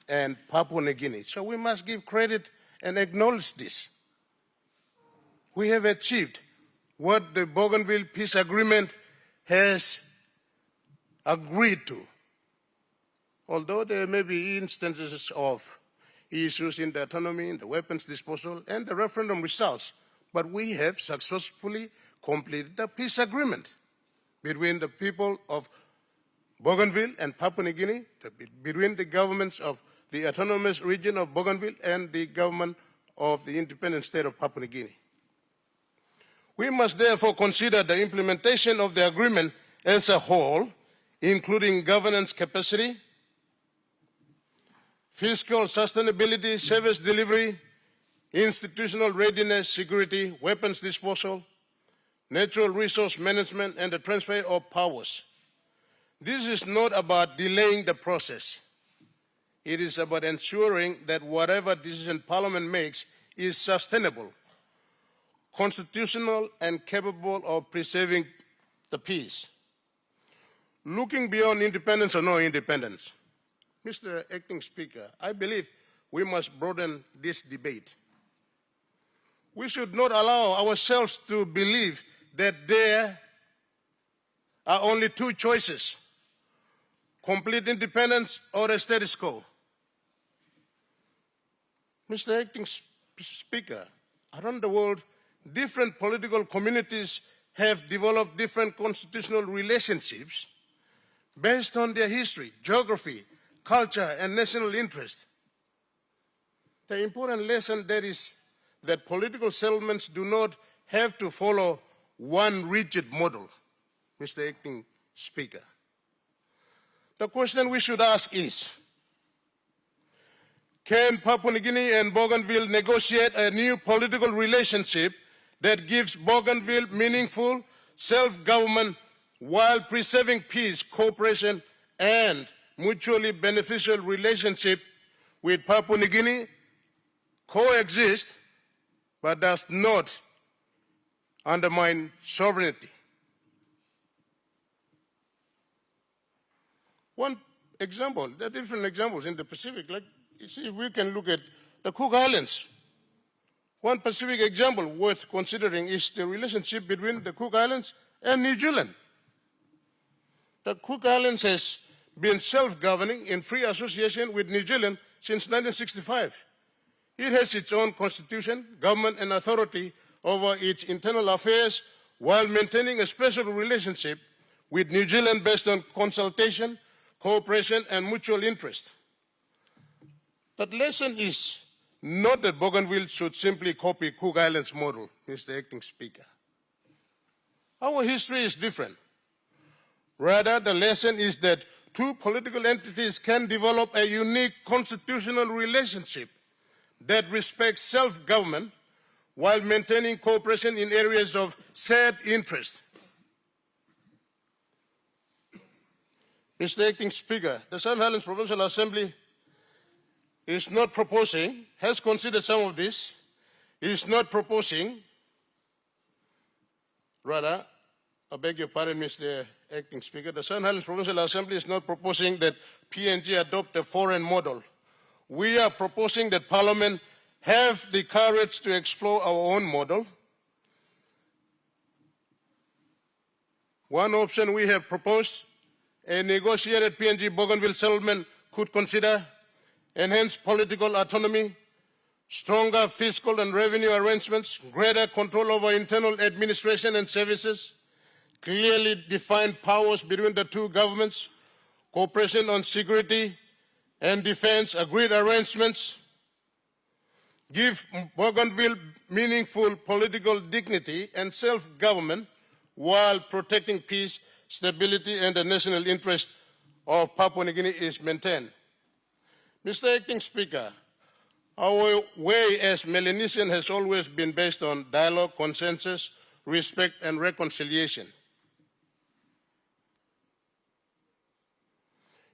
and Papua New Guinea. So we must give credit and acknowledge this. We have achieved what the Bougainville Peace Agreement has agreed to. Although there may be instances of issues in the autonomy, in the weapons disposal, and the referendum results, but we have successfully completed the peace agreement between the people of Bougainville and Papua New Guinea, between the governments of the autonomous region of Bougainville and the government of the independent state of Papua New Guinea. We must therefore consider the implementation of the agreement as a whole, including governance capacity, fiscal sustainability, service delivery, institutional readiness, security, weapons disposal, natural resource management, and the transfer of powers. This is not about delaying the process. It is about ensuring that whatever decision Parliament makes is sustainable, constitutional, and capable of preserving the peace. Looking beyond independence or no independence, Mr. Acting Speaker, I believe we must broaden this debate. We should not allow ourselves to believe that there are only two choices: complete independence or a status quo. Mr. Acting Speaker, around the world, different political communities have developed different constitutional relationships based on their history, geography, culture, and national interest. The important lesson there is that political settlements do not have to follow one rigid model, Mr. Acting Speaker. The question we should ask is, can Papua New Guinea and Bougainville negotiate a new political relationship that gives Bougainville meaningful self-government while preserving peace, cooperation, and mutually beneficial relationship with Papua New Guinea, coexist, but does not undermine sovereignty? One example, there are different examples in the Pacific, like if we can look at the Cook Islands. One Pacific example worth considering is the relationship between the Cook Islands and New Zealand. The Cook Islands has been self-governing in free association with New Zealand since 1965. It has its own constitution, government, and authority over its internal affairs while maintaining a special relationship with New Zealand based on consultation, cooperation, and mutual interest. The lesson is not that Bougainville should simply copy Cook Islands' model, Mr. Acting Speaker. Our history is different. Rather, the lesson is that two political entities can develop a unique constitutional relationship that respects self-government while maintaining cooperation in areas of shared interest. Mr. Acting Speaker, the Southern Highlands Provincial Assembly is not proposing, has considered some of this, is not proposing, rather, I beg your pardon, Mr. Acting Speaker, the Southern Highlands Provincial Assembly is not proposing that PNG adopt a foreign model. We are proposing that Parliament have the courage to explore our own model. One option we have proposed, a negotiated PNG-Bougainville settlement could consider enhanced political autonomy, stronger fiscal and revenue arrangements, greater control over internal administration and services, clearly defined powers between the two governments, cooperation on security and defense, agreed arrangements, give Bougainville meaningful political dignity and self-government while protecting peace, stability, and the national interest of Papua New Guinea is maintained. Mr. Acting Speaker, our way as Melanesian has always been based on dialogue, consensus, respect, and reconciliation.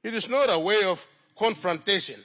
It is not a way of confrontation.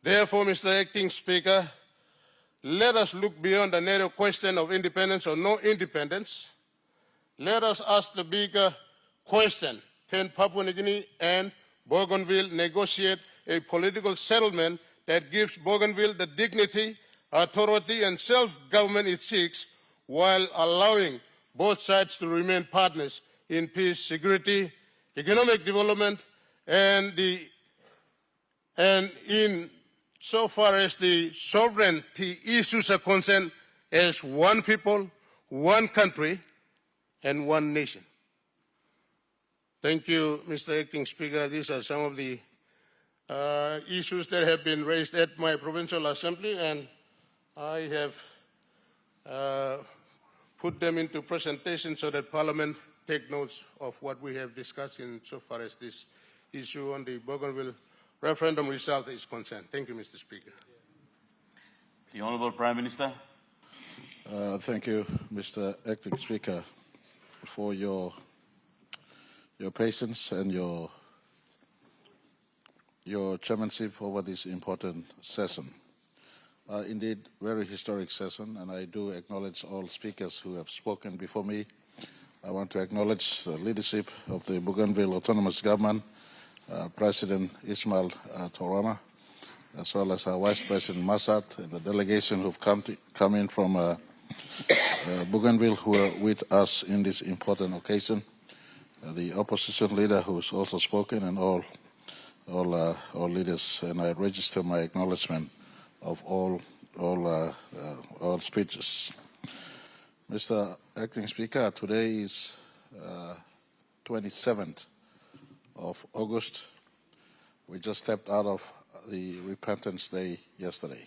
Therefore, Mr. Acting Speaker, let us look beyond the narrow question of independence or no independence. Let us ask the bigger question: can Papua New Guinea and Bougainville negotiate a political settlement that gives Bougainville the dignity, authority, and self-government it seeks, while allowing both sides to remain partners in peace, security, economic development, and in so far as the sovereignty issues are concerned, as one people, one country, and one nation. Thank you, Mr. Acting Speaker. These are some of the issues that have been raised at my provincial assembly, and I have put them into presentation so that Parliament take notes of what we have discussed in so far as this issue on the Bougainville referendum result is concerned. Thank you, Mr. Speaker. The Honourable Prime Minister. Thank you, Mr. Acting Speaker, for your patience and your chairmanship over this important session. Indeed, very historic session, and I do acknowledge all speakers who have spoken before me. I want to acknowledge the leadership of the Bougainville Autonomous Government, President Ismail Torama, as well as our Vice President Massad and the delegation who've come in from Bougainville, who are with us in this important occasion, the opposition leader who's also spoken, and all leaders. And I register my acknowledgement of all speeches. Mr. Acting Speaker, today is 27th of August. We just stepped out of the Repentance Day yesterday.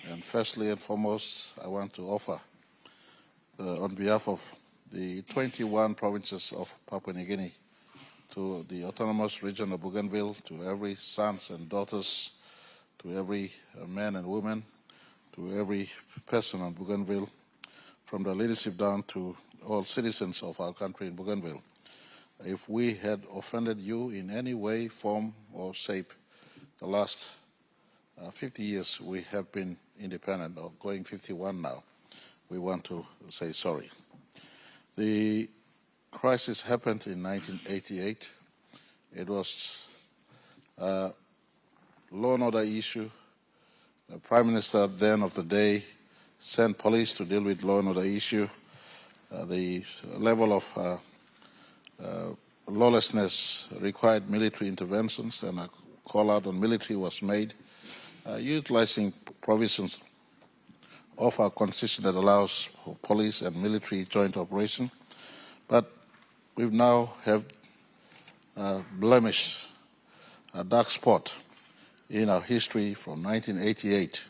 And firstly and foremost, I want to offer, on behalf of the 21 provinces of Papua New Guinea, to the autonomous region of Bougainville, to every sons and daughters, to every man and woman, to every person on Bougainville, from the leadership down to all citizens of our country in Bougainville. If we had offended you in any way, form, or shape, the last 50 years we have been independent, or going 51 now, we want to say sorry. The crisis happened in 1988. It was a law and order issue. The Prime Minister then of the day sent police to deal with law and order issue. The level of lawlessness required military interventions, and a call out on military was made, utilizing provisions of our constitution that allows for police and military joint operation. But we now have a blemish, a dark spot in our history from 1988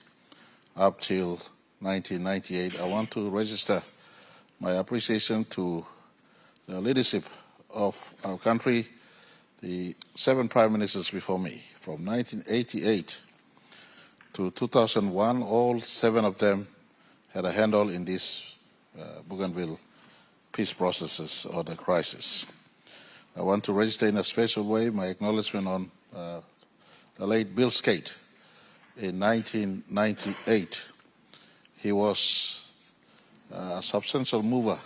up till 1998. I want to register my appreciation to the leadership of our country, the 7 prime ministers before me. From 1988 to 2001, all 7 of them had a handle in this Bougainville peace processes or the crisis. I want to register in a special way my acknowledgement on the late Bill Skate. In 1998, he was a substantial mover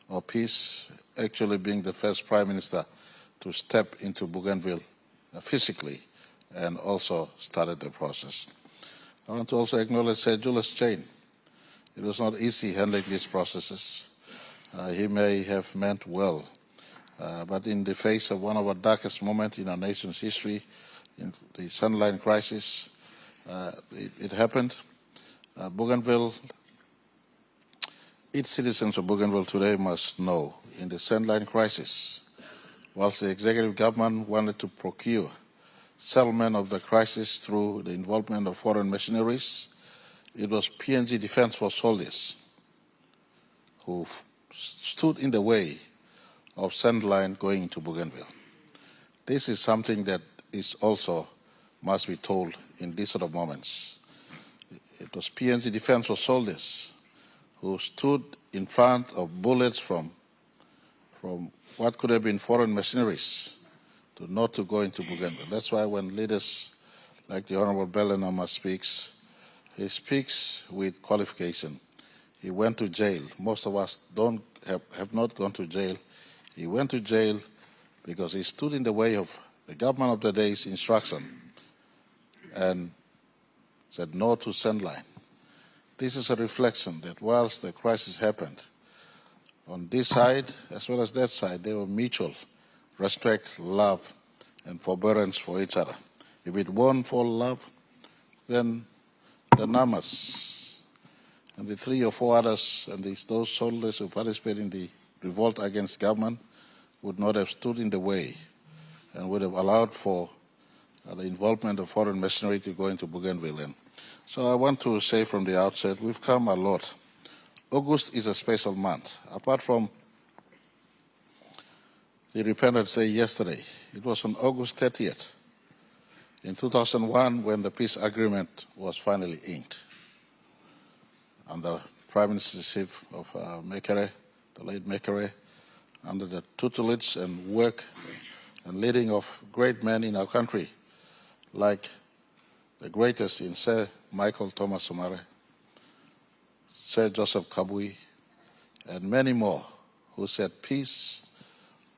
of peace, actually being the first Prime Minister to step into Bougainville physically and also started the process. I want to also acknowledge Sir Julius Chain. It was not easy handling these processes. He may have meant well, but in the face of one of our darkest moments in our nation's history, in the Sunline crisis, it happened. Bougainville, its citizens of Bougainville today must know, in the Sunline crisis, whilst the executive government wanted to procure settlement of the crisis through the involvement of foreign mercenaries, it was PNG Defence Force soldiers who stood in the way of Sandline going into Bougainville. This is something that is also must be told in these sort of moments. It was PNG Defence Force soldiers who stood in front of bullets from what could have been foreign mercenaries to not to go into Bougainville. That's why when leaders like the Honorable Belenama speaks, he speaks with qualification. He went to jail. Most of us have not gone to jail. He went to jail because he stood in the way of the government of the day's instruction and said no to sandline. This is a reflection that whilst the crisis happened, on this side as well as that side, there were mutual respect, love, and forbearance for each other. If it weren't for love, then the Namas and the 3 or 4 others and those soldiers who participated in the revolt against government would not have stood in the way and would have allowed for the involvement of foreign mercenary to go into Bougainville. And so I want to say from the outset, we've come a lot. August is a special month. Apart from the Independence Day yesterday, it was on August 30th in 2001 when the peace agreement was finally inked under Prime Ministership of Mekere, the late Mekere, under the tutelage and work and leading of great men in our country, like the greatest in Sir Michael Thomas Somare, Sir Joseph Kabui, and many more who said peace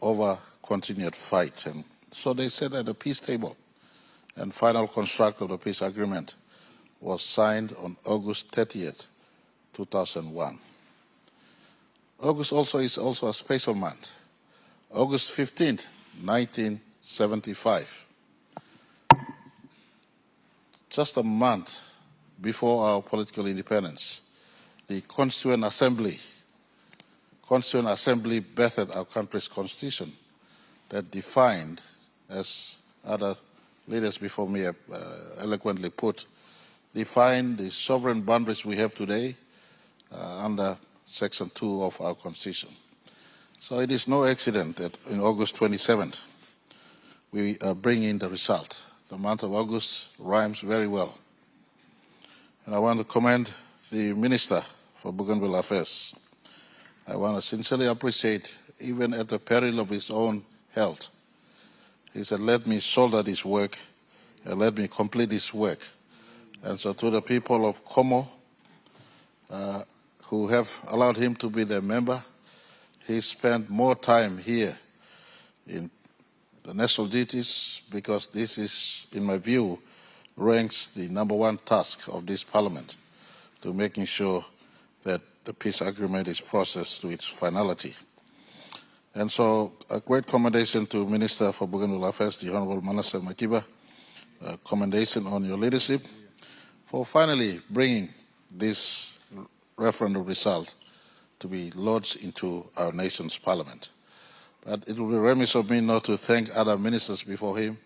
over continued fight. And so they said at the peace table, and final construct of the peace agreement was signed on August 30th, 2001. August is also a special month. August 15th, 1975. Just a month before our political independence, the Constituent Assembly bettered our country's constitution that defined, as other leaders before me have eloquently put, defined the sovereign boundaries we have today under Section 2 of our Constitution. So it is no accident that in August 27th, we bring in the result. The month of August rhymes very well. And I want to commend the Minister for Bougainville Affairs. I want to sincerely appreciate, even at the peril of his own health, he said, let me shoulder this work and let me complete this work. And so to the people of Como, who have allowed him to be their member, he spent more time here in the national duties because this is, in my view, ranks the #1 task of this parliament, to making sure that the peace agreement is processed to its finality. And so a great commendation to Minister for Bougainville Affairs, the Honorable Manasseh Makiba, a commendation on your leadership for finally bringing this referendum result to be lodged into our nation's parliament. But it will be remiss of me not to thank other ministers before him.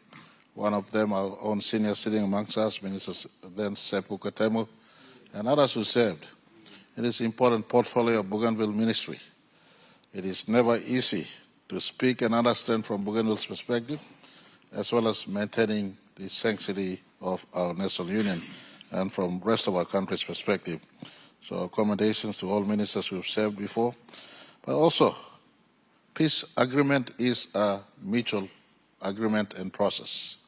One of them, our own senior sitting amongst us, Minister then Sepu Katemu, and others who served in this important portfolio of Bougainville Ministry. It is never easy to speak and understand from Bougainville's perspective, as well as maintaining the sanctity of our national union and from the rest of our country's perspective. So commendations to all ministers who have served before. But also, peace agreement is a mutual agreement and process.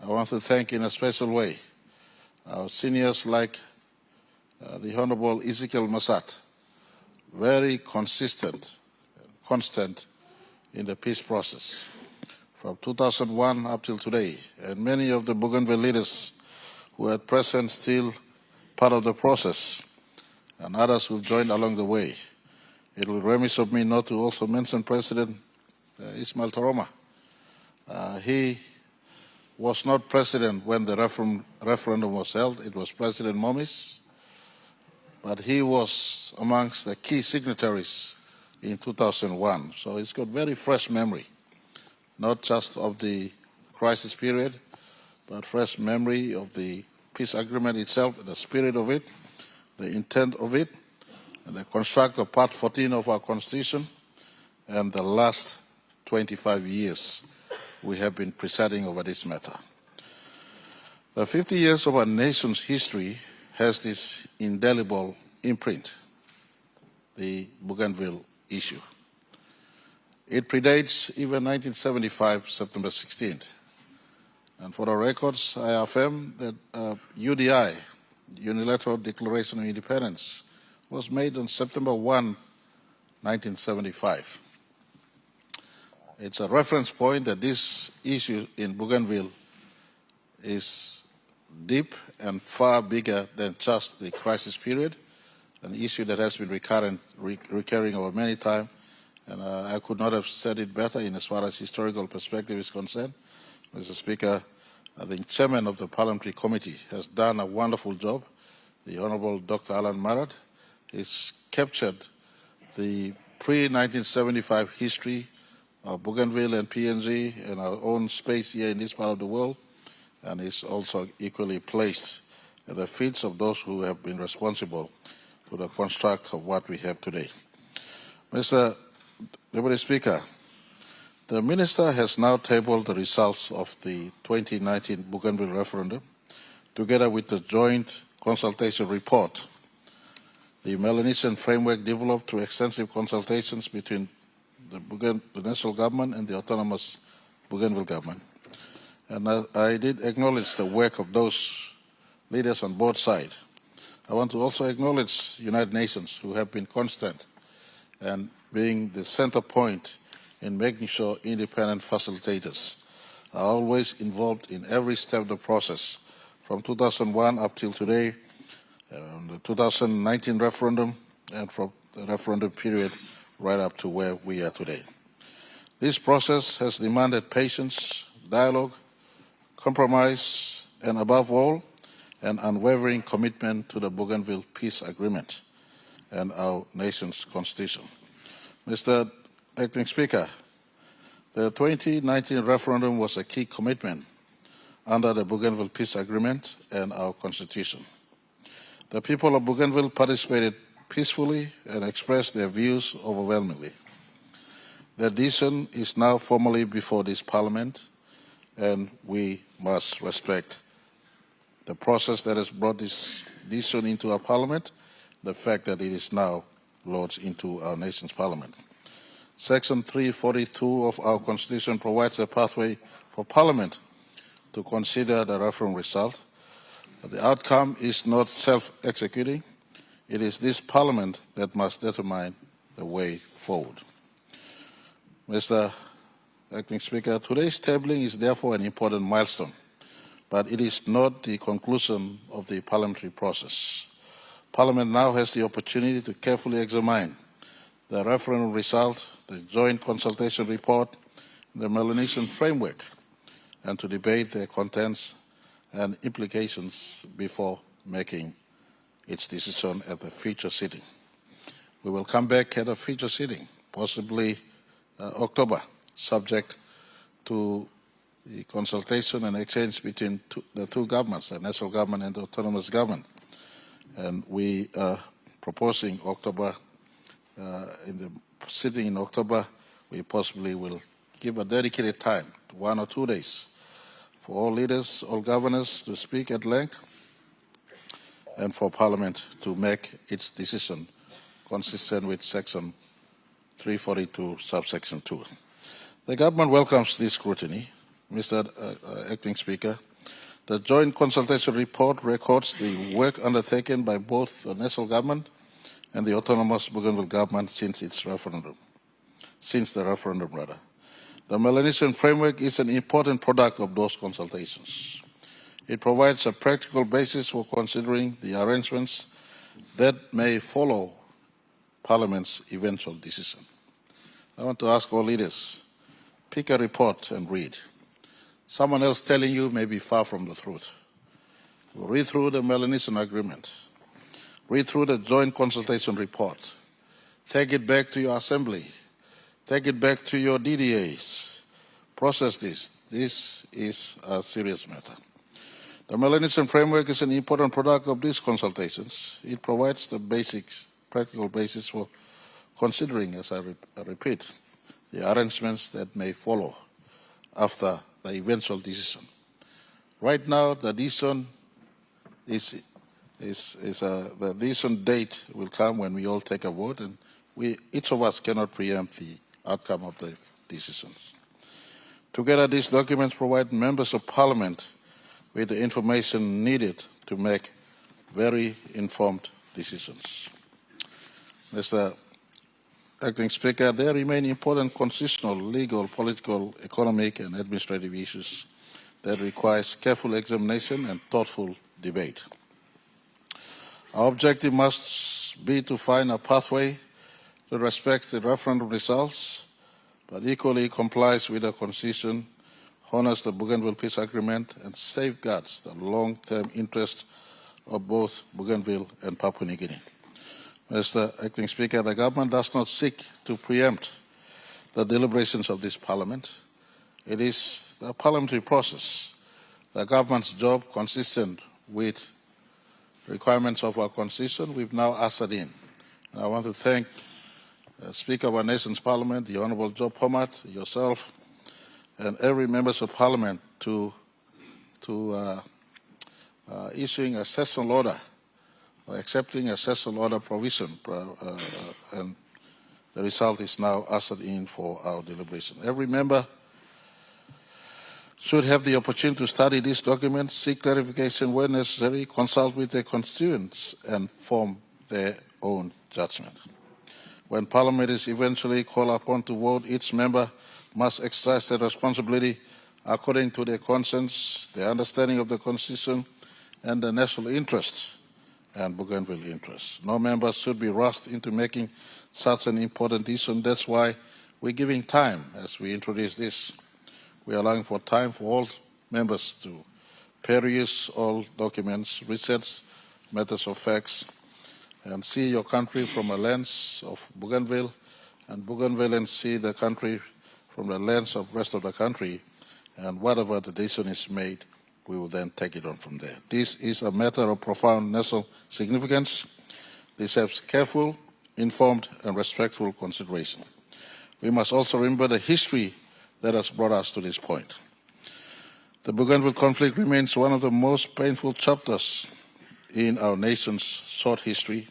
I want to thank in a special way our seniors like the Honorable Ezekiel Massat, very consistent, constant in the peace process from 2001 up till today. And many of the Bougainville leaders who are at present still part of the process, and others who joined along the way. It will be remiss of me not to also mention President Ismail Toroma. He was not president when the referendum was held. It was President Momis, but he was amongst the key signatories in 2001. So he's got very fresh memory, not just of the crisis period, but fresh memory of the peace agreement itself, the spirit of it, the intent of it, and the construct of Part 14 of our Constitution, and the last 25 years we have been presiding over this matter. The 50 years of our nation's history has this indelible imprint, the Bougainville issue. It predates even 1975, September 16th. And for the records, I affirm that UDI, Unilateral Declaration of Independence, was made on September 1, 1975. It's a reference point that this issue in Bougainville is deep and far bigger than just the crisis period, an issue that has been recurring over many times, and I could not have said it better in as far as historical perspective is concerned. Mr. Speaker, the chairman of the Parliamentary Committee has done a wonderful job. The Honourable Dr. Alan Marad has captured the pre-1975 history of Bougainville and PNG and our own space here in this part of the world, and is also equally placed at the feet of those who have been responsible for the construct of what we have today. Mr. Deputy Speaker, the Minister has now tabled the results of the 2019 Bougainville referendum, together with the joint consultation report. The Melanesian framework developed through extensive consultations between the national government and the autonomous Bougainville government. And I did acknowledge the work of those leaders on both sides. I want to also acknowledge United Nations, who have been constant and being the center point in making sure independent facilitators are always involved in every step of the process, from 2001 up till today, the 2019 referendum, and from the referendum period right up to where we are today. This process has demanded patience, dialogue, compromise, and above all, an unwavering commitment to the Bougainville Peace Agreement and our nation's constitution. Mr. Acting Speaker, the 2019 referendum was a key commitment under the Bougainville Peace Agreement and our constitution. The people of Bougainville participated peacefully and expressed their views overwhelmingly. Their decision is now formally before this Parliament, and we must respect the process that has brought this decision into our Parliament, the fact that it is now lodged into our nation's Parliament. Section 342 of our Constitution provides a pathway for Parliament to consider the referendum result. But the outcome is not self-executing. It is this Parliament that must determine the way forward. Mr. Acting Speaker, today's tabling is therefore an important milestone, but it is not the conclusion of the parliamentary process. Parliament now has the opportunity to carefully examine the referendum result, the joint consultation report, the Melanesian framework, and to debate their contents and implications before making its decision at the future sitting. We will come back at a future sitting, possibly October, subject to the consultation and exchange between the two governments, the national government and the autonomous government. And we are proposing October, in the sitting in October, we possibly will give a dedicated time, 1 or 2 days, for all leaders, all governors to speak at length, and for Parliament to make its decision consistent with Section 342, subsection 2. The government welcomes this scrutiny. Mr. Acting Speaker, the joint consultation report records the work undertaken by both the national government and the autonomous Bougainville government since the referendum. The Melanesian framework is an important product of those consultations. It provides a practical basis for considering the arrangements that may follow Parliament's eventual decision. I want to ask all leaders, pick a report and read. Someone else telling you may be far from the truth. Read through the Melanesian agreement. Read through the joint consultation report. Take it back to your assembly. Take it back to your DDAs. Process this. This is a serious matter. The Melanesian framework is an important product of these consultations. It provides the basics, practical basis for considering, as I repeat, the arrangements that may follow after the eventual decision. Right now, the decision the decision date will come when we all take a vote, and each of us cannot preempt the outcome of the decisions. Together, these documents provide members of Parliament with the information needed to make very informed decisions. Mr. Acting Speaker, there remain important constitutional, legal, political, economic and administrative issues that requires careful examination and thoughtful debate. Our objective must be to find a pathway that respects the referendum results, but equally complies with the Constitution, honors the Bougainville Peace Agreement, and safeguards the long-term interests of both Bougainville and Papua New Guinea. Mr. Acting Speaker, the government does not seek to preempt the deliberations of this Parliament. It is the parliamentary process, the government's job consistent with requirements of our Constitution, we've now ushered in. And I want to thank the Speaker of our nation's Parliament, the Honourable Joe Pomat, yourself, and every member of Parliament to issuing a sessional order, or accepting a sessional order provision, and the result is now ushered in for our deliberation. Every member should have the opportunity to study these documents, seek clarification where necessary, consult with their constituents, and form their own judgment. When Parliament is eventually called upon to vote, each member must exercise their responsibility according to their conscience, their understanding of the Constitution, and the national interests and Bougainville interests. No member should be rushed into making such an important decision. That's why we're giving time as we introduce this. We are allowing for time for all members to peruse all documents, research matters of facts, and see your country from a lens of Bougainville, and Bougainville see the country from the lens of the rest of the country, and whatever the decision is made, we will then take it on from there. This is a matter of profound national significance. This deserves careful, informed, and respectful consideration. We must also remember the history that has brought us to this point. The Bougainville conflict remains one of the most painful chapters in our nation's short history.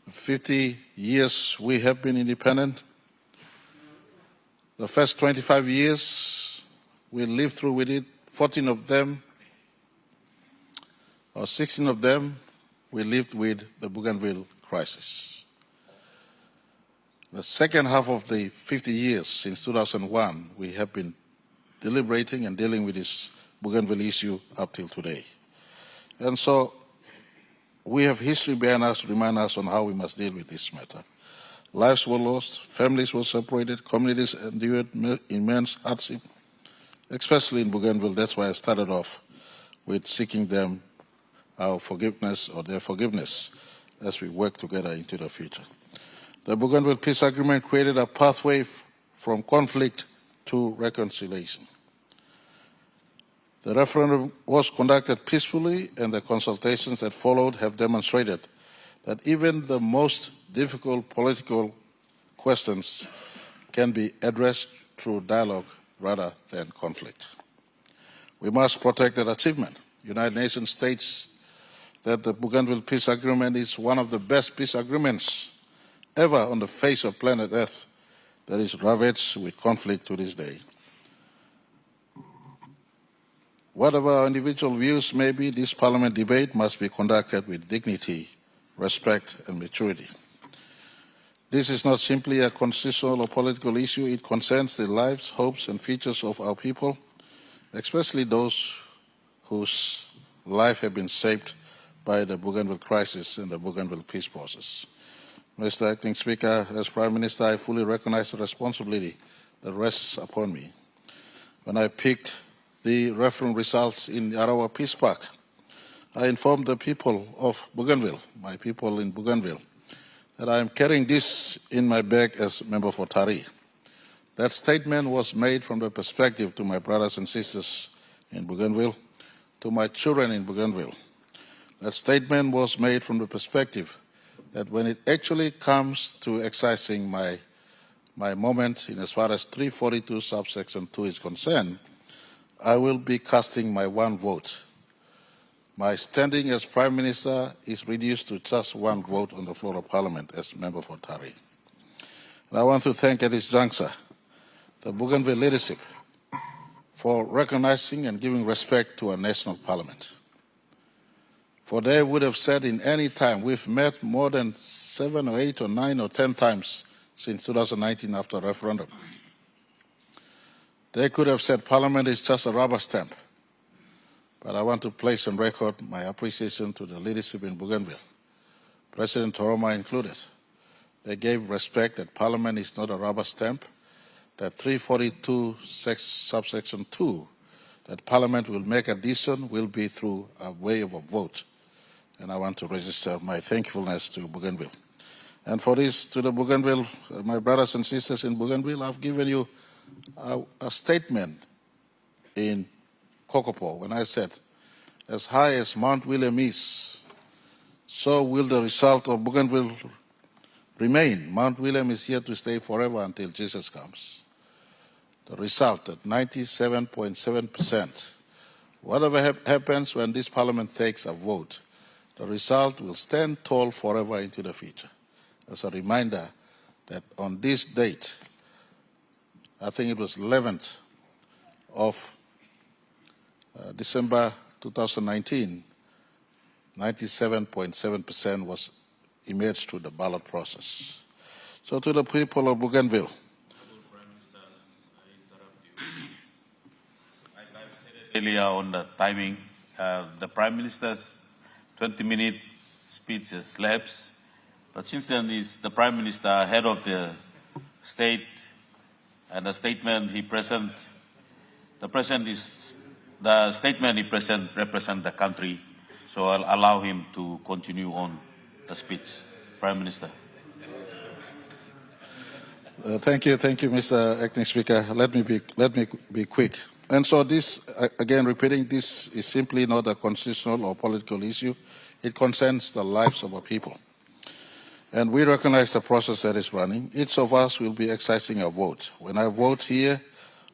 50 years we have been independent. The first 25 years we lived through with it. 14 of them, or 16 of them, we lived with the Bougainville crisis. The second half of the 50 years, since 2001, we have been deliberating and dealing with this Bougainville issue up till today. And so we have history behind us to remind us on how we must deal with this matter. Lives were lost, families were separated, communities endured immense hardship, especially in Bougainville. That's why I started off with seeking them our forgiveness or their forgiveness as we work together into the future. The Bougainville Peace Agreement created a pathway from conflict to reconciliation. The referendum was conducted peacefully, and the consultations that followed have demonstrated that even the most difficult political questions can be addressed through dialogue rather than conflict. We must protect that achievement. The United Nations states that the Bougainville Peace Agreement is one of the best peace agreements ever on the face of planet Earth that is ravaged with conflict to this day. Whatever our individual views may be, this Parliament debate must be conducted with dignity, respect and maturity. This is not simply a constitutional or political issue. It concerns the lives, hopes and futures of our people, especially those whose life have been shaped by the Bougainville crisis and the Bougainville peace process. Mr. Acting Speaker, as Prime Minister, I fully recognize the responsibility that rests upon me. When I picked the referendum results in Arawa Peace Park, I informed the people of Bougainville, my people in Bougainville, that I am carrying this in my bag as member for Tari. That statement was made from the perspective to my brothers and sisters in Bougainville, to my children in Bougainville. That statement was made from the perspective that when it actually comes to exercising my moment in as far as 342 subsection 2 is concerned, I will be casting my one vote. My standing as Prime Minister is reduced to just one vote on the floor of Parliament as member for Tari. And I want to thank at this juncture the Bougainville leadership for recognizing and giving respect to our national parliament. For they would have said in any time, we've met more than 7 or 8 or 9 or 10 times since 2019 after the referendum. They could have said Parliament is just a rubber stamp. But I want to place on record my appreciation to the leadership in Bougainville, President Toroma included. They gave respect that Parliament is not a rubber stamp, that 342 subsection 2, that Parliament will make a decision will be through a way of a vote. And I want to register my thankfulness to Bougainville. And for this, to the Bougainville, my brothers and sisters in Bougainville, I've given you a statement in Kokopo when I said, as high as Mount William is, so will the result of Bougainville remain. Mount William is here to stay forever until Jesus comes. The result at 97.7%. Whatever happens when this parliament takes a vote, the result will stand tall forever into the future. As a reminder that on this date, I think it was 11th of December 2019, 97.7% was emerged through the ballot process. So to the people of Bougainville, earlier on the timing, the Prime Minister's 20-minute speech has lapsed, but since then is the Prime Minister head of the state, and the statement he present, the statement he present represent the country, so I'll allow him to continue on the speech. Prime Minister. Thank you, Mr. Acting Speaker. Let me be quick. And so this, again, repeating, this is simply not a constitutional or political issue. It concerns the lives of our people. And we recognize the process that is running. Each of us will be exercising a vote. When I vote here,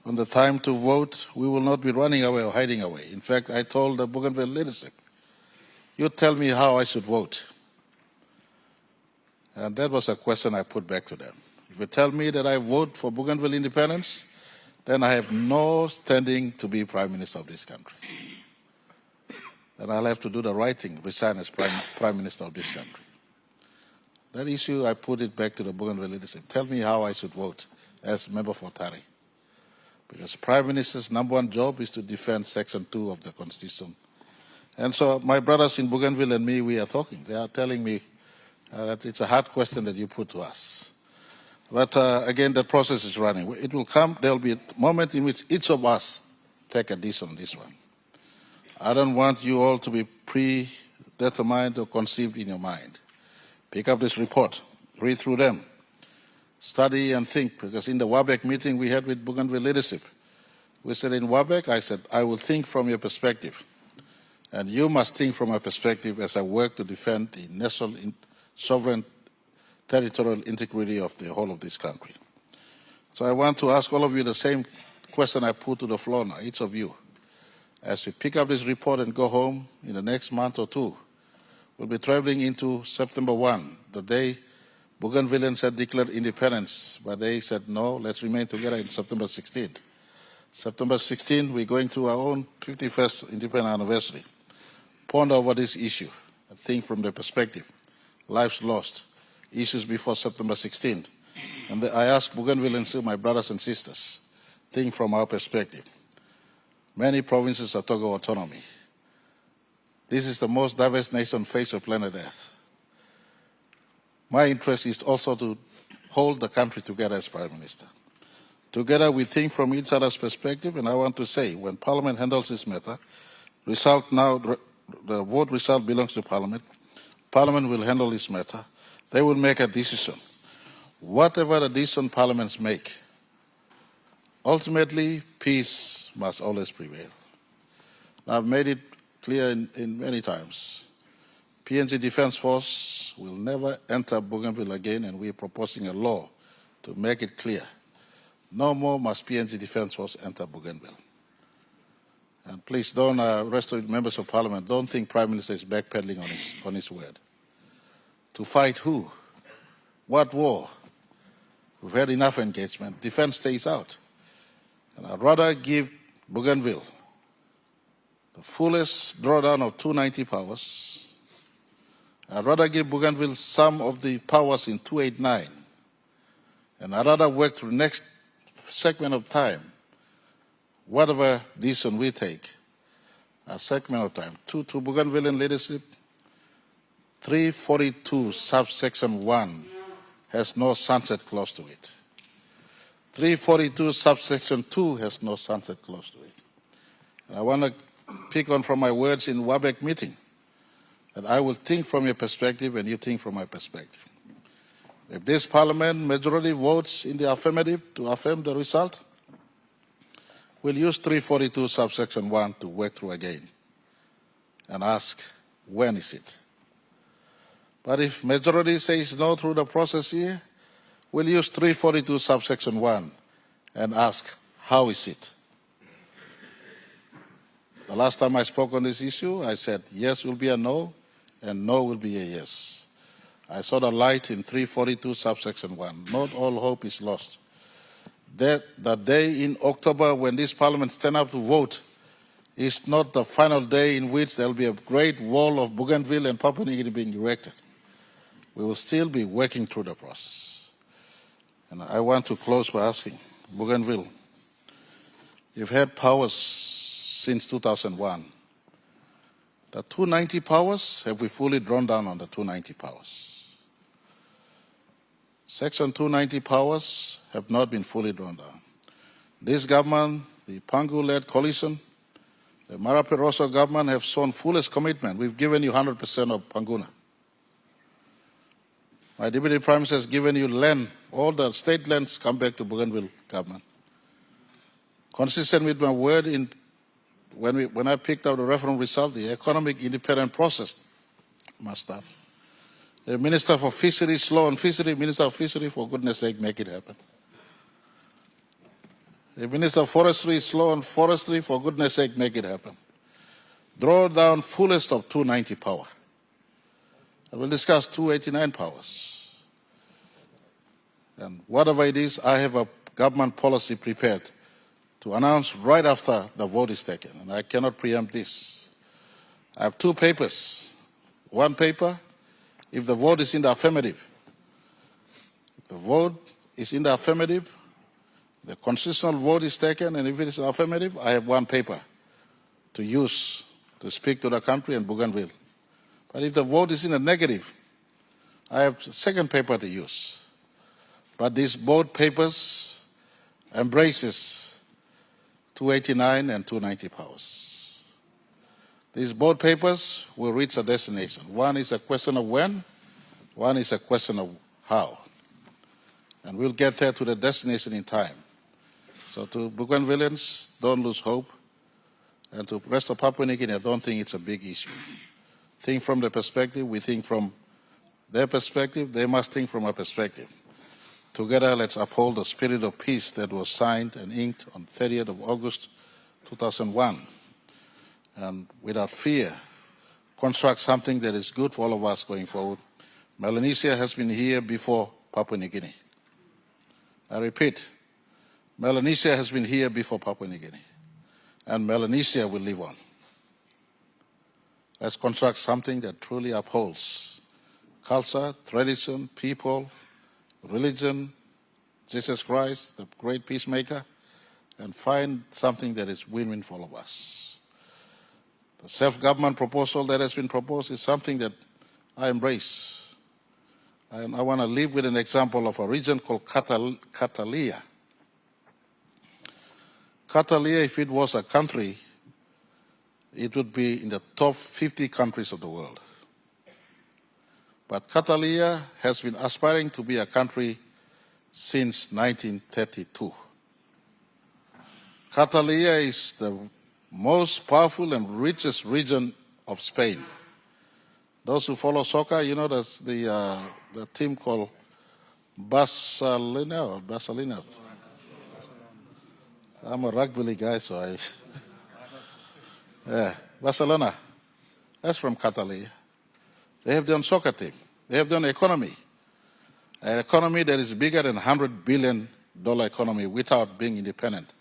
on the time to vote, we will not be running away or hiding away. In fact, I told the Bougainville leadership, you tell me how I should vote. And that was a question I put back to them. If you tell me that I vote for Bougainville independence, then I have no standing to be Prime Minister of this country. Then I'll have to do the right thing, resign as Prime Minister of this country. That issue, I put it back to the Bougainville leadership. Tell me how I should vote as member for Tari. Because Prime Minister's #1 job is to defend Section 2 of the Constitution. And so my brothers in Bougainville and me, we are talking. They are telling me that it's a hard question that you put to us. But again, the process is running. It will come, there will be a moment in which each of us take a decision on this one. I don't want you all to be predetermined or conceived in your mind. Pick up this report, read through them, study and think, because in the WABEC meeting we had with Bougainville leadership, we said in WABEC, I said, I will think from your perspective, and you must think from a perspective as I work to defend the national sovereign territorial integrity of the whole of this country. So I want to ask all of you the same question I put to the floor now, each of you. As we pick up this report and go home in the next month or two, we'll be traveling into September 1, the day Bougainvilleans had declared independence, but they said, no, let's remain together in September 16th. September 16th, we're going through our own 51st independence anniversary. Ponder over this issue, and think from the perspective, lives lost, issues before September 16th. And I ask Bougainvilleans, my brothers and sisters, think from our perspective. Many provinces are talking autonomy. This is the most diverse nation on the face of planet Earth. My interest is also to hold the country together as Prime Minister. Together we think from each other's perspective, and I want to say, when Parliament handles this matter, the vote result belongs to Parliament. Parliament will handle this matter. They will make a decision. Whatever the decision parliaments make, ultimately peace must always prevail. I've made it clear in many times. PNG Defence Force will never enter Bougainville again, and we are proposing a law to make it clear. No more must PNG Defence Force enter Bougainville. And please don't, rest of the members of Parliament, don't think Prime Minister is backpedaling on his word. To fight who? What war? We've had enough engagement. Defence stays out. And I'd rather give Bougainville the fullest drawdown of 290 powers. I'd rather give Bougainville some of the powers in 289, and I'd rather work through the next segment of time, whatever decision we take, a segment of time. To Bougainvillean leadership, 342 subsection 1 has no sunset clause to it. 342 subsection 2 has no sunset clause to it. And I want to pick on from my words in WABEC meeting that I will think from your perspective and you think from my perspective. If this parliament majority votes in the affirmative to affirm the result, we'll use 342 subsection 1 to work through again and ask, when is it? But if majority says no through the process here, we'll use 342 subsection 1 and ask, how is it? The last time I spoke on this issue, I said yes will be a no, and no will be a yes. I saw the light in 342 subsection 1. Not all hope is lost. The day in October when this parliament stands up to vote is not the final day in which there will be a great wall of Bougainville and Papua New Guinea being erected. We will still be working through the process. And I want to close by asking, Bougainville, you've had powers since 2001. The 290 powers, have we fully drawn down on the 290 powers? Section 290 powers have not been fully drawn down. This government, the Pangu-led coalition, the Marape-Rosso government have shown fullest commitment. We've given you 100% of Panguna. My Deputy Prime Minister has given you land. All the state lands come back to Bougainville government. Consistent with my word when I picked out the referendum result, the economic independent process must start. The Minister for Fisheries, Law and Fishery, Minister of Fishery, for goodness sake, make it happen. The Minister of Forestry, Law and Forestry, for goodness sake, make it happen. Draw down fullest of 290 power. And we'll discuss 289 powers. And whatever it is, I have a government policy prepared to announce right after the vote is taken, and I cannot preempt this. I have two papers. One paper, if the vote is in the affirmative. If the vote is in the affirmative, the constitutional vote is taken, and if it is affirmative, I have one paper to use to speak to the country and Bougainville. But if the vote is in the negative, I have a second paper to use. But these both papers embraces 289 and 290 powers. These both papers will reach a destination. One is a question of when, one is a question of how. And we'll get there to the destination in time. So to Bougainvilleans, don't lose hope. And to the rest of Papua New Guinea, I don't think it's a big issue. Think from the perspective, we think from their perspective, they must think from our perspective. Together, let's uphold the spirit of peace that was signed and inked on 30th of August 2001. And without fear, construct something that is good for all of us going forward. Melanesia has been here before Papua New Guinea. I repeat, Melanesia has been here before Papua New Guinea. And Melanesia will live on. Let's construct something that truly upholds culture, tradition, people, religion, Jesus Christ, the great peacemaker, and find something that is win-win for all of us. The self-government proposal that has been proposed is something that I embrace. I want to live with an example of a region called Catalia. Catalia, if it was a country, it would be in the top 50 countries of the world. But Catalia has been aspiring to be a country since 1932. Catalia is the most powerful and richest region of Spain. Those who follow soccer, you know the team called Barcelona. I'm a rugby league guy, so Barcelona. That's from Catalia. They have their own soccer team. They have their own economy. An economy that is bigger than $100 billion economy without being independent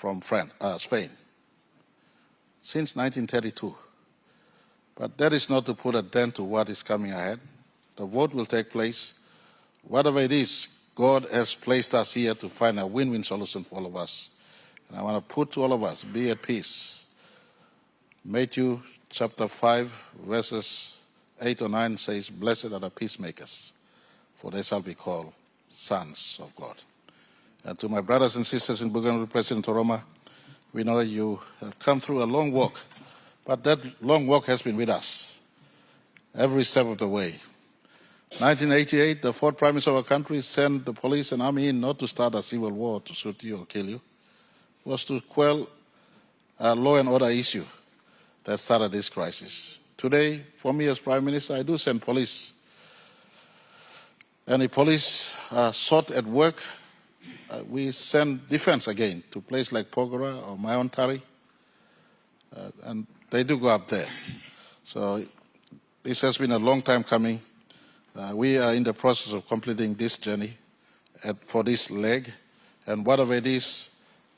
from Spain since 1932. But that is not to put a dent to what is coming ahead. The vote will take place. Whatever it is, God has placed us here to find a win-win solution for all of us. And I want to put to all of us, be at peace. Matthew chapter 5, verses 8 or 9 says, "Blessed are the peacemakers, for they shall be called sons of God." And to my brothers and sisters in Bougainville, President Toroma, we know you have come through a long walk, but that long walk has been with us every step of the way. 1988, the fourth Prime Minister of our country sent the police and army in not to start a civil war to shoot you or kill you. It was to quell a law and order issue that started this crisis. Today, for me as Prime Minister, I do send police. And if police are short at work, we send defense again to places like Pogora or Mayontari, and they do go up there. So this has been a long time coming. We are in the process of completing this journey for this leg, and whatever it is,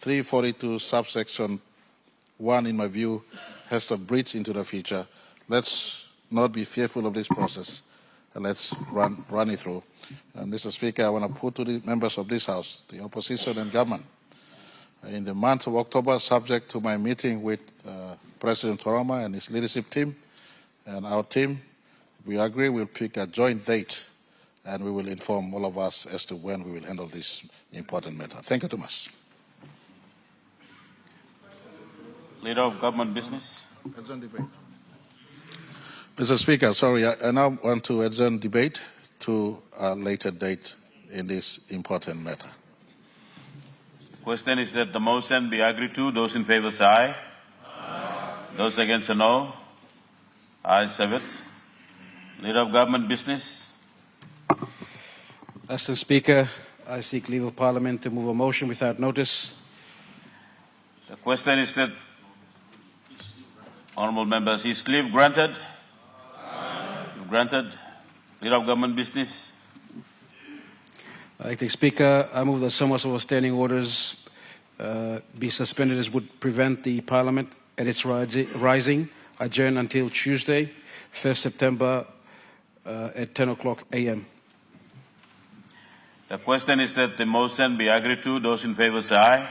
342 subsection 1, in my view, has to breach into the future. Let's not be fearful of this process, and let's run it through. Mr. Speaker, I want to put to the members of this House, the opposition and government, in the month of October, subject to my meeting with President Toroma and his leadership team and our team, we agree we'll pick a joint date and we will inform all of us as to when we will handle this important matter. Thank you too much. Leader of Government Business. Adjourn debate. Mr. Speaker, sorry, I now want to adjourn debate to a later date in this important matter. Question is that the motion be agreed to. Those in favor say aye. Aye. Those against say no. Ayes have it. Leader of Government Business. Mr. Speaker, I seek leave of Parliament to move a motion without notice. The question is that, honourable members, is leave granted? Aye. Granted. Leader of Government Business. Acting Speaker, I move that some of our standing orders be suspended as would prevent the Parliament at its rising, adjourn until Tuesday, 1st September at 10 o'clock a.m. The question is that the motion be agreed to. Those in favor say aye.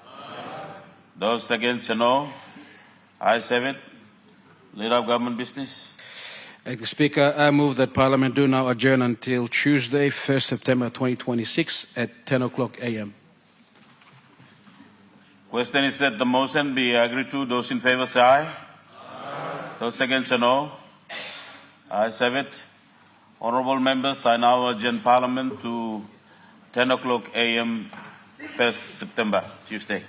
Aye. Those against say no. Ayes have it. Leader of Government Business. Acting Speaker, I move that Parliament do now adjourn until Tuesday, 1st September 2026 at 10 o'clock a.m. Question is that the motion be agreed to. Those in favor say aye. Aye. Those against say no. Ayes have it. Honourable members, I now adjourn Parliament to 10 o'clock a.m. 1st September, Tuesday.